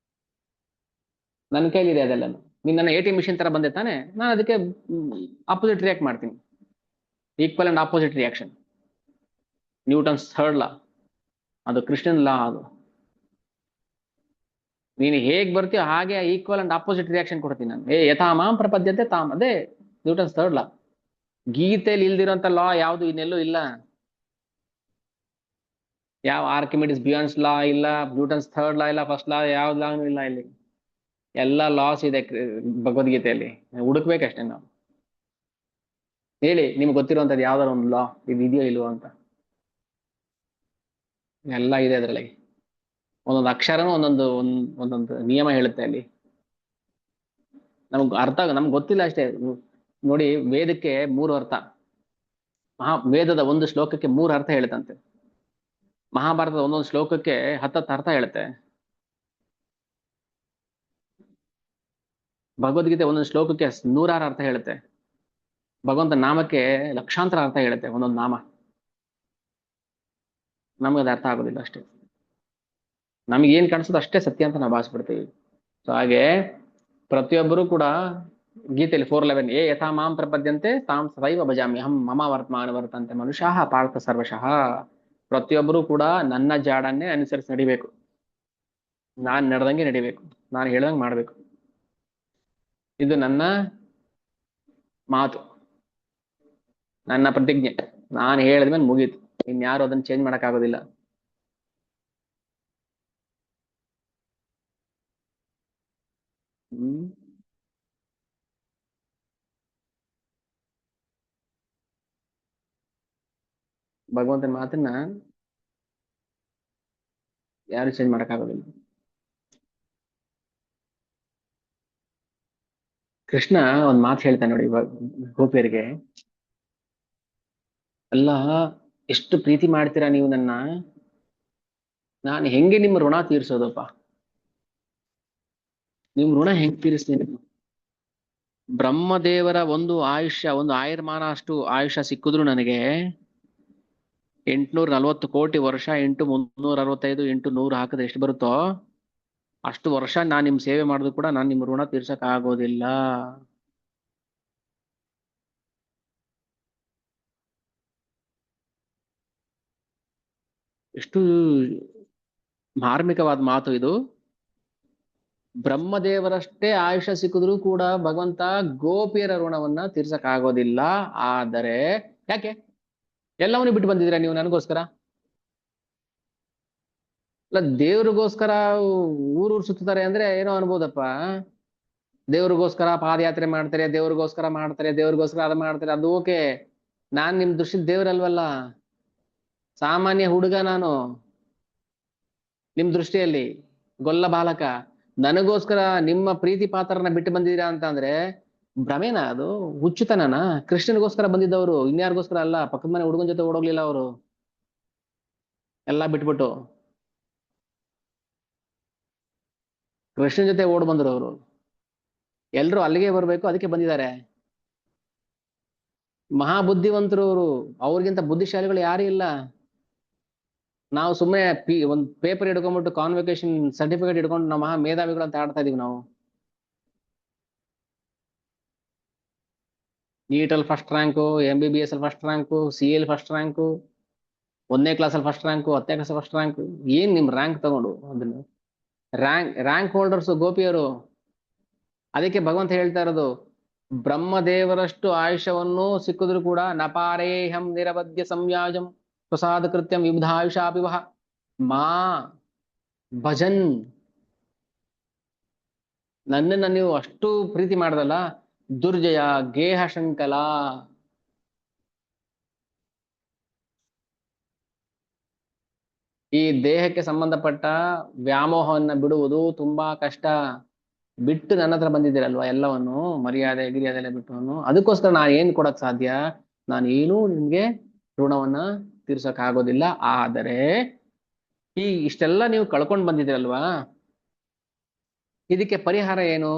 Speaker 1: ನನ್ನ ಕೈಲಿದೆ ಅದೆಲ್ಲ. ನೀನ್ ನನ್ನ ATM ಮಿಷನ್ ತರ ಬಂದೆ ತಾನೆ, ನಾನು ಅದಕ್ಕೆ ಅಪೋಸಿಟ್ ರಿಯಾಕ್ಟ್ ಮಾಡ್ತೀನಿ. Equal and opposite reaction, Newton's third ಲಾ, ಅದು ಕೃಷ್ಣನ್ ಲಾ. ಅದು ನೀನು ಹೇಗ್ ಬರ್ತೀಯೋ ಹಾಗೆ ಈಕ್ವಲ್ ಅಂಡ್ ಆಪೋಸಿಟ್ ರಿಯಾಕ್ಷನ್ ಕೊಡ್ತೀನಿ ನಾನು. ಯಥಾ ಮಾಂ ಪ್ರಪದ್ಯತೆ ತಾಮ್, ಅದೇ ನ್ಯೂಟನ್ಸ್ ಥರ್ಡ್ ಲಾ. ಗೀತೆಯಲ್ಲಿ ಇಲ್ದಿರೋಂಥ ಲಾ ಯಾವುದು ಇನ್ನೆಲ್ಲೂ ಇಲ್ಲ. ಯಾವ ಆರ್ಕಿಮಿಡಿಸ್ ಬಿಯಾನ್ಸ್ ಲಾ ಇಲ್ಲ, ನ್ಯೂಟನ್ಸ್ ಥರ್ಡ್ ಲಾ ಇಲ್ಲ, ಫಸ್ಟ್ ಲಾ, ಯಾವ್ದು ಲಾನು ಇಲ್ಲ ಇಲ್ಲಿ. ಎಲ್ಲ ಲಾಸ್ ಇದೆ ಭಗವದ್ಗೀತೆಯಲ್ಲಿ, ಹುಡುಕ್ಬೇಕಷ್ಟೇ ನಾವು. ಹೇಳಿ ನಿಮ್ಗೆ ಗೊತ್ತಿರುವಂತದ್ದು ಯಾವ್ದಾರ ಒಂದು ಲಾ ಇದು ಇದೆಯೋ ಇಲ್ವೋ ಅಂತ. ಎಲ್ಲ ಇದೆ ಅದರಲ್ಲಿ. ಒಂದೊಂದು ಅಕ್ಷರನೂ ಒಂದೊಂದು ನಿಯಮ ಹೇಳುತ್ತೆ ಅಲ್ಲಿ. ನಮ್ಗೆ ಗೊತ್ತಿಲ್ಲ ಅಷ್ಟೇ. ನೋಡಿ, ವೇದಕ್ಕೆ 3 ಅರ್ಥ. ವೇದದ ಒಂದು ಶ್ಲೋಕಕ್ಕೆ 3 ಅರ್ಥ ಹೇಳುತ್ತಂತೆ. ಮಹಾಭಾರತದ ಒಂದೊಂದು ಶ್ಲೋಕಕ್ಕೆ 10 ಅರ್ಥ ಹೇಳುತ್ತೆ. ಭಗವದ್ಗೀತೆ ಒಂದೊಂದು ಶ್ಲೋಕಕ್ಕೆ 106 ಅರ್ಥ ಹೇಳುತ್ತೆ. ಭಗವಂತ ನಾಮಕ್ಕೆ ಲಕ್ಷಾಂತರ ಅರ್ಥ ಹೇಳುತ್ತೆ ಒಂದೊಂದು ನಾಮ. ನಮ್ಗೆ ಅದು ಅರ್ಥ ಆಗೋದಿಲ್ಲ ಅಷ್ಟೇ. ನಮ್ಗೆ ಏನ್ ಕಾಣಿಸೋದು ಅಷ್ಟೇ ಸತ್ಯ ಅಂತ ನಾವು ಭಾವಿಸ್ಬಿಡ್ತೀವಿ. ಸೊ ಹಾಗೆ ಪ್ರತಿಯೊಬ್ಬರು ಕೂಡ ಗೀತೆಯಲ್ಲಿ 4:11 ಯಥಾ ಮಾಂ ಪ್ರಪದ್ಯಂತೆ ತಾಂ ಸದೈವ ಭಜಾಮಿ ಅಹಂ ಮಮ ವರ್ತಮಾನ ವರ್ತಂತೆ ಮನುಷ್ಯಾಃ ಪಾರ್ಥ ಸರ್ವಶಃ. ಪ್ರತಿಯೊಬ್ಬರು ಕೂಡ ನನ್ನ ಜಾಡನ್ನೇ ಅನುಸರಿಸಿ ನಡಿಬೇಕು. ನಾನ್ ನಡೆದಂಗೆ ನಡಿಬೇಕು, ನಾನು ಹೇಳ್ದಂಗೆ ಮಾಡ್ಬೇಕು. ಇದು ನನ್ನ ಮಾತು, ನನ್ನ ಪ್ರತಿಜ್ಞೆ. ನಾನು ಹೇಳಿದ್ಮೇಲೆ ಮುಗೀತು, ಇನ್ಯಾರು ಅದನ್ನ ಚೇಂಜ್ ಮಾಡಕ್ ಆಗೋದಿಲ್ಲ. ಹ್ಮ್ ಭಗವಂತನ ಮಾತನ್ನ ಯಾರು ಚೇಂಜ್ ಮಾಡಕ್ ಆಗೋದಿಲ್ಲ. ಕೃಷ್ಣ ಒಂದ್ ಮಾತು ಹೇಳ್ತಾನೆ ನೋಡಿ ಇವಾಗ ಗೋಪಿಯರಿಗೆ. ಅಲ್ಲ, ಎಷ್ಟು ಪ್ರೀತಿ ಮಾಡ್ತೀರಾ ನೀವು ನನ್ನ, ನಾನು ಹೆಂಗೆ ನಿಮ್ಮ ಋಣ ತೀರ್ಸೋದಪ್ಪ? ನಿಮ್ ಋಣ ಹೆಂಗ್ ತೀರಿಸ್ತೀನಿ? ಬ್ರಹ್ಮದೇವರ ಒಂದು ಆಯುರ್ಮಾನ ಅಷ್ಟು ಆಯುಷ್ಯ ಸಿಕ್ಕಿದ್ರು ನನಗೆ 840 ಕೋಟಿ ವರ್ಷ ಇಂಟು 365 ಇಂಟು 100 ಹಾಕಿದ್ರೆ ಎಷ್ಟು ಬರುತ್ತೋ ಅಷ್ಟು ವರ್ಷ ನಾನ್ ನಿಮ್ ಸೇವೆ ಮಾಡಿದ್ರು ಕೂಡ ನಾನ್ ನಿಮ್ ಋಣ ತೀರ್ಸಕ್ ಆಗೋದಿಲ್ಲ. ಎಷ್ಟು ಮಾರ್ಮಿಕವಾದ ಮಾತು ಇದು. ಬ್ರಹ್ಮದೇವರಷ್ಟೇ ಆಯುಷ್ಯ ಸಿಕ್ಕಿದ್ರು ಕೂಡ ಭಗವಂತ ಗೋಪಿಯರ ಋಣವನ್ನ ತೀರ್ಸಕ್ ಆಗೋದಿಲ್ಲ. ಆದರೆ ಯಾಕೆ ಎಲ್ಲವನ್ನೂ ಬಿಟ್ಟು ಬಂದಿದ್ದೀರಾ ನೀವು ನನಗೋಸ್ಕರ? ಅಲ್ಲ, ದೇವ್ರಿಗೋಸ್ಕರ ಊರೂರು ಸುತ್ತಾರೆ ಅಂದ್ರೆ ಏನೋ ಅನ್ಬೋದಪ್ಪ. ದೇವ್ರಿಗೋಸ್ಕರ ಪಾದಯಾತ್ರೆ ಮಾಡ್ತಾರೆ, ದೇವ್ರಿಗೋಸ್ಕರ ಅದು ಮಾಡ್ತಾರೆ, ಅದು ಓಕೆ. ನಾನ್ ನಿಮ್ ದೃಷ್ಟಿಲಿ ದೇವ್ರಲ್ವಲ್ಲ, ಸಾಮಾನ್ಯ ಹುಡುಗ ನಾನು ನಿಮ್ ದೃಷ್ಟಿಯಲ್ಲಿ, ಗೊಲ್ಲ ಬಾಲಕ. ನನಗೋಸ್ಕರ ನಿಮ್ಮ ಪ್ರೀತಿ ಪಾತ್ರರನ್ನ ಬಿಟ್ಟು ಬಂದಿದ್ದೀರಾ ಅಂತ ಅಂದ್ರೆ ಭ್ರಮೇನ? ಅದು ಹುಚ್ಚುತನನ? ಕೃಷ್ಣನಿಗೋಸ್ಕರ ಬಂದಿದ್ದವರು, ಇನ್ಯಾರಿಗೋಸ್ಕರ ಅಲ್ಲ. ಪಕ್ಕದ ಮನೆ ಹುಡುಗನ ಜೊತೆ ಓಡೋಗ್ಲಿಲ್ಲ ಅವರು, ಎಲ್ಲಾ ಬಿಟ್ಬಿಟ್ಟು ಕೃಷ್ಣನ್ ಜೊತೆ ಓಡ್ ಬಂದ್ರು ಅವರು. ಎಲ್ರು ಅಲ್ಲಿಗೆ ಬರ್ಬೇಕು, ಅದಕ್ಕೆ ಬಂದಿದ್ದಾರೆ. ಮಹಾಬುದ್ಧಿವಂತರು ಅವರು, ಅವ್ರಿಗಿಂತ ಬುದ್ಧಿಶಾಲಿಗಳು ಯಾರು ಇಲ್ಲ. ನಾವು ಸುಮ್ಮನೆ ಒಂದ್ ಪೇಪರ್ ಹಿಡ್ಕೊಂಡ್ಬಿಟ್ಟು ಕಾನ್ವೊಕೇಶನ್ ಸರ್ಟಿಫಿಕೇಟ್ ಹಿಡ್ಕೊಂಡು ನಾವು ಮಹಾ ಮೇಧಾವಿಗಳು ಅಂತ ಆಡ್ತಾ ಇದೀವಿ ನಾವು. ನೀಟಲ್ಲಿ ಫಸ್ಟ್ ರ್ಯಾಂಕು, MBBS ಅಲ್ಲಿ first rank, CA first rank, 1ನೇ ಕ್ಲಾಸಲ್ಲಿ ಫಸ್ಟ್ ರ್ಯಾಂಕು, 10ನೇ ಕ್ಲಾಸ್ ಫಸ್ಟ್ ರ್ಯಾಂಕು. ಏನ್ ನಿಮ್ ರ್ಯಾಂಕ್ ತಗೊಂಡು ಅದನ್ನ ರ್ಯಾಂಕ್ ಹೋಲ್ಡರ್ಸ್ ಗೋಪಿಯರು. ಅದಕ್ಕೆ ಭಗವಂತ ಹೇಳ್ತಾ ಇರೋದು, ಬ್ರಹ್ಮದೇವರಷ್ಟು ಆಯುಷ್ಯವನ್ನು ಸಿಕ್ಕಿದ್ರು ಕೂಡ ನಪಾರೇಹಂ ನಿರವಧ್ಯ ಸಂವ್ಯಾಜಂ ಪ್ರಸಾದ ಕೃತ್ಯಂ ವಿಬುಧ ಆಯುಷಾಪಿವಹ ಮಾ ಭಜನ್. ನನ್ನನ್ನ ನೀವು ಅಷ್ಟು ಪ್ರೀತಿ ಮಾಡದಲ್ಲ, ದುರ್ಜಯ ಗೇಹ ಶಂಕಲ. ಈ ದೇಹಕ್ಕೆ ಸಂಬಂಧಪಟ್ಟ ವ್ಯಾಮೋಹವನ್ನ ಬಿಡುವುದು ತುಂಬಾ ಕಷ್ಟ. ಬಿಟ್ಟು ನನ್ನ ಹತ್ರ ಬಂದಿದ್ದೀರಲ್ವಾ ಎಲ್ಲವನ್ನು, ಮರ್ಯಾದೆ ಗಿರಿಯಾದೆ ಎಲ್ಲ ಬಿಟ್ಟು, ಅದಕ್ಕೋಸ್ಕರ ನಾನು ಏನ್ ಕೊಡಕ್ ಸಾಧ್ಯ? ನಾನು ಏನೂ ನಿಮ್ಗೆ ಋಣವನ್ನ ತೀರ್ಸಕ್ ಆಗೋದಿಲ್ಲ. ಆದರೆ ಈ ಇಷ್ಟೆಲ್ಲ ನೀವು ಕಳ್ಕೊಂಡ್ ಬಂದಿದ್ದೀರಲ್ವಾ, ಇದಕ್ಕೆ ಪರಿಹಾರ ಏನು?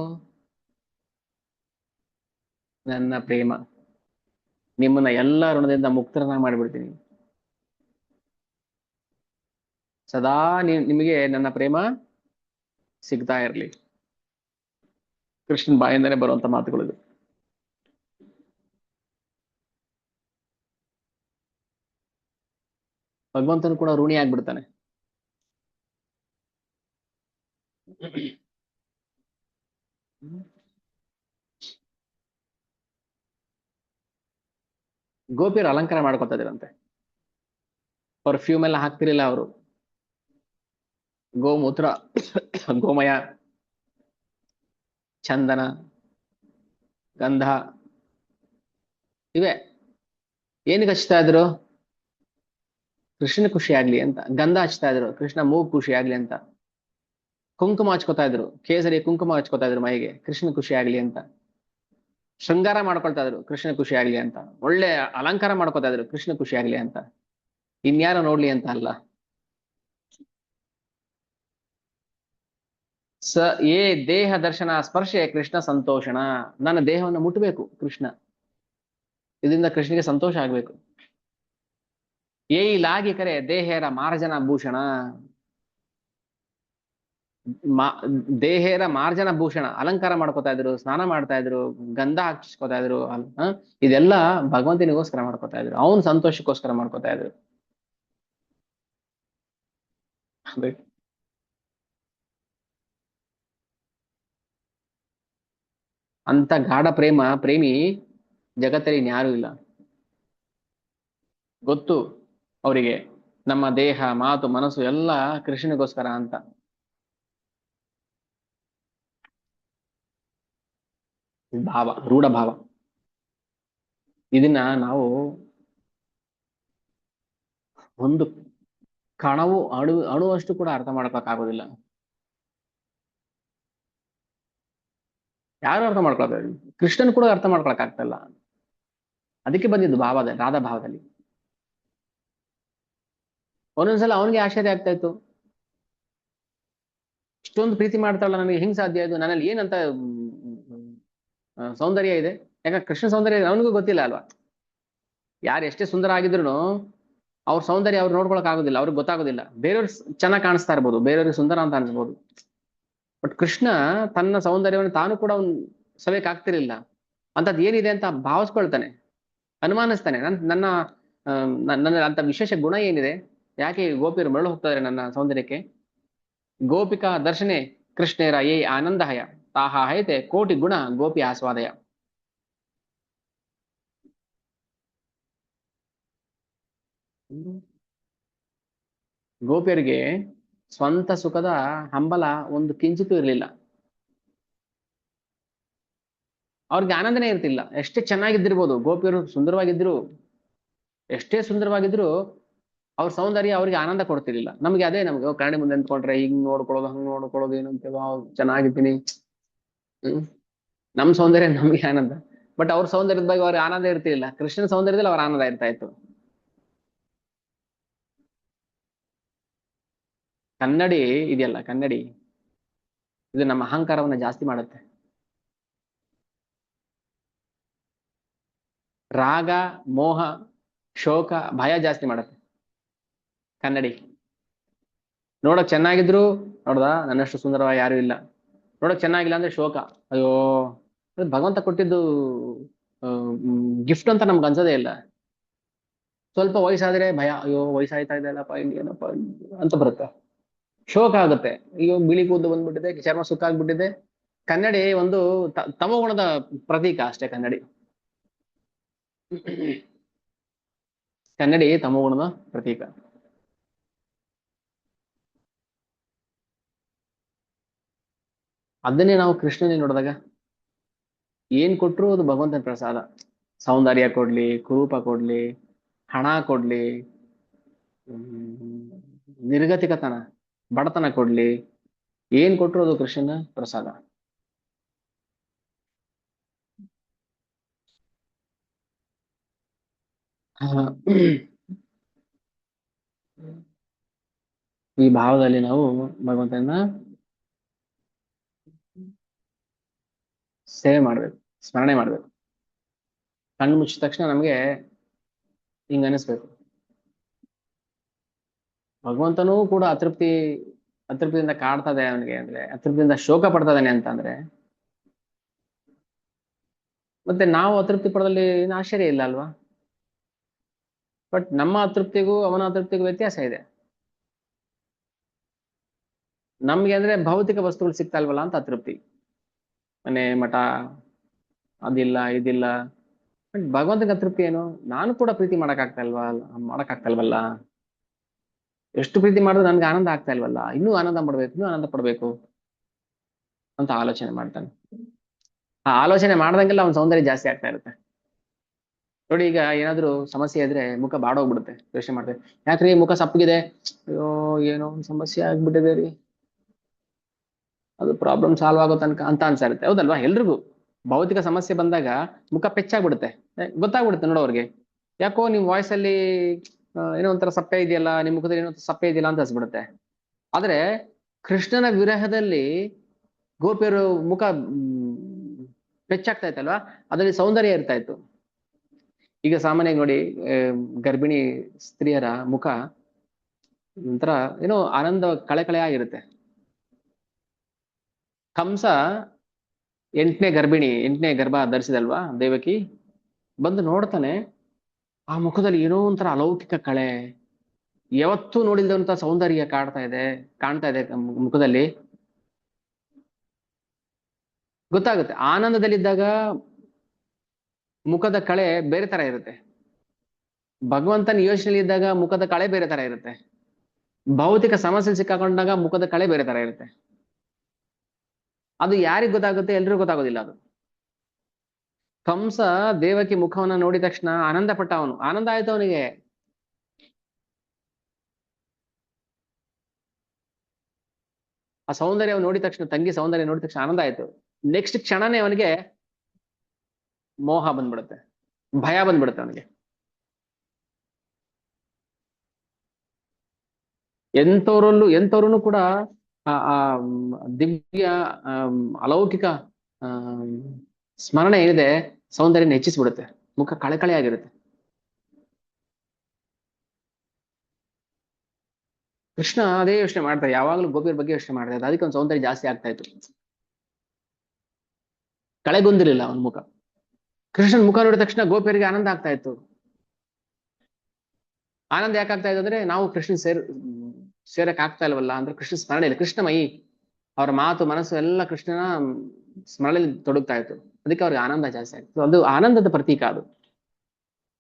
Speaker 1: ನನ್ನ ಪ್ರೇಮ. ನಿಮ್ಮನ್ನ ಎಲ್ಲ ಋಣದಿಂದ ಮುಕ್ತರನ್ನ ಮಾಡಿಬಿಡ್ತೀನಿ. ಸದಾ ನಿಮಗೆ ನನ್ನ ಪ್ರೇಮ ಸಿಗ್ತಾ ಇರ್ಲಿ. ಕೃಷ್ಣನ್ ಬಾಯಿಂದನೇ ಬರುವಂತ ಮಾತುಗಳು ಇದು. ಭಗವಂತನು ಕೂಡ ಋಣಿ ಆಗ್ಬಿಡ್ತಾನೆ. ಗೋಪಿಯರು ಅಲಂಕಾರ ಮಾಡ್ಕೊತಾ ಇದ್ರಂತೆ. ಪರ್ಫ್ಯೂಮ್ ಎಲ್ಲ ಹಾಕ್ತಿರ್ಲಿಲ್ಲ ಅವರು. ಗೋಮೂತ್ರ, ಗೋಮಯ, ಚಂದನ, ಗಂಧ ಇವೆ ಏನಿಗೆ ಹಚ್ತಾ ಇದ್ರು? ಕೃಷ್ಣ ಖುಷಿ ಆಗ್ಲಿ ಅಂತ. ಗಂಧ ಹಚ್ತಾ ಇದ್ರು, ಕೃಷ್ಣ ಮೂಗು ಖುಷಿ ಆಗ್ಲಿ ಅಂತ. ಕುಂಕುಮ ಹಚ್ಕೋತಾ ಇದ್ರು, ಕೇಸರಿ ಕುಂಕುಮ ಹಚ್ಕೋತಾ ಇದ್ರು ಮೈಗೆ, ಕೃಷ್ಣ ಖುಷಿ ಆಗ್ಲಿ ಅಂತ. ಶೃಂಗಾರ ಮಾಡ್ಕೊಳ್ತಾ ಇದ್ರು, ಕೃಷ್ಣ ಖುಷಿ ಆಗ್ಲಿ ಅಂತ. ಒಳ್ಳೆ ಅಲಂಕಾರ ಮಾಡ್ಕೋತಾ ಇದ್ರು, ಕೃಷ್ಣ ಖುಷಿ ಆಗ್ಲಿ ಅಂತ. ಇನ್ಯಾರೋ ನೋಡ್ಲಿ ಅಂತ ಅಲ್ಲ. ಸ ಏ ದೇಹ ದರ್ಶನ ಸ್ಪರ್ಶೆ ಕೃಷ್ಣ ಸಂತೋಷಣ. ನನ್ನ ದೇಹವನ್ನು ಮುಟ್ಟಬೇಕು ಕೃಷ್ಣ, ಇದರಿಂದ ಕೃಷ್ಣಗೆ ಸಂತೋಷ ಆಗ್ಬೇಕು. ಏಯಿಲಾಗಿ ಕರೆ ದೇಹೇರ ಮಾರ್ಜನ ಭೂಷಣ. ದೇಹೇರ ಮಾರ್ಜನ ಭೂಷಣ, ಅಲಂಕಾರ ಮಾಡ್ಕೋತಾ ಇದ್ರು, ಸ್ನಾನ ಮಾಡ್ತಾ ಇದ್ರು, ಗಂಧ ಹಚ್ಕೋತಾ ಇದ್ರು. ಇದೆಲ್ಲ ಭಗವಂತನಿಗೋಸ್ಕರ ಮಾಡ್ಕೋತಾ ಇದ್ರು, ಅವನ್ ಸಂತೋಷಕ್ಕೋಸ್ಕರ ಮಾಡ್ಕೋತಾ ಇದ್ರು. ಅಂತ ಗಾಢ ಪ್ರೇಮಿ ಜಗತ್ತಲ್ಲಿ ಇನ್ಯಾರೂ ಇಲ್ಲ. ಗೊತ್ತು ಅವರಿಗೆ ನಮ್ಮ ದೇಹ, ಮಾತು, ಮನಸ್ಸು ಎಲ್ಲ ಕೃಷ್ಣನಿಗೋಸ್ಕರ ಅಂತ. ಭಾವ, ರೂಢ ಭಾವ. ಇದನ್ನ ನಾವು ಒಂದು ಕಣವು ಅಣುವಷ್ಟು ಕೂಡ ಅರ್ಥ ಮಾಡ್ಕೊಳಕ್ಕಾಗೋದಿಲ್ಲ. ಯಾರು ಅರ್ಥ ಮಾಡ್ಕೊಳ್ತಾರೆ? ಕೃಷ್ಣನ್ ಕೂಡ ಅರ್ಥ ಮಾಡ್ಕೊಳಕ್ ಆಗ್ತಲ್ಲ. ಅದಕ್ಕೆ ಬಂದಿದ್ದು ರಾಧಾ ಭಾವದಲ್ಲಿ. ಒಂದೊಂದ್ಸಲ ಅವನಿಗೆ ಆಶ್ಚರ್ಯ ಆಗ್ತಾ ಇತ್ತು, ಇಷ್ಟೊಂದು ಪ್ರೀತಿ ಮಾಡ್ತಾಳಲ್ಲ, ನನಗೆ ಹೆಂಗ್ ಸಾಧ್ಯ ಇದು? ನನ್ನಲ್ಲಿ ಏನಂತ ಸೌಂದರ್ಯ ಇದೆ? ಯಾಕ ಕೃಷ್ಣ ಸೌಂದರ್ಯ ಅವನಿಗೂ ಗೊತ್ತಿಲ್ಲ ಅಲ್ವಾ. ಯಾರು ಎಷ್ಟೇ ಸುಂದರ ಆಗಿದ್ರು ಅವ್ರ ಸೌಂದರ್ಯ ಅವ್ರು ನೋಡ್ಕೊಳಕ್ ಆಗೋದಿಲ್ಲ, ಅವ್ರಿಗೆ ಗೊತ್ತಾಗೋದಿಲ್ಲ. ಬೇರೆಯವ್ರಿಗೆ ಚೆನ್ನಾಗಿ ಕಾಣಿಸ್ತಾ ಇರ್ಬೋದು, ಬೇರೆಯವ್ರಿಗೆ ಸುಂದರ ಅಂತ ಅನ್ಸ್ಬೋದು. ಬಟ್ ಕೃಷ್ಣ ತನ್ನ ಸೌಂದರ್ಯವನ್ನು ತಾನು ಕೂಡ ಸವೆಕ್ ಆಗ್ತಿರ್ಲಿಲ್ಲ. ಅಂತದ್ ಏನಿದೆ ಅಂತ ಭಾವಿಸ್ಕೊಳ್ತಾನೆ, ಅನುಮಾನಿಸ್ತಾನೆ. ನನ್ನ ಅಂತ ವಿಶೇಷ ಗುಣ ಏನಿದೆ? ಯಾಕೆ ಗೋಪಿಯರು ಮರಳು ಹೋಗ್ತಾರೆ ನನ್ನ ಸೌಂದರ್ಯಕ್ಕೆ? ಗೋಪಿಕಾ ದರ್ಶನೆ ಕೃಷ್ಣೇರ ಏ ಆನಂದಹಯ ತಾಹ ಹೈತೆ ಕೋಟಿ ಗುಣ ಗೋಪಿ ಆಸ್ವಾದಯ. ಗೋಪಿಯರಿಗೆ ಸ್ವಂತ ಸುಖದ ಹಂಬಲ ಒಂದು ಕಿಂಚಿತೂ ಇರಲಿಲ್ಲ. ಅವ್ರಿಗೆ ಆನಂದನೇ ಇರ್ತಿಲ್ಲ. ಎಷ್ಟೇ ಚೆನ್ನಾಗಿದ್ದಿರ್ಬೋದು, ಗೋಪಿಯರು ಸುಂದರವಾಗಿದ್ರು, ಎಷ್ಟೇ ಸುಂದರವಾಗಿದ್ರು ಅವ್ರ ಸೌಂದರ್ಯ ಅವ್ರಿಗೆ ಆನಂದ ಕೊಡ್ತಿರ್ಲಿಲ್ಲ. ನಮ್ಗೆ ಕನ್ನಡಿ ಮುಂದೆ ನಿಂತ್ಕೊಂಡ್ರೆ ಹಿಂಗ್ ನೋಡ್ಕೊಳ್ಳೋದು, ಹಂಗ್ ನೋಡ್ಕೊಳ್ಳೋದು, ಏನಂತೆ ಚೆನ್ನಾಗಿದ್ದೀನಿ, ನಮ್ ಸೌಂದರ್ಯ ನಮ್ಗೆ ಆನಂದ. ಬಟ್ ಅವ್ರ ಸೌಂದರ್ಯದ ಬಗ್ಗೆ ಅವ್ರಿಗೆ ಆನಂದ ಇರ್ತಿರ್ಲಿಲ್ಲ. ಕೃಷ್ಣನ ಸೌಂದರ್ಯದಲ್ಲಿ ಅವ್ರ ಆನಂದ ಇರ್ತಾ ಇತ್ತು. ಕನ್ನಡಿ ಇದೆಯಲ್ಲ, ಕನ್ನಡಿ ಇದು ನಮ್ಮ ಅಹಂಕಾರವನ್ನ ಜಾಸ್ತಿ ಮಾಡುತ್ತೆ. ರಾಗ, ಮೋಹ, ಶೋಕ, ಭಯ ಜಾಸ್ತಿ ಮಾಡುತ್ತೆ ಕನ್ನಡಿ. ನೋಡಕ್ ಚೆನ್ನಾಗಿದ್ರು, ನೋಡ್ದ ನನ್ನಷ್ಟು ಸುಂದರವಾಗಿ ಯಾರು ಇಲ್ಲ. ನೋಡಕ್ ಚೆನ್ನಾಗಿಲ್ಲ ಅಂದ್ರೆ ಶೋಕ, ಅಯ್ಯೋ ಭಗವಂತ ಕೊಟ್ಟಿದ್ದು ಗಿಫ್ಟ್ ಅಂತ ನಮ್ಗೆ ಅನ್ಸೋದೇ ಇಲ್ಲ. ಸ್ವಲ್ಪ ವಯಸ್ಸಾದ್ರೆ ಭಯ, ಅಯ್ಯೋ ವಯಸ್ಸಾಯ್ತಾ ಇದೆಯಲ್ಲಪ್ಪ, ಇನ್ನೇನಪ್ಪ ಅಂತ ಬರುತ್ತೆ. ಶೋಕ ಆಗುತ್ತೆ, ಅಯ್ಯೋ ಬಿಳಿ ಕೂದಲು ಬಂದ್ಬಿಟ್ಟಿದೆ, ಚರ್ಮ ಸುಕ್ಕಾಗ್ಬಿಟ್ಟಿದೆ. ಕನ್ನಡಿ ಒಂದು ತಮೋಗುಣದ ಪ್ರತೀಕ ಅಷ್ಟೇ. ಕನ್ನಡಿ ತಮೋಗುಣದ ಪ್ರತೀಕ. ಅದನ್ನೇ ನಾವು ಕೃಷ್ಣನೇ ನೋಡಿದಾಗ ಏನ್ ಕೊಟ್ರು ಅದು ಭಗವಂತನ ಪ್ರಸಾದ. ಸೌಂದರ್ಯ ಕೊಡ್ಲಿ, ಕುರೂಪ ಕೊಡ್ಲಿ, ಹಣ ಕೊಡ್ಲಿ, ನಿರ್ಗತಿಕತನ, ಬಡತನ ಕೊಡ್ಲಿ, ಏನ್ ಕೊಟ್ರು ಅದು ಕೃಷ್ಣನ ಪ್ರಸಾದ. ಆ, ಈ ಭಾವದಲ್ಲಿ ನಾವು ಭಗವಂತನ ಸೇವೆ ಮಾಡ್ಬೇಕು, ಸ್ಮರಣೆ ಮಾಡ್ಬೇಕು. ಕಣ್ಣು ಮುಚ್ಚಿದ ತಕ್ಷಣ ನಮ್ಗೆ ಹಿಂಗ ಅನಿಸ್ಬೇಕು, ಭಗವಂತನೂ ಕೂಡ ಅತೃಪ್ತಿಯಿಂದ ಕಾಡ್ತದೆ ಅವನಿಗೆ, ಅಂದ್ರೆ ಅತೃಪ್ತಿಯಿಂದ ಶೋಕ ಪಡ್ತಾ ಇದ್ದಾನೆ ಅಂತ ಅಂದ್ರೆ, ಮತ್ತೆ ನಾವು ಅತೃಪ್ತಿ ಪಡೋದ್ರಲ್ಲಿ ಏನು ಆಶ್ಚರ್ಯ ಇಲ್ಲ ಅಲ್ವಾ? ಬಟ್ ನಮ್ಮ ಅತೃಪ್ತಿಗೂ ಅವನ ಅತೃಪ್ತಿಗೂ ವ್ಯತ್ಯಾಸ ಇದೆ. ನಮ್ಗೆ ಅಂದ್ರೆ ಭೌತಿಕ ವಸ್ತುಗಳು ಸಿಗ್ತಾ ಇಲ್ವಲ್ಲ ಅಂತ ಅತೃಪ್ತಿ, ಮನೆ ಮಠ ಅದಿಲ್ಲ ಇದಿಲ್ಲ. ಬಟ್ ಭಗವಂತನ ಅತೃಪ್ತಿ ಏನು, ನಾನು ಕೂಡ ಪ್ರೀತಿ ಮಾಡಕ್ಕಾಗ್ತಾ ಇಲ್ವಲ್ಲ, ಎಷ್ಟು ಪ್ರೀತಿ ಮಾಡಿದ್ರು ನನ್ಗೆ ಆನಂದ ಆಗ್ತಾ ಇಲ್ವಲ್ಲ, ಇನ್ನೂ ಆನಂದ ಪಡ್ಬೇಕು, ಇನ್ನೂ ಆನಂದ ಪಡ್ಬೇಕು ಅಂತ ಆಲೋಚನೆ ಮಾಡ್ತಾನೆ. ಆ ಆಲೋಚನೆ ಮಾಡ್ದಂಗೆಲ್ಲ ಅವನ ಸೌಂದರ್ಯ ಜಾಸ್ತಿ ಆಗ್ತಾ ಇರುತ್ತೆ. ನೋಡಿ, ಈಗ ಏನಾದ್ರು ಸಮಸ್ಯೆ ಇದ್ರೆ ಮುಖ ಬಾಡೋಗ್ಬಿಡುತ್ತೆ, ಯೋಚನೆ ಮಾಡ್ತೇವೆ, ಯಾಕ್ರಿ ಮುಖ ಸಪ್ಪಗಿದೆ, ಅಯ್ಯೋ ಏನೋ ಒಂದ್ ಸಮಸ್ಯೆ ಆಗ್ಬಿಟ್ಟಿದೆ ರೀ, ಅದು ಪ್ರಾಬ್ಲಮ್ ಸಾಲ್ವ್ ಆಗೋ ತನಕ ಅಂತ ಅನ್ಸಿರುತ್ತೆ, ಹೌದಲ್ವಾ? ಎಲ್ರಿಗೂ ಭೌತಿಕ ಸಮಸ್ಯೆ ಬಂದಾಗ ಮುಖ ಪೆಚ್ಚಾಗ್ಬಿಡುತ್ತೆ, ಗೊತ್ತಾಗ್ಬಿಡುತ್ತೆ ನೋಡೋರ್ಗೆ, ಯಾಕೋ ನಿಮ್ ವಾಯ್ಸ್ ಅಲ್ಲಿ ಏನೋ ಒಂಥರ ಸಪ್ಪೆ ಇದೆಯಲ್ಲ, ನಿಮ್ ಮುಖದಲ್ಲಿ ಏನೋ ಒಂಥರ ಸಪ್ಪೆ ಇದೆಯಲ್ಲ ಅಂತ ಅನ್ಸ್ಬಿಡುತ್ತೆ. ಆದ್ರೆ ಕೃಷ್ಣನ ವಿರಹದಲ್ಲಿ ಗೋಪಿಯರು ಮುಖ ಪೆಚ್ಚಾಗ್ತಾ ಇತ್ತಲ್ವಾ, ಅದರಲ್ಲಿ ಸೌಂದರ್ಯ ಇರ್ತಾ ಇತ್ತು. ಈಗ ಸಾಮಾನ್ಯವಾಗಿ ನೋಡಿ, ಗರ್ಭಿಣಿ ಸ್ತ್ರೀಯರ ಮುಖ ಒಂಥರ ಏನೋ ಆನಂದ ಕಳೆ ಆಗಿರುತ್ತೆ. ಕಂಸ ಎಂಟನೇ ಗರ್ಭ ಧರಿಸಿದಲ್ವಾ ದೇವಕಿ, ಬಂದು ನೋಡ್ತಾನೆ, ಆ ಮುಖದಲ್ಲಿ ಏನೋ ಒಂಥರ ಅಲೌಕಿಕ ಕಳೆ, ಯಾವತ್ತೂ ನೋಡಿಲ್ದಂತ ಸೌಂದರ್ಯ ಕಾಣ್ತಾ ಇದೆ ಮುಖದಲ್ಲಿ. ಗೊತ್ತಾಗುತ್ತೆ, ಆನಂದದಲ್ಲಿದ್ದಾಗ ಮುಖದ ಕಳೆ ಬೇರೆ ತರ ಇರುತ್ತೆ, ಭಗವಂತನ ಯೋಚನೆಯಲ್ಲಿ ಇದ್ದಾಗ ಮುಖದ ಕಳೆ ಬೇರೆ ತರ ಇರುತ್ತೆ, ಭೌತಿಕ ಸಮಸ್ಯೆ ಸಿಕ್ಕಾಕೊಂಡಾಗ ಮುಖದ ಕಳೆ ಬೇರೆ ತರ ಇರುತ್ತೆ. ಅದು ಯಾರಿಗ್ ಗೊತ್ತಾಗುತ್ತೆ? ಎಲ್ರಿಗೂ ಗೊತ್ತಾಗೋದಿಲ್ಲ ಅದು. ಕಂಸ ದೇವಕಿ ಮುಖವನ್ನ ನೋಡಿದ ತಕ್ಷಣ ಆನಂದ ಪಟ್ಟ, ಆನಂದ ಆಯ್ತು ಅವನಿಗೆ. ಆ ಸೌಂದರ್ಯ ನೋಡಿದ ತಕ್ಷಣ, ತಂಗಿ ಸೌಂದರ್ಯ ನೋಡಿದ ತಕ್ಷಣ ಆನಂದ ಆಯ್ತು. ನೆಕ್ಸ್ಟ್ ಕ್ಷಣನೇ ಅವನಿಗೆ ಮೋಹ ಬಂದ್ಬಿಡುತ್ತೆ, ಭಯ ಬಂದ್ಬಿಡುತ್ತೆ ಅವನಿಗೆ. ಎಂತವ್ರನ್ನು ಕೂಡ ಆ ದಿವ್ಯ ಅಲೌಕಿಕ ಸ್ಮರಣೆ ಏನಿದೆ, ಸೌಂದರ್ಯನ ಹೆಚ್ಚಿಸ್ಬಿಡುತ್ತೆ, ಮುಖ ಕಳೆ ಆಗಿರುತ್ತೆ. ಕೃಷ್ಣ ಅದೇ ಯೋಚನೆ ಮಾಡ್ತಾರೆ, ಯಾವಾಗ್ಲೂ ಗೋಪಿಯರ ಬಗ್ಗೆ ಯೋಚನೆ ಮಾಡ್ತಾ ಇದ್ದ, ಅದಕ್ಕೆ ಒಂದು ಸೌಂದರ್ಯ ಜಾಸ್ತಿ ಆಗ್ತಾ ಇತ್ತು, ಕಳೆಗೊಂದಿರಲಿಲ್ಲ ಅವನ ಮುಖ. ಕೃಷ್ಣನ್ ಮುಖ ನೋಡಿದ ತಕ್ಷಣ ಗೋಪಿಯರಿಗೆ ಆನಂದ ಆಗ್ತಾ ಇತ್ತು. ಆನಂದ ಯಾಕಾಗ್ತಾ ಇದೆ ಅಂದ್ರೆ, ನಾವು ಕೃಷ್ಣ ಸೇರಕ್ ಆಗ್ತಾ ಇಲ್ವಲ್ಲ ಅಂದ್ರೆ ಕೃಷ್ಣ ಸ್ಮರಣೆ ಇಲ್ಲ, ಕೃಷ್ಣಮಯಿ. ಅವರ ಮಾತು ಮನಸ್ಸು ಎಲ್ಲ ಕೃಷ್ಣನ ಸ್ಮರಣೆಯಲ್ಲಿ ತೊಡಗ್ತಾ ಇತ್ತು, ಅದಕ್ಕೆ ಅವ್ರಿಗೆ ಆನಂದ ಜಾಸ್ತಿ ಆಯ್ತು. ಅದು ಆನಂದದ ಪ್ರತೀಕ ಅದು.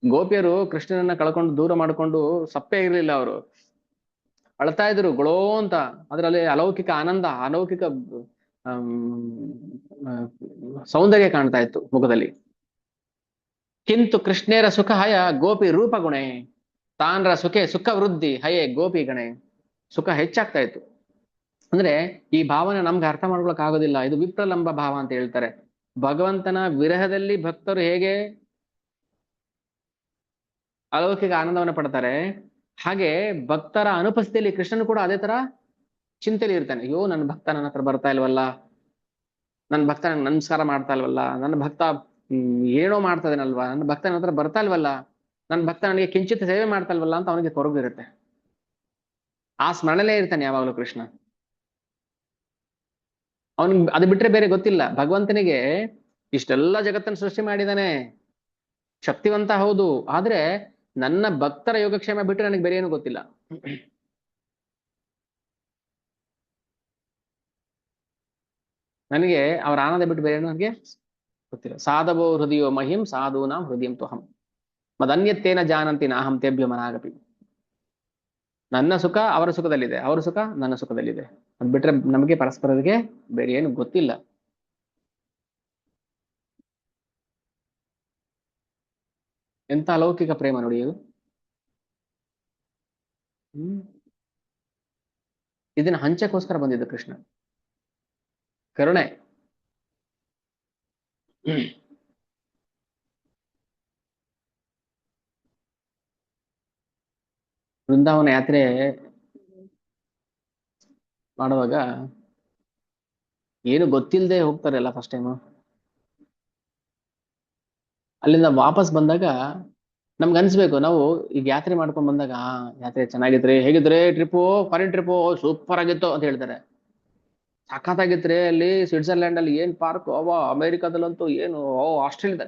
Speaker 1: ಗೋಪಿಯರು ಕೃಷ್ಣನನ್ನ ಕಳ್ಕೊಂಡು ದೂರ ಮಾಡ್ಕೊಂಡು ಸಪ್ಪೆ ಇರ್ಲಿಲ್ಲ, ಅವರು ಅಳ್ತಾ ಇದ್ರು ಗೊಳೋ ಅಂತ. ಅದರಲ್ಲಿ ಅಲೌಕಿಕ ಆನಂದ, ಅಲೌಕಿಕ ಸೌಂದರ್ಯ ಕಾಣ್ತಾ ಇತ್ತು ಮುಖದಲ್ಲಿ. ಕಿಂತು ಕೃಷ್ಣೇರ ಸುಖ ಹಯ ಗೋಪಿ ರೂಪ ಗುಣೆ, ತಾನ್ರ ಸುಖ ವೃದ್ಧಿ ಹಯೇ ಗೋಪಿ ಗಣೆ. ಸುಖ ಹೆಚ್ಚಾಗ್ತಾ ಇತ್ತು. ಅಂದ್ರೆ ಈ ಭಾವನೆ ನಮ್ಗೆ ಅರ್ಥ ಮಾಡ್ಕೊಳಕ್ ಆಗೋದಿಲ್ಲ, ಇದು ವಿಪ್ರಲಂಬ ಭಾವ ಅಂತ ಹೇಳ್ತಾರೆ. ಭಗವಂತನ ವಿರಹದಲ್ಲಿ ಭಕ್ತರು ಹೇಗೆ ಅಲೌಕಿಕ ಆನಂದವನ್ನು ಪಡ್ತಾರೆ, ಹಾಗೆ ಭಕ್ತರ ಅನುಪಸ್ಥಿತಿಯಲ್ಲಿ ಕೃಷ್ಣನು ಕೂಡ ಅದೇ ತರ ಚಿಂತೆಯಲ್ಲಿ ಇರ್ತಾನೆ. ಅಯ್ಯೋ, ನನ್ನ ಭಕ್ತ ನನ್ನ ಹತ್ರ ಬರ್ತಾ ಇಲ್ವಲ್ಲ, ನನ್ನ ಭಕ್ತ ನಂಗೆ ನಮಸ್ಕಾರ ಮಾಡ್ತಾ ಇಲ್ವಲ್ಲ, ನನ್ನ ಭಕ್ತ ಏನೋ ಮಾಡ್ತಾ ಇದ್ದಾನಲ್ವಾ, ನನ್ನ ಭಕ್ತ ನನ್ನ ಹತ್ರ ಬರ್ತಾ ಇಲ್ವಲ್ಲ, ನನ್ನ ಭಕ್ತ ನನಗೆ ಕಿಂಚಿತ್ ಸೇವೆ ಮಾಡ್ತಾ ಇಲ್ವಲ್ಲ ಅಂತ ಅವನಿಗೆ ಕೊರಗಿರುತ್ತೆ. ಆ ಸ್ಮರಣೆಲೇ ಇರ್ತಾನೆ ಯಾವಾಗಲೂ ಕೃಷ್ಣ. ಅವನಿಗೆ ಅದು ಬಿಟ್ರೆ ಬೇರೆ ಗೊತ್ತಿಲ್ಲ. ಭಗವಂತನಿಗೆ ಇಷ್ಟೆಲ್ಲ ಜಗತ್ತನ್ನು ಸೃಷ್ಟಿ ಮಾಡಿದಾನೆ, ಶಕ್ತಿವಂತ ಹೌದು, ಆದ್ರೆ ನನ್ನ ಭಕ್ತರ ಯೋಗಕ್ಷೇಮ ಬಿಟ್ಟರೆ ನನಗೆ ಬೇರೆ ಏನು ಗೊತ್ತಿಲ್ಲ. ನನಗೆ ಅವರ ಆನಂದ ಬಿಟ್ಟು ಬೇರೆ ಏನು ನನಗೆ ಗೊತ್ತಿಲ್ಲ. ಸಾಧವೋ ಹೃದಯೋ ಮಹಿಂ ಸಾಧೂನಾಂ ಹೃದಯಂ ತ್ವಹಂ ಮದನ್ಯತ್ತೇನ ಜಾನಂತಿ ನಾಹಂ ತೇಭ್ಯ ಮನಾಗಪಿ. ನನ್ನ ಸುಖ ಅವರ ಸುಖದಲ್ಲಿದೆ, ಅವರ ಸುಖ ನನ್ನ ಸುಖದಲ್ಲಿದೆ, ಅದ್ ಬಿಟ್ರೆ ನಮಗೆ ಪರಸ್ಪರರಿಗೆ ಬೇರೆ ಏನು ಗೊತ್ತಿಲ್ಲ. ಎಂತ ಅಲೌಕಿಕ ಪ್ರೇಮ ನೋಡಿ ಅದು. ಹ್ಮ್ ಇದನ್ನ ಹಂಚಕ್ಕೋಸ್ಕರ ಬಂದಿದ್ದು ಕೃಷ್ಣ. ಕರುಣೆ. ವೃಂದಾವನ ಯಾತ್ರೆ ಮಾಡುವಾಗ ಏನು ಗೊತ್ತಿಲ್ಲದೆ ಹೋಗ್ತಾರಲ್ಲ ಫಸ್ಟ್ ಟೈಮ್. ಅಲ್ಲಿಂದ ವಾಪಸ್ ಬಂದಾಗ ನಮ್ಗೆ ಅನ್ಸ್ಬೇಕು, ನಾವು ಈಗ ಯಾತ್ರೆ ಮಾಡ್ಕೊಂಡ್ ಬಂದಾಗ ಯಾತ್ರೆ ಚೆನ್ನಾಗಿದ್ರಿ, ಹೇಗಿದ್ರೆ ಟ್ರಿಪ್ಪು, ಫಾರಿನ್ ಟ್ರಿಪ್ಪು ಸೂಪರ್ ಆಗಿತ್ತು ಅಂತ ಹೇಳ್ತಾರೆ. ಸಖತ್ತಾಗಿತ್ರಿ ಅಲ್ಲಿ ಸ್ವಿಟ್ಜರ್ಲ್ಯಾಂಡ್ ಅಲ್ಲಿ ಏನ್ ಪಾರ್ಕ್, ಅವ ಅಮೆರಿಕಾದಲ್ಲಂತೂ ಏನು, ಆಸ್ಟ್ರೇಲಿಯಾದ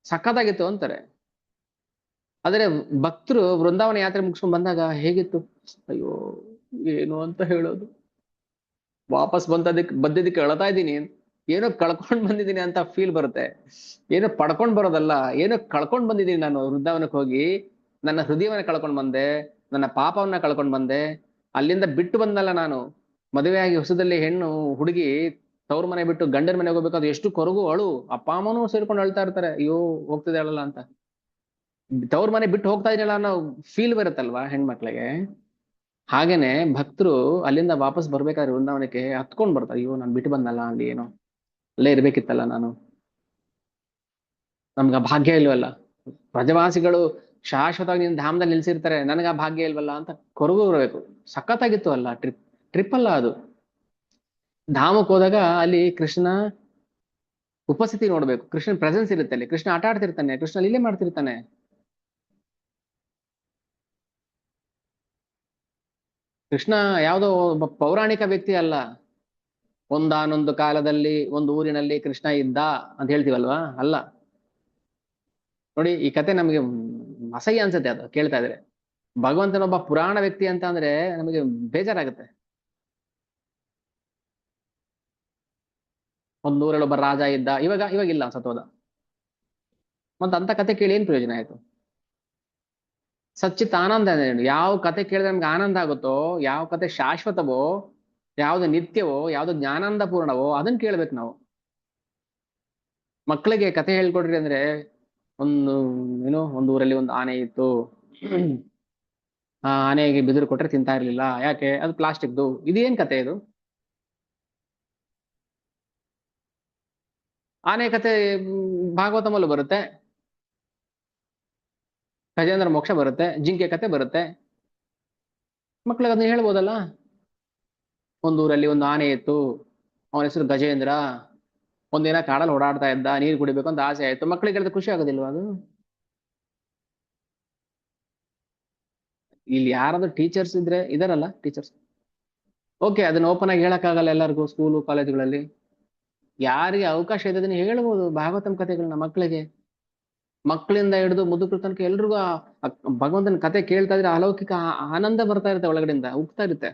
Speaker 1: ಸಖತ್ತಾಗಿತ್ತು ಅಂತಾರೆ. ಆದ್ರೆ ಭಕ್ತರು ವೃಂದಾವನ ಯಾತ್ರೆ ಮುಗಿಸ್ಕೊಂಡ್ ಬಂದಾಗ ಹೇಗಿತ್ತು, ಅಯ್ಯೋ ಏನು ಅಂತ ಹೇಳೋದು, ವಾಪಸ್ ಬಂದಿದ್ದಕ್ಕೆ ಅಳ್ತಾ ಇದ್ದೀನಿ, ಏನೋ ಕಳ್ಕೊಂಡ್ ಬಂದಿದ್ದೀನಿ ಅಂತ ಫೀಲ್ ಬರುತ್ತೆ. ಏನೋ ಪಡ್ಕೊಂಡ್ ಬರೋದಲ್ಲ, ಏನೋ ಕಳ್ಕೊಂಡ್ ಬಂದಿದ್ದೀನಿ ನಾನು. ವೃಂದಾವನಕ್ಕೆ ಹೋಗಿ ನನ್ನ ಹೃದಯವನ್ನ ಕಳ್ಕೊಂಡ್ ಬಂದೆ, ನನ್ನ ಪಾಪವನ್ನ ಕಳ್ಕೊಂಡ್ ಬಂದೆ. ಅಲ್ಲಿಂದ ಬಿಟ್ಟು ಬಂದಲ್ಲ ನಾನು, ಮದುವೆಯಾಗಿ ಹೊಸದಲ್ಲಿ ಹೆಣ್ಣು ಹುಡುಗಿ ತವ್ರ ಮನೆ ಬಿಟ್ಟು ಗಂಡನ ಮನೆಗೆ ಹೋಗ್ಬೇಕಾದ್ರೆ ಎಷ್ಟು ಕೊರಗು ಅಳು, ಅಪ್ಪ ಅಮ್ಮನೂ ಸೇರ್ಕೊಂಡು ಅಳ್ತಾ ಇರ್ತಾರೆ, ಅಯ್ಯೋ ಹೋಗ್ತಿದೆ ಅಳಲ್ಲ ಅಂತ. ತವ್ರ ಮನೆ ಬಿಟ್ಟು ಹೋಗ್ತಾ ಇದೀನಲ್ಲ ಅನ್ನೋ ಫೀಲ್ ಬರುತ್ತಲ್ವಾ ಹೆಣ್ಮಕ್ಳಿಗೆ. ಹಾಗೇನೆ ಭಕ್ತರು ಅಲ್ಲಿಂದ ವಾಪಸ್ ಬರ್ಬೇಕಾದ್ರೆ ವೃಂದಾವನಕ್ಕೆ ಹತ್ಕೊಂಡ್ ಬರ್ತಾರೆ, ಅಯ್ಯೋ ನಾನು ಬಿಟ್ಟು ಬಂದಲ್ಲ, ಅಲ್ಲಿ ಏನೋ ಅಲ್ಲೇ ಇರ್ಬೇಕಿತ್ತಲ್ಲ ನಾನು, ನಮ್ಗ ಭಾಗ್ಯ ಇಲ್ವಲ್ಲ. ಬ್ರಜವಾಸಿಗಳು ಶಾಶ್ವತವಾಗಿ ನಿನ್ನ ಧಾಮದಲ್ಲಿ ನಿಲ್ಸಿರ್ತಾರೆ, ನನಗ ಭಾಗ್ಯ ಇಲ್ವಲ್ಲ ಅಂತ ಕೊರಗು ಬರಬೇಕು. ಸಖತ್ತಾಗಿತ್ತು ಅಲ್ಲ ಟ್ರಿಪ್ ಅಲ್ಲ ಅದು. ಧಾಮಕ್ಕೆ ಹೋದಾಗ ಅಲ್ಲಿ ಕೃಷ್ಣ ಉಪಸ್ಥಿತಿ ನೋಡ್ಬೇಕು, ಕೃಷ್ಣನ್ ಪ್ರೆಸೆನ್ಸ್ ಇರುತ್ತೆ ಅಲ್ಲಿ, ಕೃಷ್ಣ ಆಟ ಆಡ್ತಿರ್ತಾನೆ, ಕೃಷ್ಣ ಲೀಲೆ ಮಾಡ್ತಿರ್ತಾನೆ. ಕೃಷ್ಣ ಯಾವುದೋ ಒಬ್ಬ ಪೌರಾಣಿಕ ವ್ಯಕ್ತಿ ಅಲ್ಲ. ಒಂದಾನೊಂದು ಕಾಲದಲ್ಲಿ ಒಂದು ಊರಿನಲ್ಲಿ ಕೃಷ್ಣ ಇದ್ದ ಅಂತ ಹೇಳ್ತೀವಲ್ವಾ, ಅಲ್ಲ. ನೋಡಿ ಈ ಕತೆ ನಮಗೆ ಅಸಹ್ಯ ಅನ್ಸುತ್ತೆ ಅದು ಕೇಳ್ತಾ ಇದ್ರೆ. ಭಗವಂತನೊಬ್ಬ ಪುರಾಣ ವ್ಯಕ್ತಿ ಅಂತ ಅಂದ್ರೆ ನಮಗೆ ಬೇಜಾರಾಗುತ್ತೆ. ಒಂದ್ ಊರಲ್ಲಿ ಒಬ್ಬ ರಾಜ ಇದ್ದ, ಇವಾಗಿಲ್ಲ, ಸತ್ತೋದ. ಮತ್ತೆ ಅಂತ ಕತೆ ಕೇಳಿ ಏನ್ ಪ್ರಯೋಜನ ಆಯ್ತು? ಸಚ್ಚಿತ್ ಆನಂದ ಏನು? ಯಾವ ಕತೆ ಕೇಳಿದ್ರೆ ನಮ್ಗೆ ಆನಂದ ಆಗುತ್ತೋ, ಯಾವ ಕತೆ ಶಾಶ್ವತವೋ, ಯಾವ್ದು ನಿತ್ಯವೋ, ಯಾವ್ದು ಜ್ಞಾನಾನಂದ ಪೂರ್ಣವೋ ಅದನ್ನ ಕೇಳ್ಬೇಕು ನಾವು. ಮಕ್ಕಳಿಗೆ ಕತೆ ಹೇಳ್ಕೊಡ್ರಿ ಅಂದ್ರೆ, ಒಂದು ಒಂದು ಊರಲ್ಲಿ ಒಂದು ಆನೆ ಇತ್ತು. ಆ ಆನೆಗೆ ಬಿದಿರು ಕೊಟ್ರೆ ತಿಂತಾ ಇರ್ಲಿಲ್ಲ, ಯಾಕೆ? ಅದು ಪ್ಲಾಸ್ಟಿಕ್ದು. ಇದೇನ್ ಕತೆ ಇದು? ಆನೆ ಕತೆ ಭಾಗವತಮಲ್ಲೂ ಬರುತ್ತೆ, ಗಜೇಂದ್ರ ಮೋಕ್ಷ ಬರುತ್ತೆ, ಜಿಂಕೆ ಕತೆ ಬರುತ್ತೆ. ಮಕ್ಳಿಗೆ ಅದನ್ನ ಹೇಳ್ಬೋದಲ್ಲ. ಒಂದೂರಲ್ಲಿ ಒಂದು ಆನೆ ಇತ್ತು, ಅವನ ಹೆಸರು ಗಜೇಂದ್ರ. ಒಂದಿನ ಕಾಡಲ್ಲಿ ಓಡಾಡ್ತಾ ಇದ್ದ, ನೀರು ಕುಡಿಬೇಕು ಅಂತ ಆಸೆ ಆಯ್ತು. ಮಕ್ಳಿಗೆ ಹೇಳಿದ್ರೆ ಖುಷಿ ಆಗೋದಿಲ್ವಾ ಅದು? ಇಲ್ಲಿ ಯಾರಾದ್ರೂ ಟೀಚರ್ಸ್ ಇದಾರಲ್ಲ ಟೀಚರ್ಸ್, ಓಕೆ, ಅದನ್ನ ಓಪನ್ ಆಗಿ ಹೇಳಕ್ಕಾಗಲ್ಲ ಎಲ್ಲರಿಗೂ ಸ್ಕೂಲು ಕಾಲೇಜುಗಳಲ್ಲಿ. ಯಾರಿಗೆ ಅವಕಾಶ ಇದೆ ಅದನ್ನ ಹೇಳ್ಬೋದು ಭಾಗವತಂ ಕಥೆಗಳನ್ನ ಮಕ್ಕಳಿಗೆ. ಮಕ್ಕಳಿಂದ ಹಿಡಿದು ಮುದುಕರ ತನಕ ಎಲ್ರಿಗೂ ಭಗವಂತನ ಕತೆ ಕೇಳ್ತಾ ಇದ್ರೆ ಅಲೌಕಿಕ ಆನಂದ ಬರ್ತಾ ಇರುತ್ತೆ, ಒಳಗಡೆಯಿಂದ ಉಗ್ತಾ ಇರುತ್ತೆ.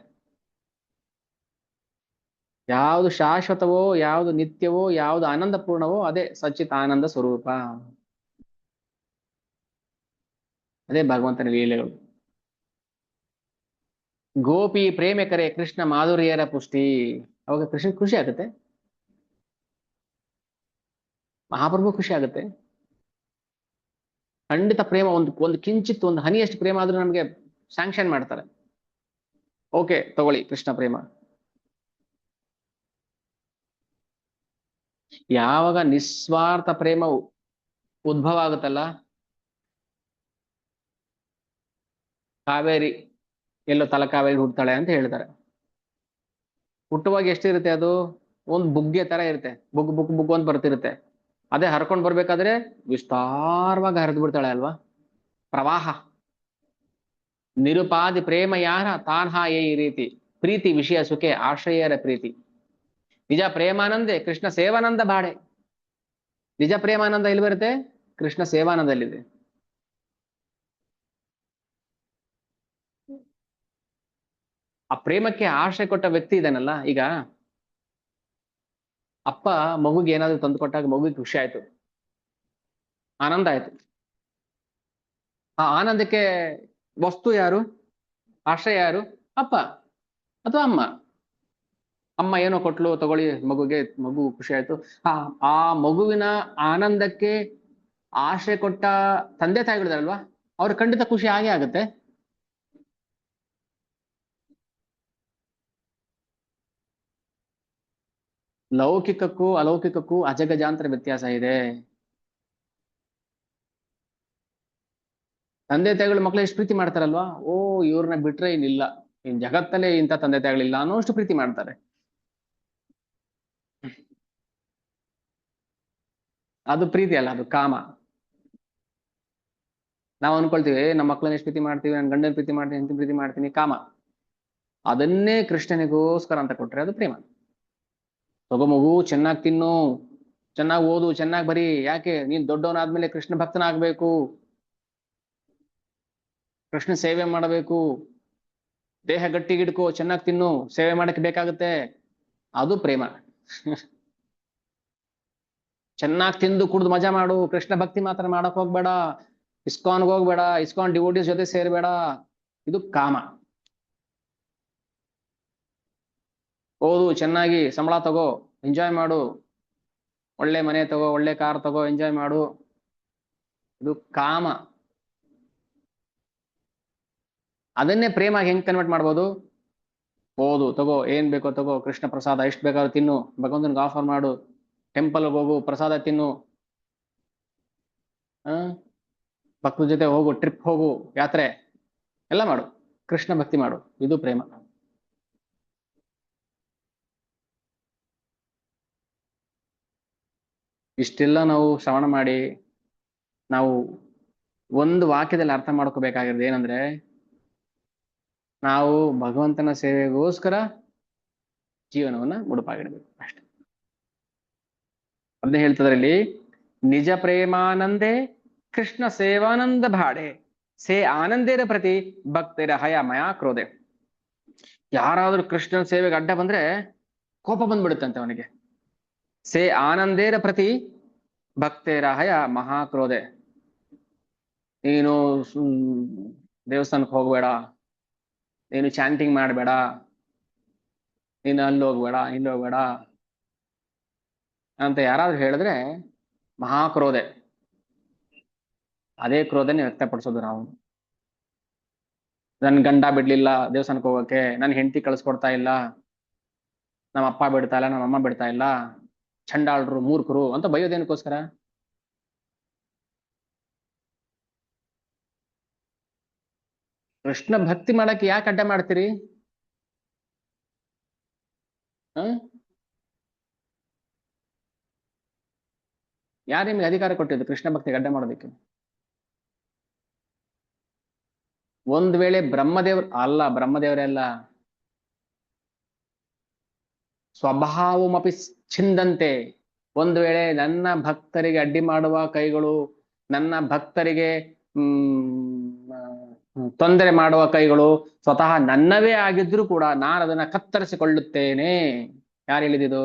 Speaker 1: ಯಾವುದು ಶಾಶ್ವತವೋ, ಯಾವುದು ನಿತ್ಯವೋ, ಯಾವುದು ಆನಂದ ಪೂರ್ಣವೋ ಅದೇ ಸಚ್ಚಿತ್ ಆನಂದ ಸ್ವರೂಪ, ಅದೇ ಭಗವಂತನ ಲೀಲೆಗಳು. ಗೋಪಿ ಪ್ರೇಮ ಕರೆ ಕೃಷ್ಣ ಮಾಧುರ್ಯರ ಪುಷ್ಟಿ. ಅವಾಗ ಕೃಷ್ಣ ಖುಷಿ ಆಗುತ್ತೆ, ಮಹಾಪ್ರಭು ಖುಷಿ ಆಗುತ್ತೆ. ಖಂಡಿತ ಪ್ರೇಮ, ಒಂದು ಕಿಂಚಿತ್ ಒಂದು ಹನಿಯಷ್ಟು ಪ್ರೇಮ ಆದ್ರೂ ನಮ್ಗೆ ಸ್ಯಾಂಕ್ಷನ್ ಮಾಡ್ತಾರೆ. ಓಕೆ ತಗೊಳ್ಳಿ ಕೃಷ್ಣ ಪ್ರೇಮ. ಯಾವಾಗ ನಿಸ್ವಾರ್ಥ ಪ್ರೇಮ ಉದ್ಭವ ಆಗುತ್ತಲ್ಲ, ಕಾವೇರಿ ಎಲ್ಲೋ ತಲಕಾವೇರಿ ಹುಡ್ತಾಳೆ ಅಂತ ಹೇಳ್ತಾರೆ. ಹುಟ್ಟುವಾಗ ಎಷ್ಟಿರುತ್ತೆ ಅದು? ಒಂದು ಬುಗ್ಗೆ ತರ ಇರುತ್ತೆ, ಬುಗ್ ಬುಗ್ ಬುಗ್ ಅಂತ ಬರ್ತಿರುತ್ತೆ. ಅದೇ ಹರ್ಕೊಂಡ್ ಬರ್ಬೇಕಾದ್ರೆ ವಿಸ್ತಾರವಾಗಿ ಹರಿದು ಬಿಡ್ತಾಳೆ ಅಲ್ವಾ, ಪ್ರವಾಹ. ನಿರುಪಾದಿ ಪ್ರೇಮ ಯಾರ ತಾನ್ಹಾ ಈ ರೀತಿ, ಪ್ರೀತಿ ವಿಷಯ ಸುಖೆ ಆಶ್ರಯರ ಪ್ರೀತಿ. ನಿಜ ಪ್ರೇಮಾನಂದೇ ಕೃಷ್ಣ ಸೇವಾನಂದ ಬಾಡೆ. ನಿಜ ಪ್ರೇಮಾನಂದ ಎಲ್ಲಿ ಬರುತ್ತೆ? ಕೃಷ್ಣ ಸೇವಾನಂದಲ್ಲಿದೆ. ಆ ಪ್ರೇಮಕ್ಕೆ ಆಶ್ರಯ ಕೊಟ್ಟ ವ್ಯಕ್ತಿ ಇದಾನಲ್ಲ. ಈಗ ಅಪ್ಪ ಮಗುಗೆ ಏನಾದ್ರು ತಂದು ಕೊಟ್ಟಾಗ ಮಗುಗೆ ಖುಷಿ ಆಯ್ತು, ಆನಂದ ಆಯ್ತು. ಆ ಆನಂದಕ್ಕೆ ವಸ್ತು ಯಾರು, ಆಶ್ರಯ ಯಾರು? ಅಪ್ಪ ಅಥವಾ ಅಮ್ಮ. ಅಮ್ಮ ಏನೋ ಕೊಟ್ಲು, ತಗೊಳ್ಳಿ ಮಗುಗೆ, ಮಗು ಖುಷಿ ಆಯ್ತು. ಆ ಆ ಮಗುವಿನ ಆನಂದಕ್ಕೆ ಆಶ್ರಯ ಕೊಟ್ಟ ತಂದೆ ತಾಯಿಗಳಿದಾರಲ್ವಾ, ಅವ್ರ ಖಂಡಿತ ಖುಷಿ ಆಗೇ ಆಗುತ್ತೆ. ಲೌಕಿಕಕ್ಕೂ ಅಲೌಕಿಕಕ್ಕೂ ಅಜಗಜಾಂತರ ವ್ಯತ್ಯಾಸ ಇದೆ. ತಂದೆ ತಾಯಿಗಳು ಮಕ್ಳು ಎಷ್ಟು ಪ್ರೀತಿ ಮಾಡ್ತಾರಲ್ವಾ, ಓ ಇವ್ರನ್ನ ಬಿಟ್ರೆ ಇನ್ನಿಲ್ಲ, ಇನ್ ಜಗತ್ತಲ್ಲೇ ಇಂಥ ತಂದೆ ತಾಯಿಗಳಿಲ್ಲ ಅನ್ನೋಷ್ಟು ಪ್ರೀತಿ ಮಾಡ್ತಾರೆ. ಅದು ಪ್ರೀತಿ ಅಲ್ಲ, ಅದು ಕಾಮ. ನಾವು ಅನ್ಕೊಳ್ತೀವಿ ನಮ್ಮ ಮಕ್ಳನ್ನ ಎಷ್ಟು ಪ್ರೀತಿ ಮಾಡ್ತೀವಿ, ನನ್ನ ಗಂಡನ ಪ್ರೀತಿ ಮಾಡ್ತೀನಿ, ಹೆಂಡತಿ ಪ್ರೀತಿ ಮಾಡ್ತೀನಿ, ಕಾಮ. ಅದನ್ನೇ ಕೃಷ್ಣನಿಗೋಸ್ಕರ ಅಂತ ಕೊಟ್ರೆ ಅದು ಪ್ರೇಮ. ತಗೋ ಮಗು, ಚೆನ್ನಾಗಿ ತಿನ್ನು, ಚೆನ್ನಾಗಿ ಓದು, ಚೆನ್ನಾಗಿ ಬರಿ. ಯಾಕೆ? ನೀನ್ ದೊಡ್ಡವನಾದ್ಮೇಲೆ ಕೃಷ್ಣ ಭಕ್ತನಾಗ್ಬೇಕು, ಕೃಷ್ಣ ಸೇವೆ ಮಾಡಬೇಕು, ದೇಹ ಗಟ್ಟಿಗಿಡ್ಕೋ, ಚೆನ್ನಾಗಿ ತಿನ್ನು, ಸೇವೆ ಮಾಡಕ್ಕೆ ಬೇಕಾಗುತ್ತೆ. ಅದು ಪ್ರೇಮ. ಚೆನ್ನಾಗಿ ತಿಂದು ಕುಡ್ದು ಮಜಾ ಮಾಡು, ಕೃಷ್ಣ ಭಕ್ತಿ ಮಾತ್ರ ಮಾಡಕ್ ಹೋಗ್ಬೇಡ, ಇಸ್ಕಾನ್ಗೆ ಹೋಗ್ಬೇಡ, ಇಸ್ಕಾನ್ ಡಿವೋಟೀಸ್ ಜೊತೆ ಸೇರ್ಬೇಡ. ಇದು ಕಾಮ. ಓದು, ಚೆನ್ನಾಗಿ ಸಂಬಳ ತಗೋ, ಎಂಜಾಯ್ ಮಾಡು, ಒಳ್ಳೆ ಮನೆ ತಗೋ, ಒಳ್ಳೆ ಕಾರ್ ತಗೋ, ಎಂಜಾಯ್ ಮಾಡು. ಇದು ಕಾಮ. ಅದನ್ನೇ ಪ್ರೇಮ ಹೆಂಗ್ ಕನ್ವರ್ಟ್ ಮಾಡ್ಬೋದು? ಓದು, ತಗೋ, ಏನ್ ಬೇಕೋ ತಗೋ, ಕೃಷ್ಣ ಪ್ರಸಾದ ಎಷ್ಟು ಬೇಕಾದ್ರೂ ತಿನ್ನು, ಭಗವಂತನಿಗೆ ಆಫರ್ ಮಾಡು, ಟೆಂಪಲ್ಗೆ ಹೋಗು, ಪ್ರಸಾದ ತಿನ್ನು, ಭಕ್ತರ ಜೊತೆ ಹೋಗು, ಟ್ರಿಪ್ ಹೋಗು, ಯಾತ್ರೆ ಎಲ್ಲ ಮಾಡು, ಕೃಷ್ಣ ಭಕ್ತಿ ಮಾಡು. ಇದು ಪ್ರೇಮ. ಇಷ್ಟೆಲ್ಲ ನಾವು ಶ್ರವಣ ಮಾಡಿ ನಾವು ಒಂದು ವಾಕ್ಯದಲ್ಲಿ ಅರ್ಥ ಮಾಡ್ಕೋಬೇಕಾಗಿರೋದು ಏನಂದ್ರೆ, ನಾವು ಭಗವಂತನ ಸೇವೆಗೋಸ್ಕರ ಜೀವನವನ್ನ ಮುಡುಪಾಗಿಡಬೇಕು ಅಷ್ಟೆ. ಅದನ್ನೇ ಹೇಳ್ತದ್ರಲ್ಲಿ, ನಿಜ ಪ್ರೇಮಾನಂದೇ ಕೃಷ್ಣ ಸೇವಾನಂದ ಭಾಡೆ, ಸೇ ಆನಂದೇರ ಪ್ರತಿ ಭಕ್ತರ ಹಯ ಮಯಾ ಕ್ರೋಧೆ. ಯಾರಾದ್ರೂ ಕೃಷ್ಣನ ಸೇವೆಗೆ ಅಡ್ಡ ಬಂದ್ರೆ ಕೋಪ ಬಂದ್ಬಿಡುತ್ತಂತೆ ಅವನಿಗೆ. ಸೇ ಆನಂದೇರ ಪ್ರತಿ ಭಕ್ತೇರ ಹಯ ಮಹಾಕ್ರೋಧೆ. ನೀನು ದೇವಸ್ಥಾನಕ್ಕೆ ಹೋಗ್ಬೇಡ, ನೀನು ಚಾಂಟಿಂಗ್ ಮಾಡಬೇಡ, ನೀನು ಅಲ್ಲಿ ಹೋಗ್ಬೇಡ, ಇಲ್ಲಿ ಹೋಗ್ಬೇಡ ಅಂತ ಯಾರಾದ್ರೂ ಹೇಳಿದ್ರೆ ಮಹಾಕ್ರೋಧೆ. ಅದೇ ಕ್ರೋಧನೆ ವ್ಯಕ್ತಪಡಿಸೋದು ನಾವು. ನನ್ ಗಂಡ ಬಿಡ್ಲಿಲ್ಲ ದೇವಸ್ಥಾನಕ್ಕೆ ಹೋಗಕ್ಕೆ, ನನ್ ಹೆಂಡತಿ ಕಳ್ಸ್ಕೊಡ್ತಾ ಇಲ್ಲ, ನಮ್ಮ ಅಪ್ಪ ಬಿಡ್ತಾ ಇಲ್ಲ, ನಮ್ಮ ಅಮ್ಮ ಬಿಡ್ತಾ ಇಲ್ಲ, ಚಂಡಾಳರು, ಮೂರ್ಖರು ಅಂತ ಬೈಯೋದೇನಕ್ಕೋಸ್ಕರ? ಕೃಷ್ಣ ಭಕ್ತಿ ಮಾಡಕ್ಕೆ ಯಾಕೆ ಅಡ್ಡ ಮಾಡ್ತೀರಿ? ಯಾರು ನಿಮ್ಗೆ ಅಧಿಕಾರ ಕೊಟ್ಟಿದ್ದು ಕೃಷ್ಣ ಭಕ್ತಿಗೆ ಅಡ್ಡ ಮಾಡೋದಕ್ಕೆ? ಒಂದ್ ವೇಳೆ ಬ್ರಹ್ಮದೇವರೇ ಅಲ್ಲ, ಸ್ವಭಾವಮಪಿ ಛಿಂದಂತೆ. ಒಂದು ವೇಳೆ ನನ್ನ ಭಕ್ತರಿಗೆ ಅಡ್ಡಿ ಮಾಡುವ ಕೈಗಳು, ನನ್ನ ಭಕ್ತರಿಗೆ ತೊಂದರೆ ಮಾಡುವ ಕೈಗಳು ಸ್ವತಃ ನನ್ನವೇ ಆಗಿದ್ರೂ ಕೂಡ ನಾನು ಅದನ್ನ ಕತ್ತರಿಸಿಕೊಳ್ಳುತ್ತೇನೆ. ಯಾರು ಹೇಳಿದಿದು?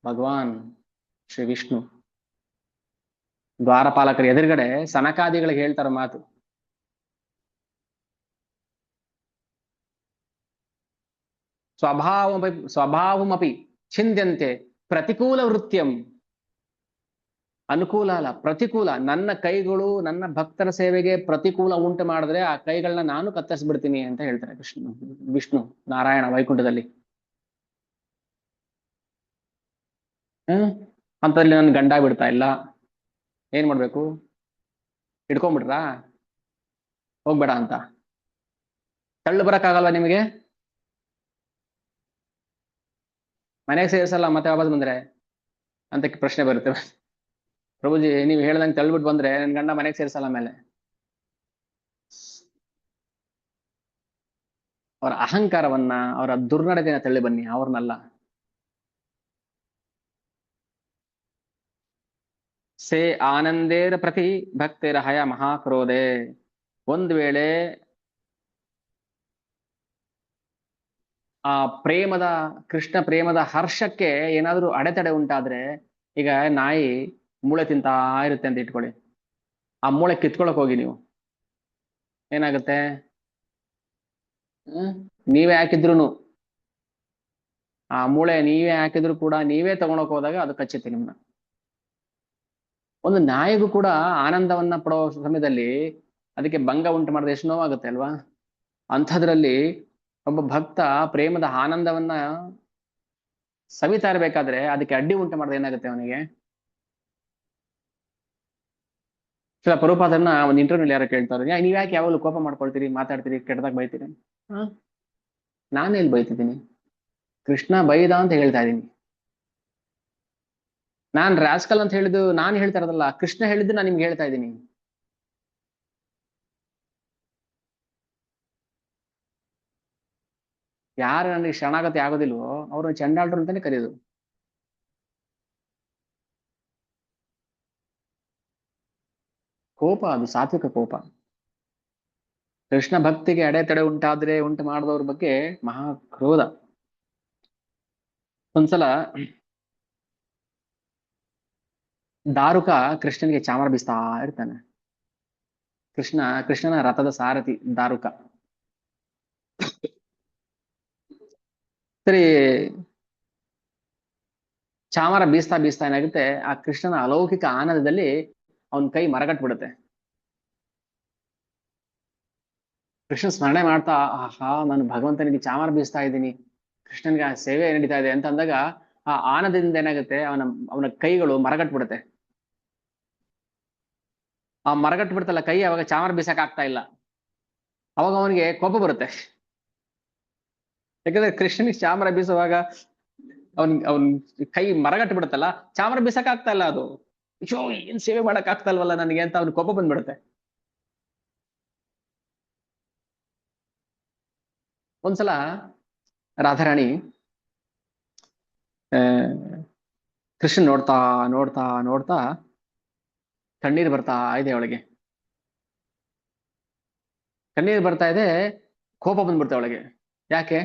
Speaker 1: ಭಗವಾನ್ ಶ್ರೀ ವಿಷ್ಣು ದ್ವಾರಪಾಲಕರ ಎದುರುಗಡೆ ಸನಕಾದಿಗಳಿಗೆ ಹೇಳ್ತಾರ ಮಾತು. ಸ್ವಭಾವಮಪಿ ಛಿಂದ್ಯಂತೆ ಪ್ರತಿಕೂಲ ವೃತ್ಯಂ. ಅನುಕೂಲ ಅಲ್ಲ, ಪ್ರತಿಕೂಲ. ನನ್ನ ಕೈಗಳು ನನ್ನ ಭಕ್ತರ ಸೇವೆಗೆ ಪ್ರತಿಕೂಲ ಉಂಟು ಮಾಡಿದ್ರೆ ಆ ಕೈಗಳನ್ನ ನಾನು ಕತ್ತರಿಸ್ಬಿಡ್ತೀನಿ ಅಂತ ಹೇಳ್ತಾರೆ ವಿಷ್ಣು ನಾರಾಯಣ ವೈಕುಂಠದಲ್ಲಿ. ಅಂತಲ್ಲಿ ನನ್ ಗಂಡ ಬಿಡ್ತಾ ಇಲ್ಲ, ಏನ್ ಮಾಡ್ಬೇಕು? ಹಿಡ್ಕೊಂಡ್ಬಿಟ್ರಾ? ಹೋಗ್ಬೇಡ ಅಂತ ತಳ್ಳು ಬರಕ್ಕಾಗಲ್ವಾ ನಿಮಗೆ? ಮನೆಗೆ ಸೇರಿಸಲ್ಲ ಮತ್ತೆ ವಾಪಸ್ ಬಂದ್ರೆ ಅಂತ ಪ್ರಶ್ನೆ ಬರುತ್ತೆ. ಪ್ರಭುಜಿ ನೀವು ಹೇಳ್ದಂಗೆ ತಳ್ಳಿಬಿಟ್ಟು ಬಂದ್ರೆ ನನ್ ಗಂಡ ಮನೆಗೆ ಸೇರಿಸಲ್ಲ. ಮೇಲೆ ಅವರ ಅಹಂಕಾರವನ್ನ, ಅವರ ದುರ್ನಡತೆನ ತಳ್ಳಿ ಬನ್ನಿ, ಅವ್ರನ್ನಲ್ಲ. ಸೇ ಆನಂದೇರ ಪ್ರತಿ ಭಕ್ತೇರ ಹಯ ಮಹಾಕ್ರೋಧೆ. ಒಂದ್ ವೇಳೆ ಆ ಪ್ರೇಮದ, ಕೃಷ್ಣ ಪ್ರೇಮದ ಹರ್ಷಕ್ಕೆ ಏನಾದ್ರೂ ಅಡೆತಡೆ ಉಂಟಾದ್ರೆ, ಈಗ ನಾಯಿ ಮೂಳೆ ತಿಂತಾ ಇರುತ್ತೆ ಅಂತ ಇಟ್ಕೊಳ್ಳಿ, ಆ ಮೂಳೆ ಕಿತ್ಕೊಳಕ್ ಹೋಗಿ ನೀವು, ಏನಾಗುತ್ತೆ? ನೀವೇ ಹಾಕಿದ್ರು, ಆ ಮೂಳೆ ನೀವೇ ಹಾಕಿದ್ರು ಕೂಡ ನೀವೇ ತಗೊಂಡೋಕ್ ಹೋದಾಗ ಅದು ಕಚ್ಚುತ್ತೆ ನಿಮ್ನ. ಒಂದು ನಾಯಿಗೂ ಕೂಡ ಆನಂದವನ್ನ ಪಡೋ ಸಮಯದಲ್ಲಿ ಅದಕ್ಕೆ ಭಂಗ ಉಂಟು ಮಾಡಿದ್ರೆ ಎಷ್ಟು ನೋವಾಗುತ್ತೆ ಅಲ್ವಾ? ಅಂಥದ್ರಲ್ಲಿ ಒಬ್ಬ ಭಕ್ತ ಪ್ರೇಮದ ಆನಂದವನ್ನ ಸವಿತಾ ಇರ್ಬೇಕಾದ್ರೆ ಅದಕ್ಕೆ ಅಡ್ಡಿ ಉಂಟು ಮಾಡಿದ್ರೆ ಏನಾಗುತ್ತೆ ಅವನಿಗೆ? ಸಲ ಪ್ರಭುಪಾದರನ್ನ ಒಂದು ಇಂಟರ್ವ್ಯೂಲಿ ಯಾರೋ ಕೇಳ್ತಾರೆ, ನೀವ್ ಯಾಕೆ ಯಾವಾಗಲೂ ಕೋಪ ಮಾಡ್ಕೊಳ್ತೀರಿ, ಮಾತಾಡ್ತೀರಿ, ಕೆಟ್ಟದಾಗ ಬೈತೀರಿ? ಹಾ, ನಾನು ಎಲ್ಲಿ ಬೈತಿದ್ದೀನಿ? ಕೃಷ್ಣ ಬೈದ ಅಂತ ಹೇಳ್ತಾ ಇದ್ದೀನಿ. ನಾನ್ ರಾಸ್ಕಲ್ ಅಂತ ಹೇಳಿದ್ದು ನಾನು ಹೇಳ್ತಾ ಇರೋದಲ್ಲ, ಕೃಷ್ಣ ಹೇಳಿದ್ದು ನಾನು ನಿಮ್ಗೆ ಹೇಳ್ತಾ ಇದ್ದೀನಿ. ಯಾರು ನನಗೆ ಶರಣಾಗತಿ ಆಗೋದಿಲ್ವೋ ಅವ್ರನ್ನ ಚಂಡಾಳ್ರು ಅಂತಾನೆ ಕರೆಯೋದು. ಕೋಪ ಅದು ಸಾತ್ವಿಕ ಕೋಪ. ಕೃಷ್ಣ ಭಕ್ತಿಗೆ ಅಡೆತಡೆ ಉಂಟು ಮಾಡಿದವ್ರ ಬಗ್ಗೆ ಮಹಾ ಕ್ರೋಧ. ಒಂದ್ಸಲ ದಾರುಕ ಕೃಷ್ಣನಿಗೆ ಚಾಮರ ಬೀಸ್ತಾ ಇರ್ತಾನೆ. ಕೃಷ್ಣನ ರಥದ ಸಾರಥಿ ದಾರುಕ. ಸರಿ, ಚಾಮರ ಬೀಸ್ತಾ ಬೀಸ್ತಾ ಏನಾಗುತ್ತೆ, ಆ ಕೃಷ್ಣನ ಅಲೌಕಿಕ ಆನಂದದಲ್ಲಿ ಅವನ ಕೈ ಮರಗಟ್ಬಿಡುತ್ತೆ. ಕೃಷ್ಣ ಸ್ಮರಣೆ ಮಾಡ್ತಾ, ಆಹಾ ನಾನು ಭಗವಂತನಿಗೆ ಚಾಮರ ಬೀಸ್ತಾ ಇದ್ದೀನಿ, ಕೃಷ್ಣನ್ಗೆ ಆ ಸೇವೆ ನಡೀತಾ ಇದೆ ಅಂತ ಅಂದಾಗ ಆ ಆನಂದದಿಂದ ಏನಾಗುತ್ತೆ, ಅವನ ಕೈಗಳು ಮರಗಟ್ಬಿಡುತ್ತೆ. ಆ ಮರಗಟ್ಬಿಡ್ತಲ್ಲ ಕೈ, ಅವಾಗ ಚಾಮರ ಬೀಸಕ್ ಆಗ್ತಾ ಇಲ್ಲ. ಅವಾಗ ಅವನಿಗೆ ಕೋಪ ಬರುತ್ತೆ. ಯಾಕಂದ್ರೆ ಕೃಷ್ಣನಿಗೆ ಚಾಮರ ಬೀಸುವಾಗ ಅವನ್ ಕೈ ಮರಗಟ್ಟು ಬಿಡುತ್ತಲ್ಲ, ಚಾಮರ ಬೀಸಕ್ ಆಗ್ತಾ ಇಲ್ಲ. ಅದು ಅಯ್ಯೋ ಏನ್ ಸೇವೆ ಮಾಡಕ್ ಆಗ್ತಾ ಇಲ್ವಲ್ಲ ನನಗೆ ಅಂತ ಅವ್ನ ಕೋಪ ಬಂದ್ಬಿಡುತ್ತೆ. ಒಂದ್ಸಲ ರಾಧಾರಾಣಿ ಆ ಕೃಷ್ಣ ನೋಡ್ತಾ ನೋಡ್ತಾ ನೋಡ್ತಾ ಕಣ್ಣೀರು ಬರ್ತಾ ಇದೆ ಅವಳಿಗೆ. ಕಣ್ಣೀರು ಬರ್ತಾ ಇದೆ, ಕೋಪ ಬಂದ್ಬಿಡ್ತಾ ಅವಳಿಗೆ. ಯಾಕೆ?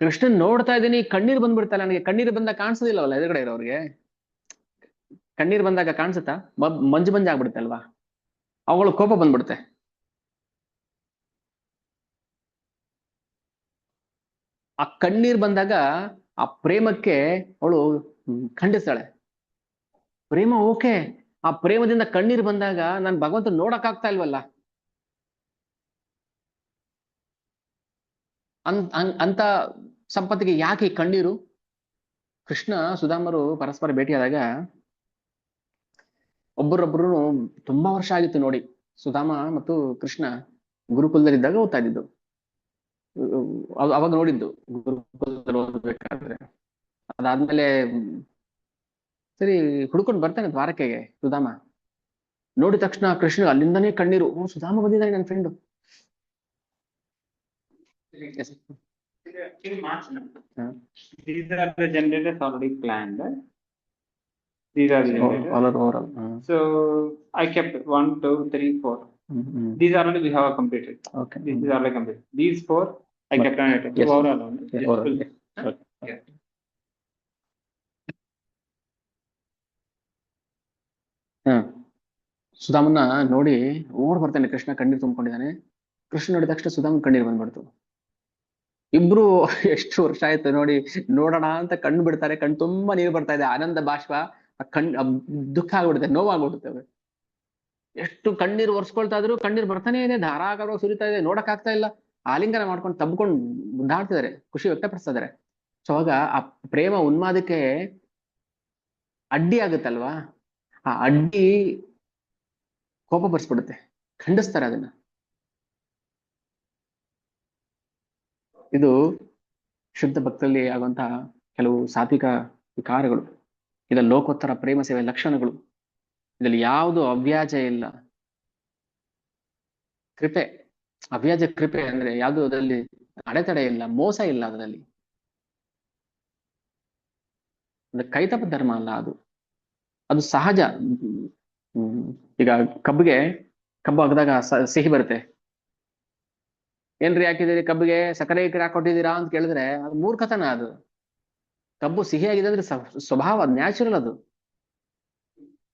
Speaker 1: ಕೃಷ್ಣನ್ ನೋಡ್ತಾ ಇದ್ದೀನಿ, ಕಣ್ಣೀರು ಬಂದ್ಬಿಡ್ತಲ್ಲ ನನಗೆ. ಕಣ್ಣೀರು ಬಂದಾಗ ಕಾಣಿಸೋದಿಲ್ಲವಲ್ಲ ಎದುರುಗಡೆ ಇರೋರಿಗೆ. ಕಣ್ಣೀರು ಬಂದಾಗ ಕಾಣಿಸುತ್ತಾ? ಮಂಜು ಮಂಜು ಆಗ್ಬಿಡುತ್ತೆ ಅಲ್ವಾ, ಅವಳು ಕೋಪ ಬಂದ್ಬಿಡುತ್ತೆ. ಆ ಕಣ್ಣೀರ್ ಬಂದಾಗ ಆ ಪ್ರೇಮಕ್ಕೆ ಅವಳು ಖಂಡಿಸ್ತಾಳೆ. ಪ್ರೇಮ ಓಕೆ, ಆ ಪ್ರೇಮದಿಂದ ಕಣ್ಣೀರ್ ಬಂದಾಗ ನನ್ ಭಗವಂತ ನೋಡಕ್ ಆಗ್ತಾ ಇಲ್ವಲ್ಲ ಅಂತ ಸಂಪತ್ತಿಗೆ ಯಾಕೆ ಈ ಕಣ್ಣೀರು? ಕೃಷ್ಣ ಸುಧಾಮರು ಪರಸ್ಪರ ಭೇಟಿಯಾದಾಗ ಒಬ್ಬರೊಬ್ರು ತುಂಬಾ ವರ್ಷ ಆಗಿತ್ತು ನೋಡಿ. ಸುಧಾಮ ಮತ್ತು ಕೃಷ್ಣ ಗುರುಕುಲದಲ್ಲಿದ್ದಾಗ ಓದ್ತಾ ಇದ್ದಿದ್ದು, ಅವಾಗ ನೋಡಿದ್ದು ಗುರುಕುಲದಲ್ಲಿ ಓದ್ಬೇಕಾದ್ರೆ. ಅದಾದ್ಮೇಲೆ ಸರಿ ಹುಡ್ಕೊಂಡು ಬರ್ತಾನೆ ದ್ವಾರಕೆಗೆ ಸುಧಾಮ. ನೋಡಿದ ತಕ್ಷಣ ಕೃಷ್ಣ ಅಲ್ಲಿಂದನೇ ಕಣ್ಣೀರು. ಓ ಸುಧಾಮ ಬಂದಿದ್ದಾನೆ ನನ್ನ friend.
Speaker 2: In March, no? These are the generators already planned. These are the generators.
Speaker 1: Overall.
Speaker 2: So I kept 1, 2, 3, 4. These are only we have completed.
Speaker 1: Okay.
Speaker 2: These are already completed. These 4 I kept on it.
Speaker 1: Yes.
Speaker 2: Overall only.
Speaker 1: Yeah, overall. Okay. ಸುಧಾಮನ್ನ ನೋಡಿ ಓಡ್ ಬರ್ತಾನೆ ಕೃಷ್ಣ, ಕಣ್ಣೀರು ತುಂಬಿಕೊಂಡಿದ್ದಾನೆ. ಕೃಷ್ಣ ನೋಡಿದ ತಕ್ಷಣ ಸುಧಾಮನ್ ಕಣ್ಣೀರು ಬಂದ್ಬಿಡ್ತು. ಇಬ್ರು ಎಷ್ಟು ವರ್ಷ ಆಯ್ತು ನೋಡಿ, ನೋಡೋಣ ಅಂತ ಕಣ್ಣು ಬಿಡ್ತಾರೆ, ಕಣ್ಣು ತುಂಬಾ ನೀರು ಬರ್ತಾ ಇದೆ, ಆನಂದ ಬಾಷ್ಪ. ದುಃಖ ಆಗ್ಬಿಡುತ್ತೆ, ನೋವಾಗ್ಬಿಡುತ್ತೆ. ಎಷ್ಟು ಕಣ್ಣೀರು ಒರ್ಸ್ಕೊಳ್ತಾ ಇದ್ರು ಕಣ್ಣೀರು ಬರ್ತಾನೆ ಇದೆ, ಧಾರಾಕಾರವಾಗಿ ಸುರಿತಾ ಇದೆ, ನೋಡಕ್ ಆಗ್ತಾ ಇಲ್ಲ. ಆಲಿಂಗನ ಮಾಡ್ಕೊಂಡು ತಬ್ಕೊಂಡು ಮುದ್ದಾಡ್ತಿದ್ದಾರೆ, ಖುಷಿ ವ್ಯಕ್ತಪಡಿಸ್ತಾ ಇದಾರೆ. ಸೊ ಅವಾಗ ಆ ಪ್ರೇಮ ಉನ್ಮಾದಕ್ಕೆ ಅಡ್ಡಿ ಆಗುತ್ತಲ್ವಾ, ಆ ಅಡ್ಡಿ ಕೋಪ ಬರ್ಸ್ಬಿಡುತ್ತೆ, ಖಂಡಿಸ್ತಾರೆ ಅದನ್ನ. ಇದು ಶುದ್ಧ ಭಕ್ತರಲ್ಲಿ ಆಗುವಂತಹ ಕೆಲವು ಸಾತ್ವಿಕ ವಿಕಾರಗಳು. ಇದರಲ್ಲಿ ಲೋಕೋತ್ತರ ಪ್ರೇಮ ಸೇವೆ ಲಕ್ಷಣಗಳು. ಇದರಲ್ಲಿ ಯಾವುದು ಅವ್ಯಾಜ ಇಲ್ಲ. ಕೃಪೆ, ಅವ್ಯಾಜ ಕೃಪೆ ಅಂದ್ರೆ ಯಾವುದು, ಅದರಲ್ಲಿ ಅಡೆತಡೆ ಇಲ್ಲ, ಮೋಸ ಇಲ್ಲ ಅದರಲ್ಲಿ. ಅದು ಕೈತಪ್ಪ ಧರ್ಮ ಅಲ್ಲ, ಅದು ಸಹಜ. ಈಗ ಕಬ್ಬು ಹಾಕಿದಾಗ ಸಿಹಿ ಬರುತ್ತೆ. ಏನ್ರಿ ಹಾಕಿದಿರಿ ಕಬ್ಬಿಗೆ, ಸಕ್ಕರೆ ಹಾಕೊಟ್ಟಿದ್ದೀರಾ ಅಂತ ಕೇಳಿದ್ರೆ ಅದು ಮೂರ್ಖತನ. ಅದು ಕಬ್ಬು ಸಿಹಿ ಆಗಿದೆ ಅಂದ್ರೆ ಸ್ವಭಾವ, ನ್ಯಾಚುರಲ್. ಅದು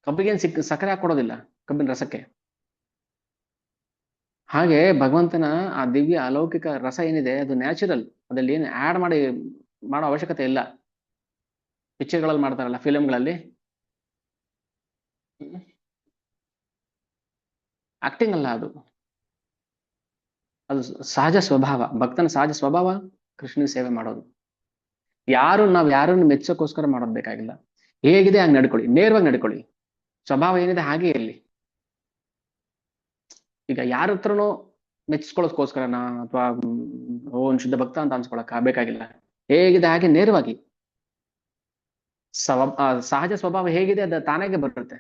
Speaker 1: ಕಬ್ಬಿಗೇನ್ ಸಕ್ಕರೆ ಹಾಕೊಡೋದಿಲ್ಲ, ಕಬ್ಬಿನ ರಸಕ್ಕೆ. ಹಾಗೆ ಭಗವಂತನ ಆ ದಿವ್ಯ ಅಲೌಕಿಕ ರಸ ಏನಿದೆ ಅದು ನ್ಯಾಚುರಲ್. ಅದ್ರಲ್ಲಿ ಏನು ಆಡ್ ಮಾಡೋ ಅವಶ್ಯಕತೆ ಇಲ್ಲ. ಪಿಕ್ಚರ್ಗಳಲ್ಲಿ ಮಾಡ್ತಾರಲ್ಲ, ಫಿಲಮ್ಗಳಲ್ಲಿ ಆಕ್ಟಿಂಗ್ ಅಲ್ಲ, ಅದು ಸಹಜ ಸ್ವಭಾವ. ಭಕ್ತನ ಸಹಜ ಸ್ವಭಾವ ಕೃಷ್ಣನ ಸೇವೆ ಮಾಡೋದು. ನಾವ್ ಯಾರನ್ನು ಮೆಚ್ಚೋಕ್ಕೋಸ್ಕರ ಮಾಡೋದ್ ಬೇಕಾಗಿಲ್ಲ. ಹೇಗಿದೆ ಹಂಗೆ ನಡ್ಕೊಳ್ಳಿ, ನೇರವಾಗಿ ನಡ್ಕೊಳ್ಳಿ. ಸ್ವಭಾವ ಏನಿದೆ ಹಾಗೆ ಇರಲಿ. ಈಗ ಯಾರ ಹತ್ರನೋ ಮೆಚ್ಚಿಸ್ಕೊಳ್ಳೋದಕ್ಕೋಸ್ಕರನ ಅಥವಾ ಒಂದ್ ಶುದ್ಧ ಭಕ್ತ ಅಂತ ಅನ್ಸ್ಕೊಳಕ್ ಬೇಕಾಗಿಲ್ಲ. ಹೇಗಿದೆ ಹಾಗೆ ನೇರವಾಗಿ ಸಹಜ ಸ್ವಭಾವ ಹೇಗಿದೆ ಅದು ತಾನಾಗೆ ಬರುತ್ತೆ.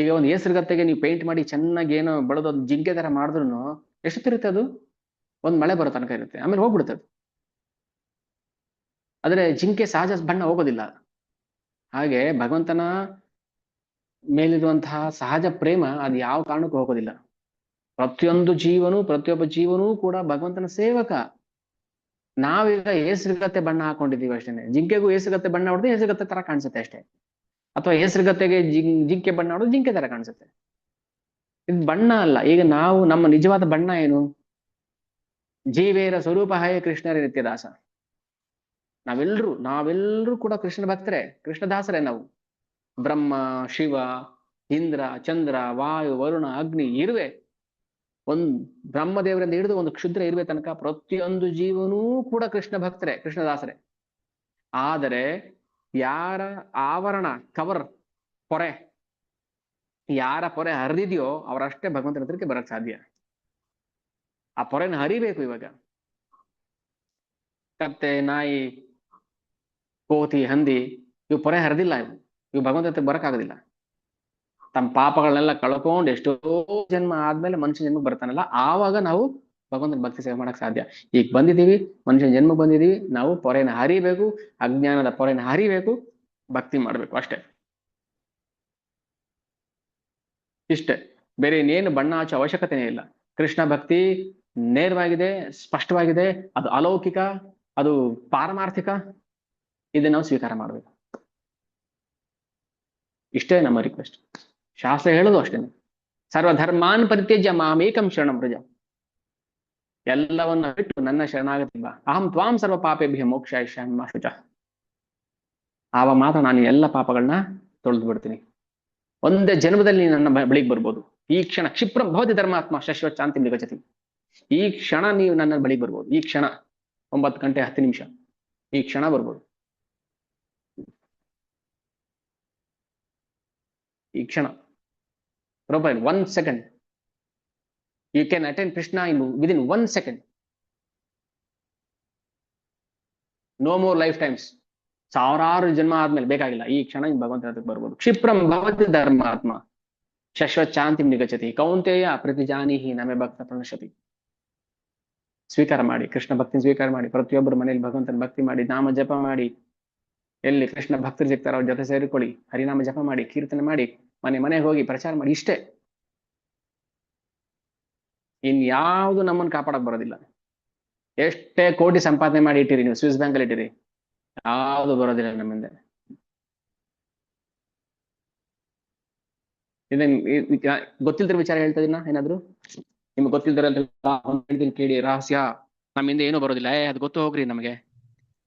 Speaker 1: ಈಗ ಒಂದು ಹೆಸರುಗತ್ತೆಗೆ ನೀವು ಪೇಂಟ್ ಮಾಡಿ ಚೆನ್ನಾಗಿ ಏನೋ ಬೆಳೆದು ಅದು ಜಿಂಕೆ ತರ ಮಾಡಿದ್ರು ಎಷ್ಟೊತ್ತಿರುತ್ತೆ ಅದು? ಒಂದ್ ಮಳೆ ಬರೋ ತನಕ ಇರುತ್ತೆ, ಆಮೇಲೆ ಹೋಗ್ಬಿಡುತ್ತೆ ಅದು. ಆದ್ರೆ ಜಿಂಕೆ ಸಹಜ ಬಣ್ಣ ಹೋಗೋದಿಲ್ಲ. ಹಾಗೆ ಭಗವಂತನ ಮೇಲಿರುವಂತಹ ಸಹಜ ಪ್ರೇಮ ಅದು ಯಾವ ಕಾರಣಕ್ಕೂ ಹೋಗೋದಿಲ್ಲ. ಪ್ರತಿಯೊಬ್ಬ ಜೀವನೂ ಕೂಡ ಭಗವಂತನ ಸೇವಕ. ನಾವೀಗ ಹೆಸರುಗತ್ತೆ ಬಣ್ಣ ಹಾಕೊಂಡಿದೀವಿ ಅಷ್ಟೇನೆ. ಜಿಂಕೆಗೂ ಹೆಸರುಗತ್ತೆ ಬಣ್ಣ ಹೊಡೆದು ಹೆಸರುಗತ್ತೆ ತರ ಕಾಣಿಸುತ್ತೆ ಅಷ್ಟೇ, ಅಥವಾ ಹೆಸರುಗತ್ತೆಗೆ ಜಿಂಕೆ ಬಣ್ಣ ಹೊಡೆದು ಜಿಂಕೆ ತರ ಕಾಣಿಸುತ್ತೆ. ಇದು ಬಣ್ಣ ಅಲ್ಲ. ಈಗ ನಾವು ನಮ್ಮ ನಿಜವಾದ ಬಣ್ಣ ಏನು? ಜೀವೇರ ಸ್ವರೂಪ ಹಯ ಕೃಷ್ಣರೇ ನಿತ್ಯದಾಸ. ನಾವೆಲ್ಲರೂ ಕೂಡ ಕೃಷ್ಣ ಭಕ್ತರೇ, ಕೃಷ್ಣದಾಸರೇ ನಾವು. ಬ್ರಹ್ಮ, ಶಿವ, ಇಂದ್ರ, ಚಂದ್ರ, ವಾಯು, ವರುಣ, ಅಗ್ನಿ, ಇರುವೆ, ಒಂದ್ ಬ್ರಹ್ಮದೇವರಿಂದ ಹಿಡಿದು ಒಂದು ಕ್ಷುದ್ರ ಇರುವೆ ತನಕ ಪ್ರತಿಯೊಂದು ಜೀವನೂ ಕೂಡ ಕೃಷ್ಣ ಭಕ್ತರೇ, ಕೃಷ್ಣದಾಸರೇ. ಆದರೆ ಯಾರ ಆವರಣ, ಪೊರೆ, ಯಾರ ಪೊರೆ ಹರಿದಿದೆಯೋ ಅವರಷ್ಟೇ ಭಗವಂತನ ಹತ್ರಕ್ಕೆ ಬರಕ್ ಸಾಧ್ಯ. ಆ ಪೊರೆನ ಹರಿಬೇಕು. ಇವಾಗ ಕತ್ತೆ, ನಾಯಿ, ಕೋತಿ, ಹಂದಿ ಇವು ಪೊರೆ ಹರಿದಿಲ್ಲ. ಇವು ಭಗವಂತ ಹತ್ರ ಬರಕ್ಕಾಗೋದಿಲ್ಲ. ತಮ್ಮ ಪಾಪಗಳನ್ನೆಲ್ಲ ಕಳ್ಕೊಂಡು ಎಷ್ಟೋ ಜನ್ಮ ಆದ್ಮೇಲೆ ಮನುಷ್ಯ ಜನ್ಮಕ್ಕೆ ಬರ್ತಾನಲ್ಲ, ಆವಾಗ ನಾವು ಭಗವಂತನ ಭಕ್ತಿ ಸೇವೆ ಮಾಡಕ್ ಸಾಧ್ಯ. ಈಗ ಬಂದಿದ್ದೀವಿ, ಮನುಷ್ಯನ ಜನ್ಮಕ್ಕೆ ಬಂದಿದ್ದೀವಿ, ನಾವು ಪೊರೆನ ಹರಿಬೇಕು, ಅಜ್ಞಾನದ ಪೊರೆನ ಹರಿಬೇಕು, ಭಕ್ತಿ ಮಾಡ್ಬೇಕು ಅಷ್ಟೇ. ಇಷ್ಟೇ, ಬೇರೆ ಇನ್ನೇನು ಬಣ್ಣ ಹಚ್ಚೋ ಅವಶ್ಯಕತೆನೇ ಇಲ್ಲ. ಕೃಷ್ಣ ಭಕ್ತಿ ನೇರವಾಗಿದೆ, ಸ್ಪಷ್ಟವಾಗಿದೆ, ಅದು ಅಲೌಕಿಕ, ಅದು ಪಾರಮಾರ್ಥಿಕ. ಇದನ್ನ ನಾವು ಸ್ವೀಕಾರ ಮಾಡ್ಬೇಕು. ಇಷ್ಟೇ ನಮ್ಮ ರಿಕ್ವೆಸ್ಟ್. ಶಾಸ್ತ್ರ ಹೇಳೋದು ಅಷ್ಟೇನೆ. ಸರ್ವಧರ್ಮಾನ್ ಪರಿತ್ಯಜ್ಯ ಮಾಮೇಕಂ ಶರಣಂ ವ್ರಜ. ಎಲ್ಲವನ್ನ ಬಿಟ್ಟು ನನ್ನ ಶರಣಾಗತಿ ಬಾ. ಅಹಂ ತ್ವಾಂ ಸರ್ವ ಪಾಪೇಭ್ಯ ಮೋಕ್ಷಯಿಷ್ಯಾಮಿ ಮಾ ಶುಚಃ. ಆವಾಗ ಮಾತ್ರ ನಾನು ಎಲ್ಲ ಪಾಪಗಳನ್ನ ತೊಳೆದು ಬಿಡ್ತೀನಿ. ಒಂದೇ ಜನ್ಮದಲ್ಲಿ ನನ್ನ ಬಳಿಗೆ ಬರ್ಬೋದು. ಈ ಕ್ಷಣ ಕ್ಷಿಪ್ರಂ ಭವತಿ ಧರ್ಮಾತ್ಮ ಶಾಶ್ವತ ಶಾಂತಿ ನಿಗಚತಿ. ಈ ಕ್ಷಣ ನೀವು ನನ್ನ ಬಳಿಗೆ ಬರ್ಬೋದು. ಈ ಕ್ಷಣ 9 ಗಂಟೆ 10 ನಿಮಿಷ, ಈ ಕ್ಷಣ ಬರ್ಬೋದು. ಈ ಕ್ಷಣ profile 1 second. You can attain Krishna within 1 second. No more lifetimes. ಸಾವಿರಾರು ಜನ್ಮ ಆದ್ಮೇಲೆ ಬೇಕಾಗಿಲ್ಲ. ಈ ಕ್ಷಣ ಭಗವಂತನ ಹತ್ರಕ್ಕೆ ಬರ್ಬೋದು. ಕ್ಷಿಪ್ರಂ ಭವತಿ ಧರ್ಮಾತ್ಮ ಶಾಶ್ವತ ಶಾಂತಿ ನಿಗಚತಿ. ಕೌಂತೆಯ ಪ್ರತಿಜಾನಿಹಿ ನಮೆ ಭಕ್ತ ಪ್ರಣಶ್ಯತಿ. ಸ್ವೀಕಾರ ಮಾಡಿ, ಕೃಷ್ಣ ಭಕ್ತಿ ಸ್ವೀಕಾರ ಮಾಡಿ. ಪ್ರತಿಯೊಬ್ಬರು ಮನೆಯಲ್ಲಿ ಭಗವಂತನ ಭಕ್ತಿ ಮಾಡಿ, ನಾಮ ಜಪ ಮಾಡಿ. ಎಲ್ಲಿ ಕೃಷ್ಣ ಭಕ್ತರು ಸಿಗ್ತಾರೋ ಅವ್ರ ಜೊತೆ ಸೇರಿಕೊಳ್ಳಿ, ಹರಿನಾಮ ಜಪ ಮಾಡಿ, ಕೀರ್ತನೆ ಮಾಡಿ, ಮನೆಗೆ ಹೋಗಿ ಪ್ರಚಾರ ಮಾಡಿ. ಇಷ್ಟೇ, ಇನ್ಯಾವುದು ನಮ್ಮನ್ನು ಕಾಪಾಡಕ್ ಬರೋದಿಲ್ಲ. ಎಷ್ಟೇ ಕೋಟಿ ಸಂಪಾದನೆ ಮಾಡಿ ಇಟ್ಟಿರಿ ನೀವು, ಸ್ವಿಸ್ ಬ್ಯಾಂಕ್ ಅಲ್ಲಿ ಇಟ್ಟಿರಿ, ಯಾವುದು ಬರೋದಿಲ್ಲ ನಮ್ಮಿಂದ. ಗೊತ್ತಿಲ್ದಿರೋ ವಿಚಾರ ಹೇಳ್ತಾ ಇದೀನ ಏನಾದ್ರು? ನಿಮ್ಗೆ ಗೊತ್ತಿಲ್ದಿರ ಹೇಳ್ತೀನಿ ಕೇಳಿ, ರಹಸ್ಯ. ನಮ್ಮಿಂದ ಏನೂ ಬರೋದಿಲ್ಲ. ಅದು ಗೊತ್ತು, ಹೋಗ್ರಿ, ನಮಗೆ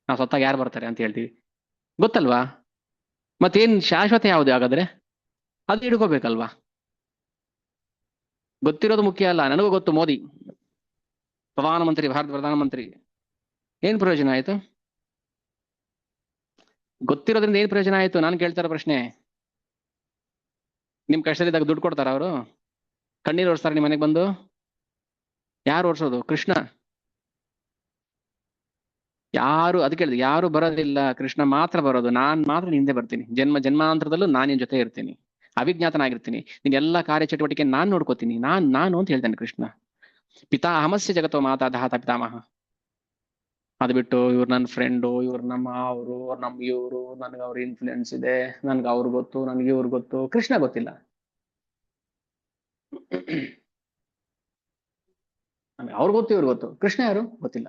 Speaker 1: ನಾವು ಸತ್ತಾಗ ಯಾರು ಬರ್ತಾರೆ ಅಂತ ಹೇಳ್ತೀವಿ. ಗೊತ್ತಲ್ವಾ? ಮತ್ತೇನ್ ಶಾಶ್ವತ ಯಾವ್ದು ಹಾಗಾದ್ರೆ? ಅದು ಹಿಡ್ಕೋಬೇಕಲ್ವಾ? ಗೊತ್ತಿರೋದು ಮುಖ್ಯ ಅಲ್ಲ. ನನಗೂ ಗೊತ್ತು, ಮೋದಿ ಪ್ರಧಾನಮಂತ್ರಿ, ಭಾರತ ಪ್ರಧಾನಮಂತ್ರಿ. ಏನ್ ಪ್ರಯೋಜನ ಆಯ್ತು? ಗೊತ್ತಿರೋದ್ರಿಂದ ಏನ್ ಪ್ರಯೋಜನ ಆಯ್ತು? ನಾನು ಕೇಳ್ತಾರ ಪ್ರಶ್ನೆ. ನಿಮ್ ಕಷ್ಟದಲ್ಲಿದ್ದಾಗ ದುಡ್ಡು ಕೊಡ್ತಾರ ಅವರು? ಕಣ್ಣೀರು ಓಡಿಸ್ತಾರ ನಿಮ್ ಮನೆಗೆ ಬಂದು? ಯಾರು ಓಡಿಸೋದು? ಕೃಷ್ಣ. ಯಾರು ಅದಕ್ಕೆ ಹೇಳಿದ್ರು, ಯಾರು ಬರೋದಿಲ್ಲ, ಕೃಷ್ಣ ಮಾತ್ರ ಬರೋದು. ನಾನ್ ಮಾತ್ರ ಹಿಂದೆ ಬರ್ತೀನಿ. ಜನ್ಮಾಂತರದಲ್ಲೂ ನಾನು ನಿನ್ ಜೊತೆ ಇರ್ತೀನಿ, ಅವಿಜ್ಞಾತನಾಗಿರ್ತೀನಿ. ನಿನ್ ಎಲ್ಲಾ ಕಾರ್ಯಚಟುವಟಿಕೆ ನಾನ್ ನೋಡ್ಕೋತೀನಿ. ನಾನು ಅಂತ ಹೇಳ್ತೇನೆ ಕೃಷ್ಣ. ಪಿತಾ ಅಹಮಸ್ಯ ಜಗತ್ತೋ ಮಾತಾ ಧಾತ ಪಿತಾಮಹ. ಅದು ಬಿಟ್ಟು ಇವ್ರು ನನ್ನ ಫ್ರೆಂಡು, ಇವ್ರು ನಮ್ಮ ಅವರು, ಇವ್ರು ನನ್ಗೆ ಅವ್ರ ಇನ್ಫ್ಲೂಯೆನ್ಸ್ ಇದೆ, ನನ್ಗೆ ಅವ್ರು ಗೊತ್ತು, ನನ್ಗೆ ಇವ್ರು ಗೊತ್ತು. ಕೃಷ್ಣ ಗೊತ್ತಿಲ್ಲ. ಅವ್ರು ಗೊತ್ತು, ಇವ್ರು ಗೊತ್ತು. ಕೃಷ್ಣ ಯಾರು ಗೊತ್ತಿಲ್ಲ.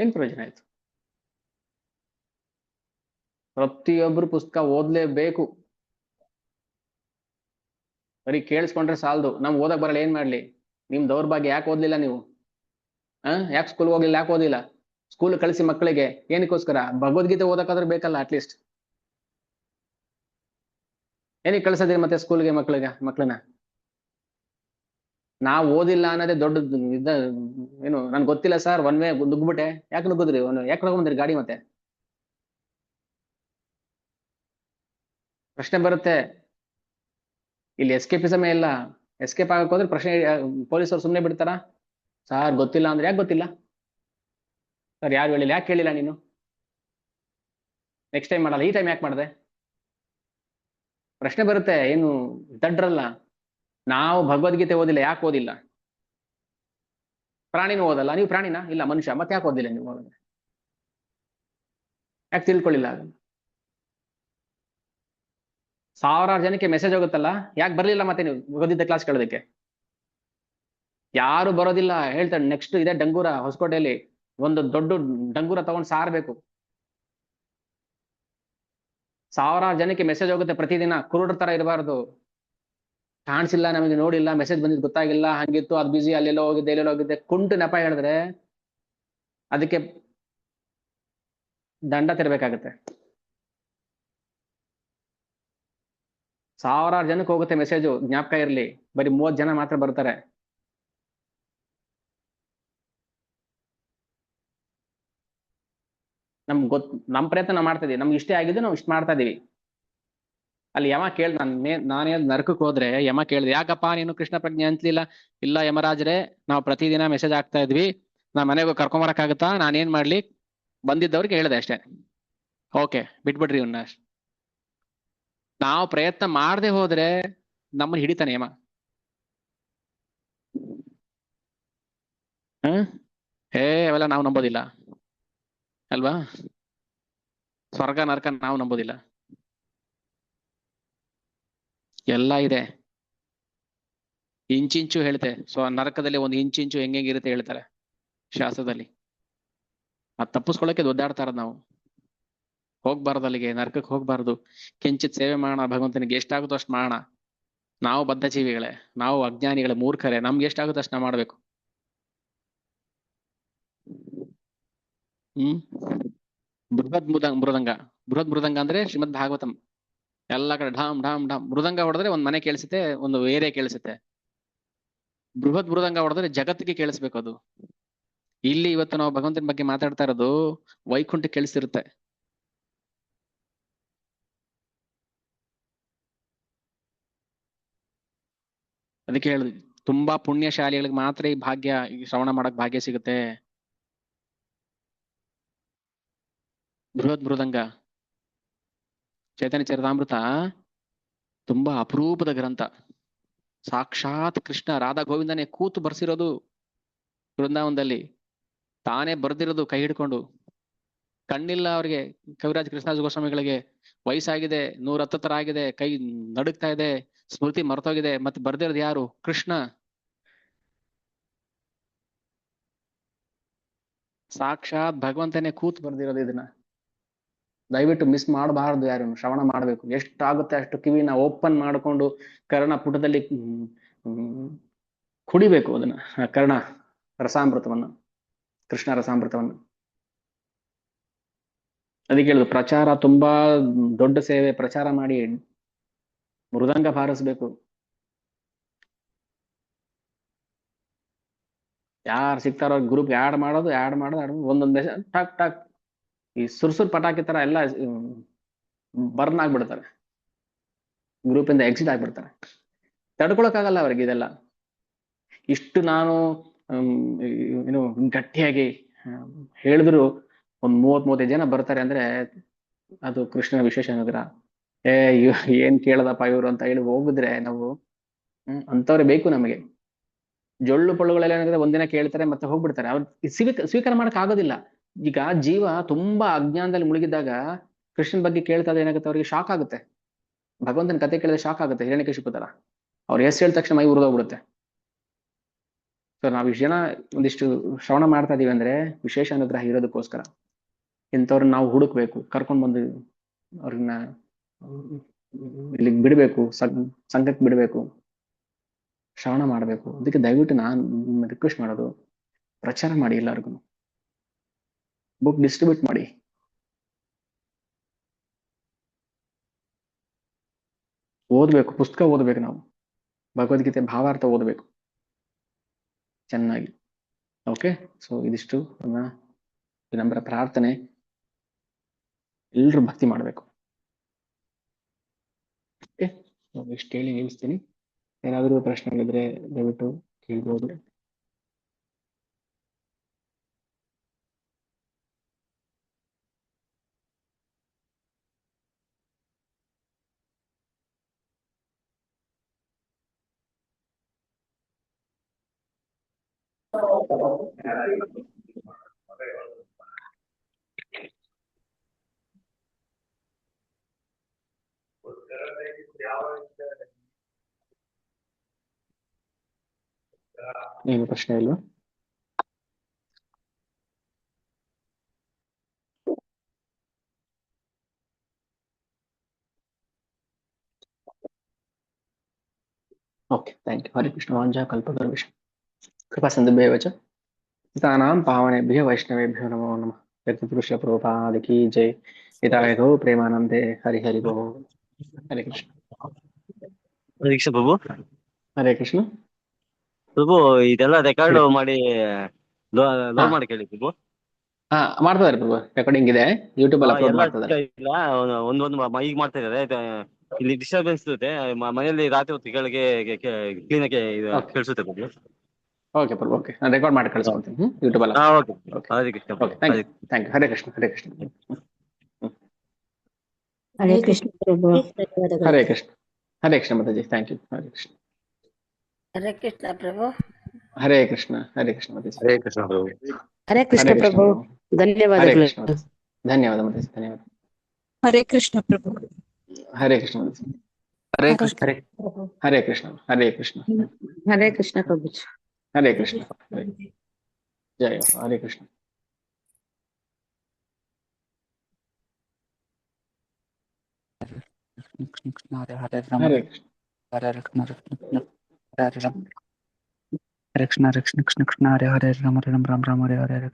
Speaker 1: ಏನ್ ಪ್ರಯೋಜನ ಆಯ್ತು? ಪ್ರತಿಯೊಬ್ಬರು ಪುಸ್ತಕ ಓದ್ಲೇಬೇಕು. ಬರೀ ಕೇಳಿಸ್ಕೊಂಡ್ರೆ ಸಾಲದು. ನಮ್ ಓದಕ್ ಬರಲ್ಲ, ಏನ್ ಮಾಡ್ಲಿ? ನಿಮ್ ದೌರ್ಭಾಗ್ಯ. ಯಾಕೆ ಓದ್ಲಿಲ್ಲ ನೀವು? ಯಾಕೆ ಸ್ಕೂಲ್ ಹೋಗ್ಲಿಲ್ಲ? ಯಾಕೆ ಓದಿಲ್ಲ? ಸ್ಕೂಲ್ ಕಳಿಸಿ ಮಕ್ಕಳಿಗೆ. ಏನಕ್ಕೋಸ್ಕರ? ಭಗವದ್ಗೀತೆ ಓದಕ್ಕಾದ್ರೂ ಬೇಕಲ್ಲ ಅಟ್ಲೀಸ್ಟ್. ಏನಕ್ಕೆ ಕಳ್ಸೋದಿಲ್ಲ ಮತ್ತೆ ಸ್ಕೂಲ್ಗೆ ಮಕ್ಕಳನ್ನ? ನಾವು ಓದಿಲ್ಲ ಅನ್ನೋದೇ ದೊಡ್ಡ ಇದ. ಏನು ನನ್ಗೆ ಗೊತ್ತಿಲ್ಲ ಸರ್, ಒನ್ ವೇ ನುಗ್ಬಿಟ್ಟೆ. ಯಾಕೆ ನುಗ್ಗುದ್ರಿ? ಯಾಕೆ ಬಂದ್ರಿ ಗಾಡಿ ಮತ್ತೆ? ಪ್ರಶ್ನೆ ಬರುತ್ತೆ. ಇಲ್ಲಿ ಎಸ್ಕೇಪಿಸಮೇ ಇಲ್ಲ. ಎಸ್ಕೇಪ್ ಆಗಕ್ ಹೋದ್ರೆ ಪ್ರಶ್ನೆ ಪೊಲೀಸರು ಸುಮ್ಮನೆ ಬಿಡ್ತಾರ? ಸರ್ ಗೊತ್ತಿಲ್ಲ ಅಂದ್ರೆ ಯಾಕೆ ಗೊತ್ತಿಲ್ಲ? ಸರ್ ಯಾರು ಹೇಳಿಲ್ಲ? ಯಾಕೆ ಕೇಳಿಲ್ಲ ನೀನು? ನೆಕ್ಸ್ಟ್ ಟೈಮ್ ಮಾಡಲ್ಲ, ಈ ಟೈಮ್ ಯಾಕೆ ಮಾಡಿದೆ? ಪ್ರಶ್ನೆ ಬರುತ್ತೆ. ಏನು ದಡ್ರಲ್ಲ. ನಾವು ಭಗವದ್ಗೀತೆ ಓದಿಲ್ಲ, ಯಾಕೆ ಓದಿಲ್ಲ? ಪ್ರಾಣಿನೂ ಓದಲ್ಲ, ನೀವು ಪ್ರಾಣಿನ? ಇಲ್ಲ ಮನುಷ್ಯ, ಮತ್ತೆ ಯಾಕೆ ಓದಿಲ್ಲ ನೀವು? ಯಾಕೆ ತಿಳ್ಕೊಳ್ಳಿಲ್ಲ? ಸಾವಿರಾರು ಜನಕ್ಕೆ ಮೆಸೇಜ್ ಹೋಗುತ್ತಲ್ಲ, ಯಾಕೆ ಬರ್ಲಿಲ್ಲ ಮತ್ತೆ ನೀವು ಭಗವದ್ಗೀತೆ ಕ್ಲಾಸ್ ಕೇಳೋದಕ್ಕೆ? ಯಾರು ಬರೋದಿಲ್ಲ. ಹೇಳ್ತಾರೆ ನೆಕ್ಸ್ಟ್ ಇದೆ ಡಂಗೂರ ಹೊಸಕೋಟೆಯಲ್ಲಿ, ಒಂದು ದೊಡ್ಡ ಡಂಗೂರ ತಗೊಂಡು ಸಾರಬೇಕು. ಸಾವಿರಾರು ಜನಕ್ಕೆ ಮೆಸೇಜ್ ಹೋಗುತ್ತೆ ಪ್ರತಿದಿನ. ಕುರುಡ್ರ ತರ ಇರಬಾರ್ದು. ಕಾಣಿಸಿಲ್ಲ ನಮಗೆ, ನೋಡಿಲ್ಲ, ಮೆಸೇಜ್ ಬಂದಿದ್ದು ಗೊತ್ತಾಗಿಲ್ಲ, ಹಂಗಿತ್ತು, ಅದು ಬಿಸಿ, ಅಲ್ಲೆಲ್ಲೋ ಹೋಗಿದ್ದೆ, ಎಲ್ಲೆಲ್ಲೋ ಹೋಗಿದ್ದೆ, ಕುಂಟು ನೆಪ ಹೇಳಿದ್ರೆ ಅದಕ್ಕೆ ದಂಡ ತೆರಬೇಕಾಗತ್ತೆ. ಸಾವಿರಾರು ಜನಕ್ಕೆ ಹೋಗುತ್ತೆ ಮೆಸೇಜು, ಜ್ಞಾಪಕ ಇರಲಿ. ಬರೀ 30 ಜನ ಮಾತ್ರ ಬರ್ತಾರೆ. ನಮ್ಗೆ ನಮ್ ಪ್ರಯತ್ನ ನಾವು ಮಾಡ್ತಾ ಇದೀವಿ. ನಮ್ಗೆ ಇಷ್ಟೇ ಆಗಿದ್ದು ನಾವು ಇಷ್ಟು ಮಾಡ್ತಾ ಇದೀವಿ. ಅಲ್ಲಿ ಯಮ ಕೇಳ್ದ, ನಾನೇ ನರಕಕ್ಕೆ ಹೋದ್ರೆ ಯಮ ಕೇಳ್ದೆ, ಯಾಕಪ್ಪ ನೀನು ಕೃಷ್ಣ ಪ್ರಜ್ಞೆ ಅಂತಲಿಲ್ಲ? ಇಲ್ಲ ಯಮರಾಜ್ರೆ, ನಾವು ಪ್ರತಿದಿನ ಮೆಸೇಜ್ ಆಗ್ತಾ ಇದ್ವಿ, ನಾ ಮನೆಗೆ ಕರ್ಕೊಂಬರಕ್ಕಾಗತ್ತಾ? ನಾನೇನ್ ಮಾಡ್ಲಿ? ಬಂದಿದ್ದವ್ರಿಗೆ ಹೇಳ್ದೆ ಅಷ್ಟೇ. ಓಕೆ, ಬಿಟ್ಬಿಡ್ರಿ ಇವನ್ನ. ನಾವು ಪ್ರಯತ್ನ ಮಾಡದೆ ಹೋದ್ರೆ ನಮ್ಮನ್ನ ಹಿಡಿತಾನೆ ಯಮ. ಅವೆಲ್ಲ ನಾವು ನಂಬೋದಿಲ್ಲ ಅಲ್ವಾ? ಸ್ವರ್ಗ ನರಕ ನಾವು ನಂಬೋದಿಲ್ಲ. ಎಲ್ಲ ಇದೆ, ಇಂಚಿಂಚು ಹೇಳ್ತೆ. ನರಕದಲ್ಲಿ ಒಂದು ಇಂಚಿಂಚು ಹೆಂಗಿರುತ್ತೆ ಹೇಳ್ತಾರೆ ಶಾಸ್ತ್ರದಲ್ಲಿ. ಅದ್ ತಪ್ಪಿಸ್ಕೊಳ್ಳೋಕೆ ಒದ್ದಾಡ್ತಾರ ನಾವು. ಹೋಗ್ಬಾರ್ದು ಅಲ್ಲಿಗೆ, ನರಕಕ್ಕೆ ಹೋಗ್ಬಾರ್ದು. ಕಿಂಚಿತ್ ಸೇವೆ ಮಾಡೋಣ ಭಗವಂತನಿಗೆ, ಎಷ್ಟಾಗುತ್ತೋ ಅಷ್ಟು ಮಾಡೋಣ. ನಾವು ಬದ್ಧ ಜೀವಿಗಳೇ, ನಾವು ಅಜ್ಞಾನಿಗಳೇ, ಮೂರ್ಖರೇ. ನಮ್ಗೆ ಎಷ್ಟಾಗುತ್ತೋ ಅಷ್ಟು ನಾವು ಮಾಡ್ಬೇಕು. ಬೃಹದ್ ಮೃದಂಗ. ಬೃಹದ್ ಮೃದಂಗ ಅಂದ್ರೆ ಶ್ರೀಮದ್ ಭಾಗವತಂ. ಎಲ್ಲ ಕಡೆ ಢಾಮ್ ಢಾಮ್ ಢಾಮ್. ಮೃದಂಗ ಹೊಡೆದ್ರೆ ಒಂದ್ ಮನೆ ಕೇಳಿಸುತ್ತೆ, ಒಂದು ಏರಿಯಾ ಕೇಳಿಸುತ್ತೆ. ಬೃಹದ್ ಮೃದಂಗ ಹೊಡೆದ್ರೆ ಜಗತ್ತಿಗೆ ಕೇಳಿಸ್ಬೇಕು ಅದು. ಇಲ್ಲಿ ಇವತ್ತು ನಾವು ಭಗವಂತನ ಬಗ್ಗೆ ಮಾತಾಡ್ತಾ ಇರೋದು ವೈಕುಂಠ ಕೇಳಿಸಿರುತ್ತೆ. ಅದಕ್ಕೆ ಹೇಳುದು, ತುಂಬಾ ಪುಣ್ಯಶಾಲಿಗಳಿಗೆ ಮಾತ್ರ ಈ ಭಾಗ್ಯ, ಈ ಶ್ರವಣ ಮಾಡಕ್ ಭಾಗ್ಯ ಸಿಗುತ್ತೆ. ಬೃಹದ್ ಮೃದಂಗ, ಚೈತನ್ಯ ಚರಿತಾಮೃತ ತುಂಬಾ ಅಪರೂಪದ ಗ್ರಂಥ. ಸಾಕ್ಷಾತ್ ಕೃಷ್ಣ ರಾಧಾ ಗೋವಿಂದನೇ ಕೂತು ಬರ್ಸಿರೋದು ಬೃಂದಾವನದಲ್ಲಿ. ತಾನೇ ಬರ್ದಿರೋದು ಕೈ ಹಿಡ್ಕೊಂಡು. ಕಣ್ಣಿಲ್ಲ ಅವ್ರಿಗೆ, ಕವಿರಾಜ್ ಕೃಷ್ಣರಾಜ ಗೋಸ್ವಾಮಿಗಳಿಗೆ. ವಯಸ್ಸಾಗಿದೆ, 110 ತರ ಆಗಿದೆ, ಕೈ ನಡುಗ್ತಾ ಇದೆ, ಸ್ಮೃತಿ ಮರ್ತೋಗಿದೆ, ಮತ್ತೆ ಬರ್ದಿರೋದು ಯಾರು? ಕೃಷ್ಣ. ಸಾಕ್ಷಾತ್ ಭಗವಂತನೇ ಕೂತು ಬರ್ದಿರೋದು ಇದನ್ನ. ದಯವಿಟ್ಟು ಮಿಸ್ ಮಾಡಬಾರದು. ಯಾರು ಶ್ರವಣ ಮಾಡ್ಬೇಕು. ಎಷ್ಟಾಗುತ್ತೆ ಅಷ್ಟು ಕಿವಿನ ಓಪನ್ ಮಾಡಿಕೊಂಡು ಕರ್ಣ ಪುಟದಲ್ಲಿ ಕುಡಿಬೇಕು ಅದನ್ನ, ಕರ್ಣ ರಸಾಮೃತವನ್ನು, ಕೃಷ್ಣ ರಸಾಮೃತವನ್ನು. ಅದಕ್ಕೆ ಹೇಳುದು, ಪ್ರಚಾರ ತುಂಬಾ ದೊಡ್ಡ ಸೇವೆ. ಪ್ರಚಾರ ಮಾಡಿ ಮೃದಂಗ ಬಾರಿಸ್ಬೇಕು. ಯಾರು ಸಿಗ್ತಾರೋ ಗ್ರೂಪ್ ಆಡ್ ಮಾಡೋದು, ಒಂದೊಂದ್ ಮೆಸೇಜ್ ಟಕ್ ಟಕ್. ಈ ಸುರ್ಸುರ್ ಪಟಾಕಿ ತರ ಎಲ್ಲ ಬರ್ನ್ ಆಗ್ಬಿಡ್ತಾರೆ, ಗ್ರೂಪ್ ಇಂದ ಎಕ್ಸಿಟ್ ಆಗ್ಬಿಡ್ತಾರೆ. ತಡ್ಕೊಳಕ್ಕಾಗಲ್ಲ ಅವ್ರಿಗೆ ಇದೆಲ್ಲ. ಇಷ್ಟು ನಾನು ಏನು ಗಟ್ಟಿಯಾಗಿ ಹೇಳಿದ್ರು ಒಂದ್ 30-35 ಜನ ಬರ್ತಾರೆ ಅಂದ್ರೆ ಅದು ಕೃಷ್ಣನ ವಿಶೇಷ ಅನುಗ್ರಹ. ಏನ್ ಕೇಳದಪ್ಪ ಇವ್ರು ಅಂತ ಹೇಳಿ ಹೋಗಿದ್ರೆ ನಾವು, ಅಂತವ್ರೆ ಬೇಕು ನಮಗೆ. ಜೊಳ್ಳು ಪಳ್ಳುಗಳೆಲ್ಲ ಏನಾಗುತ್ತೆ, ಒಂದಿನ ಕೇಳ್ತಾರೆ ಮತ್ತೆ ಹೋಗ್ಬಿಡ್ತಾರೆ. ಅವ್ರು ಸ್ವೀಕಾರ ಮಾಡಕ್ ಆಗೋದಿಲ್ಲ. ಈಗ ಜೀವ ತುಂಬಾ ಅಜ್ಞಾನದಲ್ಲಿ ಮುಳುಗಿದ್ದಾಗ ಕೃಷ್ಣನ್ ಬಗ್ಗೆ ಕೇಳ್ತಾ ಏನಾಗುತ್ತೆ, ಅವ್ರಿಗೆ ಶಾಕ್ ಆಗುತ್ತೆ. ಭಗವಂತನ ಕತೆ ಕೇಳಿದ್ರೆ ಶಾಕ್ ಆಗುತ್ತೆ. ಹಿರಣ್ಯಕಶಿಪು ತರ ಅವ್ರ ಹೆಸರು ಹೇಳಿದ ತಕ್ಷಣ ಮೈ ಉರಿದೋಗ್ಬಿಡುತ್ತೆ. ಸೊ ನಾವ್ ಇಷ್ಟು ಜನ ಒಂದಿಷ್ಟು ಶ್ರವಣ ಮಾಡ್ತಾ ಇದೀವಿ ಅಂದ್ರೆ ವಿಶೇಷ ಅನುಗ್ರಹ ಇರೋದಕ್ಕೋಸ್ಕರ. ಇಂಥವ್ರನ್ನ ನಾವು ಹುಡುಕ್ಬೇಕು, ಕರ್ಕೊಂಡ್ ಬಂದು ಅವ್ರನ್ನ ಇಲ್ಲಿಗೆ ಬಿಡ್ಬೇಕು, ಸಂಘಕ್ಕೆ ಬಿಡ್ಬೇಕು, ಶ್ರವಣ ಮಾಡ್ಬೇಕು. ಅದಕ್ಕೆ ದಯವಿಟ್ಟು ನಾನು ರಿಕ್ವೆಸ್ಟ್ ಮಾಡೋದು, ಪ್ರಚಾರ ಮಾಡಿ, ಎಲ್ಲರಿಗೂ ಬುಕ್ ಡಿಸ್ಟ್ರಿಬ್ಯೂಟ್ ಮಾಡಿ. ಓದ್ಬೇಕು, ಪುಸ್ತಕ ಓದ್ಬೇಕು. ನಾವು ಭಗವದ್ಗೀತೆ ಭಾವಾರ್ಥ ಓದ್ಬೇಕು. ಚೆನ್ನಾಗಿ. ಓಕೆ, ಸೊ ಇದಿಷ್ಟು ನನ್ನ ವಿನಮ್ರ ಪ್ರಾರ್ಥನೆ. ಎಲ್ಲರೂ ಭಕ್ತಿ ಮಾಡಬೇಕು. ಓಕೆ, ಇಷ್ಟು ಹೇಳಿ ನಿಲ್ಲಿಸ್ತೀನಿ. ಏನಾದರೂ ಪ್ರಶ್ನೆಗಳಿದ್ರೆ ದಯವಿಟ್ಟು ಕೇಳ್ಬೋದು. ಏನು ಪ್ರಶ್ನೆ ಇಲ್ವಾ? Okay, thank you. Hare Krishna. ವಾಂಛಾ ಕಲ್ಪತರುಭ್ಯಶ್ಚ ಕೃಪಾ ಸಿಂಧುಭ್ಯೋ ಚ ಪತಿತಾನಾಂ ಪಾವನೇಭ್ಯೋ ವೈಷ್ಣವೇಭ್ಯೋ ನಮೋ ನಮಃ. ಜಗದ್ಗುರು ಪ್ರಭುಪಾದ ಕಿ ಜೈ. ಹಿತಾಯತೋ ಪ್ರೇಮಾನಂದೇ. ಹರಿ ಹರಿ ಬೋ. ಹರೇ ಕೃಷ್ಣ.
Speaker 3: ದೀಕ್ಷಾ ಪ್ರಭು.
Speaker 1: ಹರೇ ಕೃಷ್ಣ.
Speaker 3: ಪ್ರಭು ಇದೆಲ್ಲ ರೆಕಾರ್ಡ್
Speaker 1: ಹೇಳಿ.
Speaker 3: ಮಾಡಿ ಲೋಡ್ ಮಾಡಿ ಕೇಳಿ ಪ್ರಭು.
Speaker 1: ಹಾ, ಮಾಡ್ತಾ ಇದ್ದಾರೆ ಪ್ರಭು. ರೆಕಾರ್ಡಿಂಗ್ ಇದೆ, ಯೂಟ್ಯೂಬ್ ಅಲ್ಲಿ ಅಪ್ಲೋಡ್
Speaker 3: ಎಲ್ಲ
Speaker 1: ಮಾಡ್ತಾ ಇದ್ದಾರೆ.
Speaker 3: ಇಲ್ಲ ಒಂದೊಂದು ಈಗ ಮಾಡ್ತಾ ಇದ್ದಾರೆ. ಇಲ್ಲಿ ಡಿಸ್ಟರ್ಬೆನ್ಸ್ ಇರುತ್ತೆ ಮನೆಯಲ್ಲಿ ರಾತ್ರಿ ಹೊತ್ತು ಕೆಳಗೆ ಕ್ಲೀನಾಗಿ
Speaker 1: Okay.
Speaker 3: ಕೇಳಿಸುತ್ತೆ ಪ್ರಭು.
Speaker 1: ಓಕೆ ಪ್ರಭು, ಓಕೆ, ನಾನು ರೆಕಾರ್ಡ್ ಮಾಡಿ ಕಳಿಸ್ಕೊಡ್ತೀನಿ ಯೂಟ್ಯೂಬ್ ಅಲ್ಲಿ.
Speaker 3: ಓಕೆ
Speaker 1: ಓಕೆ,
Speaker 3: ಹರೇ ಕೃಷ್ಣ ಪ್ರಭು.
Speaker 1: Okay, thank you, thank you. Hare Krishna, Hare Krishna.
Speaker 4: Hare Krishna ಪ್ರಭು.
Speaker 1: ಹರೇ ಕೃಷ್ಣ, ಹರೇ ಕೃಷ್ಣ ಮಾತಾಜಿ. Thank you. ಹರೇ ಕೃಷ್ಣ.
Speaker 4: ಹರೇ ಕೃಷ್ಣ ಪ್ರಭು.
Speaker 1: ಹರೇ ಕೃಷ್ಣ, ಹರೇ ಕೃಷ್ಣ ಮಾತಾಜಿ.
Speaker 3: ಹರೇ ಕೃಷ್ಣ ಪ್ರಭು.
Speaker 4: ಹರೇ ಕೃಷ್ಣ
Speaker 1: ಹರೇ ಕೃಷ್ಣ
Speaker 4: ಪ್ರಭು.
Speaker 1: ಪ್ರಭು. ಹರೇ
Speaker 4: ಧನ್ಯವಾದಗಳು.
Speaker 1: ಕೃಷ್ಣ ಮಾತಾಜಿ. ಧನ್ಯವಾದ ಮಾತಾಜಿ, ಧನ್ಯವಾದ.
Speaker 5: ಹರೇ ಕೃಷ್ಣ ಪ್ರಭು.
Speaker 1: ಹರೇ ಕೃಷ್ಣ ಮಾತಾಜಿ.
Speaker 3: ಹರೇ ಕೃಷ್ಣ.
Speaker 1: ಹರೇ ಕೃಷ್ಣ, ಹರೇ ಕೃಷ್ಣ.
Speaker 4: ಹರೇ ಕೃಷ್ಣ ಪ್ರಭು.
Speaker 1: ಹರೇ ಕೃಷ್ಣ. ಜಯ ಹರೇ ಕೃಷ್ಣ.
Speaker 6: ಹರೇ ಹರೇ ರಾಮ
Speaker 1: ಹರೇ ಕೃಷ್ಣ.
Speaker 6: ಹರೇ ಕೃಷ್ಣ ಹರೇ ರಾಮ ಹರೇ ಕೃಷ್ಣ ಕೃಷ್ಣ ಕೃಷ್ಣ ಕೃಷ್ಣ ಹರೇ ಹರೇ ರಾಮ ರಾಮ ರಾಮ ರಾಮ ಹರೇ ಹರೇ